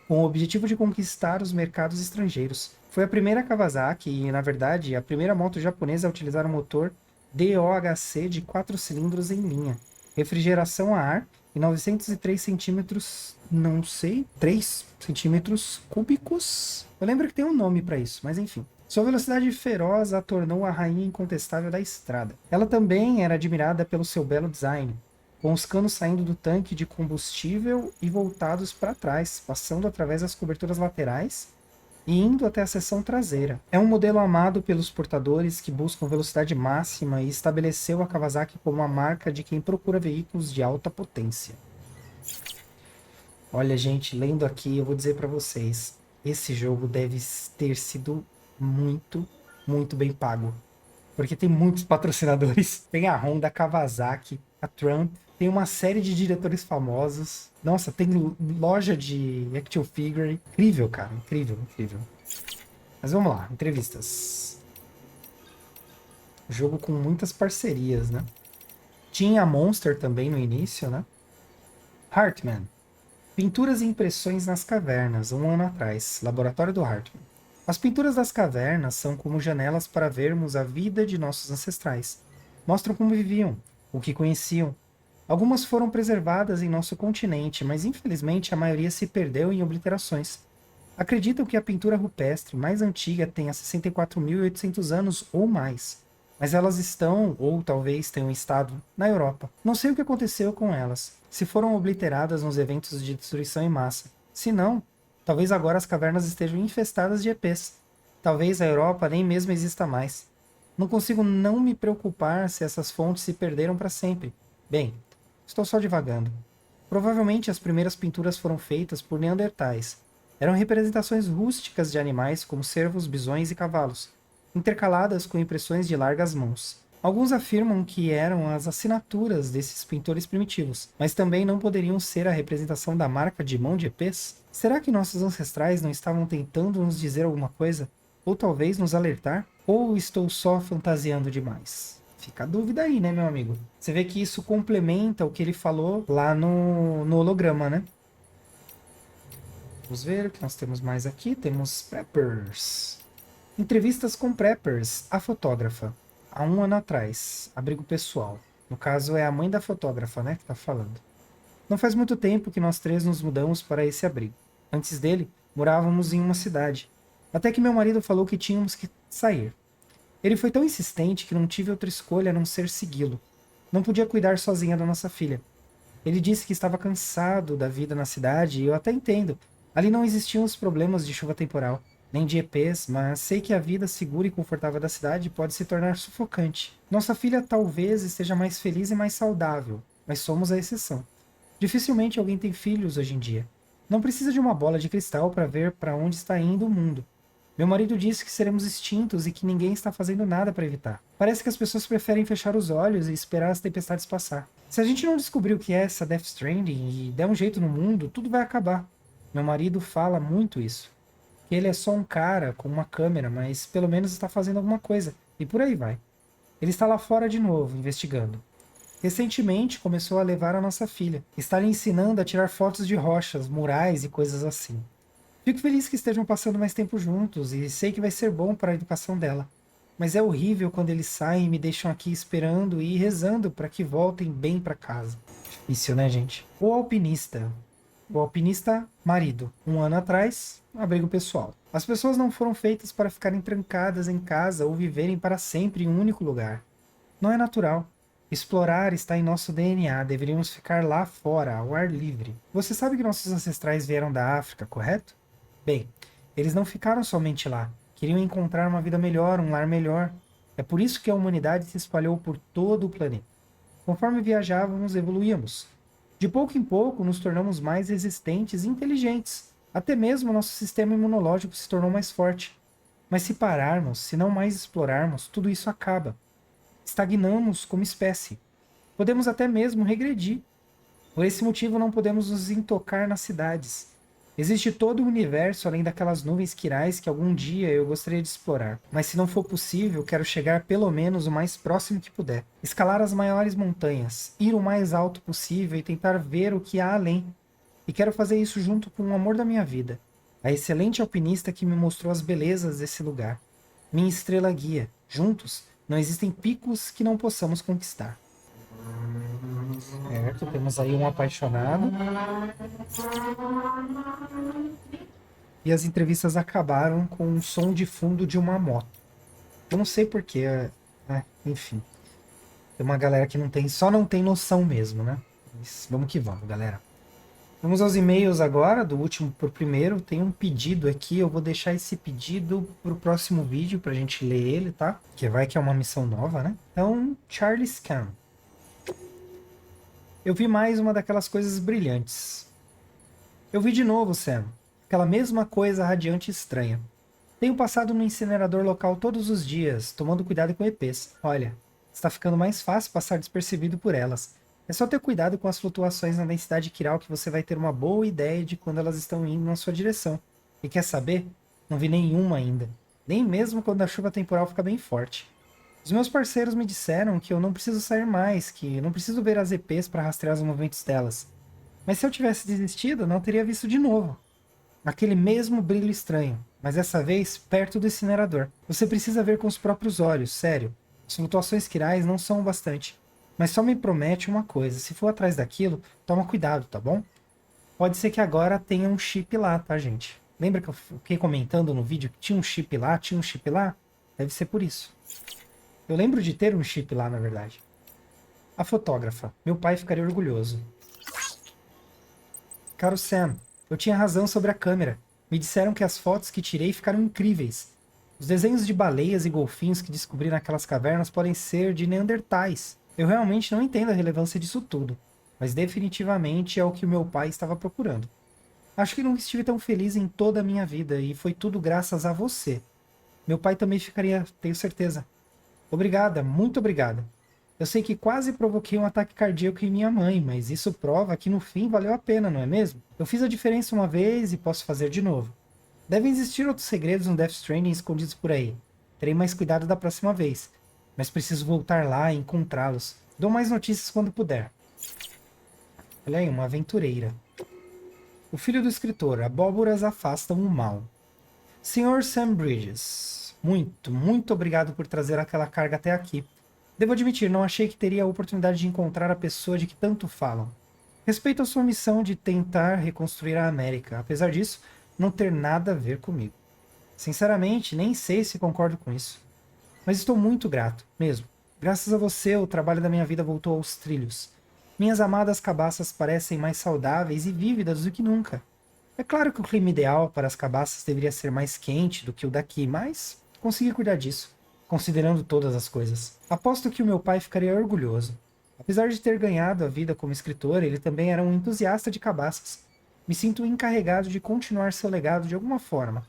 A: com o objetivo de conquistar os mercados estrangeiros. Foi a primeira Kawasaki e, na verdade, a primeira moto japonesa a utilizar um motor DOHC de 4 cilindros em linha, refrigeração a ar e 903 centímetros, não sei, 3 centímetros cúbicos. Eu lembro que tem um nome para isso, mas enfim. Sua velocidade feroz a tornou a rainha incontestável da estrada. Ela também era admirada pelo seu belo design, com os canos saindo do tanque de combustível e voltados para trás, passando através das coberturas laterais e indo até a seção traseira. É um modelo amado pelos portadores que buscam velocidade máxima e estabeleceu a Kawasaki como uma marca de quem procura veículos de alta potência. Olha, gente, lendo aqui, eu vou dizer para vocês, esse jogo deve ter sido muito, muito bem pago. Porque tem muitos patrocinadores. Tem a Honda, a Kawasaki, a Trump. Tem uma série de diretores famosos. Nossa, tem loja de action figure. Incrível, cara. Incrível, incrível. Mas vamos lá, entrevistas. Jogo com muitas parcerias, né? Tinha a Monster também no início, né? Hartman. Pinturas e impressões nas cavernas, 1 ano atrás. Laboratório do Hartman. As pinturas das cavernas são como janelas para vermos a vida de nossos ancestrais. Mostram como viviam, o que conheciam. Algumas foram preservadas em nosso continente, mas infelizmente a maioria se perdeu em obliterações. Acreditam que a pintura rupestre mais antiga tenha 64.800 anos ou mais, mas elas estão, ou talvez tenham estado, na Europa. Não sei o que aconteceu com elas, se foram obliteradas nos eventos de destruição em massa. Se não, talvez agora as cavernas estejam infestadas de EPs. Talvez a Europa nem mesmo exista mais. Não consigo não me preocupar se essas fontes se perderam para sempre. Bem, estou só divagando. Provavelmente as primeiras pinturas foram feitas por neandertais. Eram representações rústicas de animais como cervos, bisões e cavalos, intercaladas com impressões de largas mãos. Alguns afirmam que eram as assinaturas desses pintores primitivos, mas também não poderiam ser a representação da marca de mão de EPs? Será que nossos ancestrais não estavam tentando nos dizer alguma coisa? Ou talvez nos alertar? Ou estou só fantasiando demais? Fica a dúvida aí, né, meu amigo? Você vê que isso complementa o que ele falou lá no holograma, né? Vamos ver o que nós temos mais aqui. Temos preppers. Entrevistas com preppers. A fotógrafa. Há 1 ano atrás. Abrigo pessoal. No caso, é a mãe da fotógrafa, né, que tá falando. Não faz muito tempo que nós 3 nos mudamos para esse abrigo. Antes dele, morávamos em uma cidade. Até que meu marido falou que tínhamos que sair. Ele foi tão insistente que não tive outra escolha a não ser segui-lo. Não podia cuidar sozinha da nossa filha. Ele disse que estava cansado da vida na cidade e eu até entendo. Ali não existiam os problemas de chuva temporal, nem de EPs, mas sei que a vida segura e confortável da cidade pode se tornar sufocante. Nossa filha talvez esteja mais feliz e mais saudável, mas somos a exceção. Dificilmente alguém tem filhos hoje em dia. Não precisa de uma bola de cristal para ver para onde está indo o mundo. Meu marido disse que seremos extintos e que ninguém está fazendo nada para evitar. Parece que as pessoas preferem fechar os olhos e esperar as tempestades passar. Se a gente não descobrir o que é essa Death Stranding e der um jeito no mundo, tudo vai acabar. Meu marido fala muito isso. Que ele é só um cara com uma câmera, mas pelo menos está fazendo alguma coisa. E por aí vai. Ele está lá fora de novo, investigando. Recentemente começou a levar a nossa filha. Está lhe ensinando a tirar fotos de rochas, murais e coisas assim. Fico feliz que estejam passando mais tempo juntos e sei que vai ser bom para a educação dela. Mas é horrível quando eles saem e me deixam aqui esperando e rezando para que voltem bem para casa. Difícil, né, gente? O alpinista. O alpinista marido. 1 ano atrás, abrigo pessoal. As pessoas não foram feitas para ficarem trancadas em casa ou viverem para sempre em um único lugar. Não é natural. Explorar está em nosso DNA, deveríamos ficar lá fora, ao ar livre. Você sabe que nossos ancestrais vieram da África, correto? Bem, eles não ficaram somente lá. Queriam encontrar uma vida melhor, um lar melhor. É por isso que a humanidade se espalhou por todo o planeta. Conforme viajávamos, evoluíamos. De pouco em pouco, nos tornamos mais resistentes e inteligentes. Até mesmo nosso sistema imunológico se tornou mais forte. Mas se pararmos, se não mais explorarmos, tudo isso acaba. Estagnamos como espécie. Podemos até mesmo regredir. Por esse motivo não podemos nos intocar nas cidades. Existe todo o universo além daquelas nuvens quirais que algum dia eu gostaria de explorar. Mas se não for possível, quero chegar pelo menos o mais próximo que puder. Escalar as maiores montanhas, ir o mais alto possível e tentar ver o que há além. E quero fazer isso junto com o amor da minha vida. A excelente alpinista que me mostrou as belezas desse lugar. Minha estrela guia. Juntos, não existem picos que não possamos conquistar. Certo, temos aí um apaixonado. E as entrevistas acabaram com um som de fundo de uma moto. Eu não sei porquê, enfim. Tem uma galera que só não tem noção mesmo, né? Mas vamos que vamos, galera. Vamos aos e-mails agora, do último pro primeiro. Tem um pedido aqui, eu vou deixar esse pedido pro próximo vídeo pra gente ler ele, tá? Que vai que é uma missão nova, né? Então, Charlie Scan. Eu vi mais uma daquelas coisas brilhantes. Eu vi de novo, Sam. Aquela mesma coisa radiante e estranha. Tenho passado no incinerador local todos os dias, tomando cuidado com EPs. Olha, está ficando mais fácil passar despercebido por elas. É só ter cuidado com as flutuações na densidade quiral que você vai ter uma boa ideia de quando elas estão indo na sua direção. E quer saber? Não vi nenhuma ainda. Nem mesmo quando a chuva temporal fica bem forte. Os meus parceiros me disseram que eu não preciso sair mais, que não preciso ver as EPs para rastrear os movimentos delas. Mas se eu tivesse desistido, não teria visto de novo. Aquele mesmo brilho estranho, mas dessa vez perto do incinerador. Você precisa ver com os próprios olhos, sério. As flutuações quirais não são o bastante. Mas só me promete uma coisa, se for atrás daquilo, toma cuidado, tá bom? Pode ser que agora tenha um chip lá, tá, gente? Lembra que eu fiquei comentando no vídeo que tinha um chip lá? Tinha um chip lá? Deve ser por isso. Eu lembro de ter um chip lá, na verdade. A fotógrafa. Meu pai ficaria orgulhoso. Caro Sam, eu tinha razão sobre a câmera. Me disseram que as fotos que tirei ficaram incríveis. Os desenhos de baleias e golfinhos que descobri naquelas cavernas podem ser de neandertais. Eu realmente não entendo a relevância disso tudo, mas definitivamente é o que o meu pai estava procurando. Acho que nunca estive tão feliz em toda a minha vida e foi tudo graças a você. Meu pai também ficaria, tenho certeza. Obrigada, muito obrigada. Eu sei que quase provoquei um ataque cardíaco em minha mãe, mas isso prova que no fim valeu a pena, não é mesmo? Eu fiz a diferença uma vez e posso fazer de novo. Devem existir outros segredos no Death Stranding escondidos por aí. Terei mais cuidado da próxima vez. Mas preciso voltar lá e encontrá-los. Dou mais notícias quando puder. Olha aí, uma aventureira. O filho do escritor. Abóboras afastam o mal. Sr. Sam Bridges. Muito obrigado por trazer aquela carga até aqui. Devo admitir, não achei que teria a oportunidade de encontrar a pessoa de que tanto falam. Respeito a sua missão de tentar reconstruir a América. Apesar disso, não ter nada a ver comigo. Sinceramente, nem sei se concordo com isso. Mas estou muito grato, mesmo. Graças a você, o trabalho da minha vida voltou aos trilhos. Minhas amadas cabaças parecem mais saudáveis e vívidas do que nunca. É claro que o clima ideal para as cabaças deveria ser mais quente do que o daqui, mas consegui cuidar disso, considerando todas as coisas. Aposto que o meu pai ficaria orgulhoso. Apesar de ter ganhado a vida como escritor, ele também era um entusiasta de cabaças. Me sinto encarregado de continuar seu legado de alguma forma.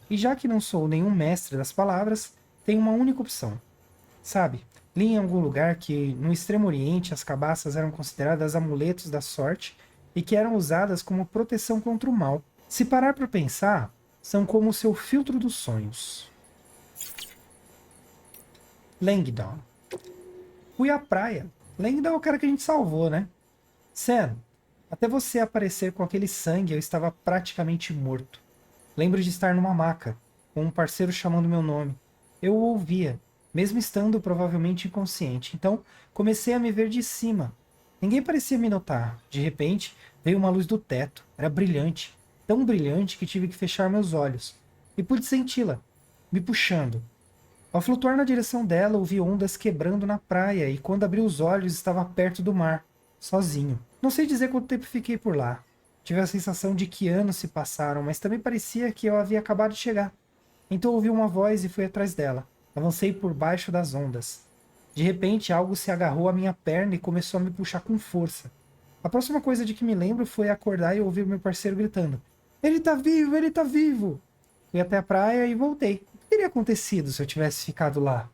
A: E já que não sou nenhum mestre das palavras, tenho uma única opção. Sabe, li em algum lugar que no Extremo Oriente as cabaças eram consideradas amuletos da sorte e que eram usadas como proteção contra o mal. Se parar para pensar, são como o seu filtro dos sonhos. Langdon. Fui à praia. Langdon é o cara que a gente salvou, né? Sam, até você aparecer com aquele sangue eu estava praticamente morto. Lembro de estar numa maca, com um parceiro chamando meu nome. Eu o ouvia, mesmo estando provavelmente inconsciente. Então, comecei a me ver de cima. Ninguém parecia me notar. De repente, veio uma luz do teto. Era brilhante. Tão brilhante que tive que fechar meus olhos. E pude senti-la, me puxando. Ao flutuar na direção dela, ouvi ondas quebrando na praia e quando abri os olhos estava perto do mar, sozinho. Não sei dizer quanto tempo fiquei por lá. Tive a sensação de que anos se passaram, mas também parecia que eu havia acabado de chegar. Então ouvi uma voz e fui atrás dela. Avancei por baixo das ondas. De repente, algo se agarrou à minha perna e começou a me puxar com força. A próxima coisa de que me lembro foi acordar e ouvir meu parceiro gritando: "Ele tá vivo! Ele tá vivo!" Fui até a praia e voltei. O que teria acontecido se eu tivesse ficado lá?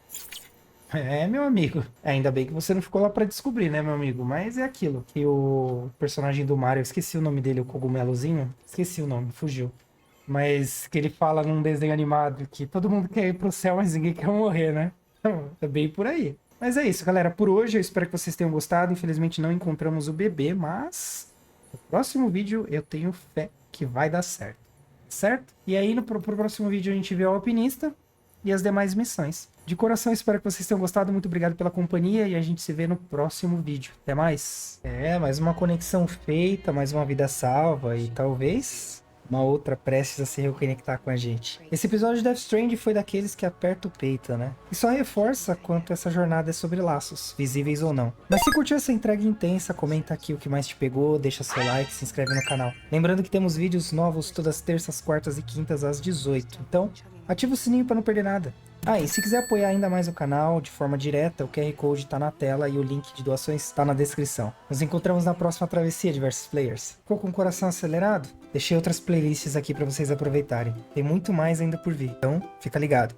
A: Meu amigo. Ainda bem que você não ficou lá pra descobrir, né, meu amigo? Mas é aquilo que o personagem do Mario, eu esqueci o nome dele, o cogumelozinho. Esqueci o nome, fugiu. Mas que ele fala num desenho animado que todo mundo quer ir pro céu, mas ninguém quer morrer, né? É bem por aí. Mas é isso, galera. Por hoje, eu espero que vocês tenham gostado. Infelizmente não encontramos o bebê, mas no próximo vídeo eu tenho fé que vai dar certo. Certo? E aí, pro próximo vídeo a gente vê o alpinista e as demais missões. De coração, espero que vocês tenham gostado. Muito obrigado pela companhia e a gente se vê no próximo vídeo. Até mais. Mais uma conexão feita, mais uma vida salva e talvez uma outra prestes a se reconectar com a gente. Esse episódio de Death Stranding foi daqueles que aperta o peito, né? E só reforça quanto essa jornada é sobre laços, visíveis ou não. Mas se curtiu essa entrega intensa, comenta aqui o que mais te pegou, deixa seu like, se inscreve no canal. Lembrando que temos vídeos novos todas terças, quartas e quintas às 18. Então, ativa o sininho para não perder nada. E se quiser apoiar ainda mais o canal de forma direta, o QR Code está na tela e o link de doações está na descrição. Nos encontramos na próxima travessia de Versus Players. Ficou com o coração acelerado? Deixei outras playlists aqui para vocês aproveitarem. Tem muito mais ainda por vir, então fica ligado.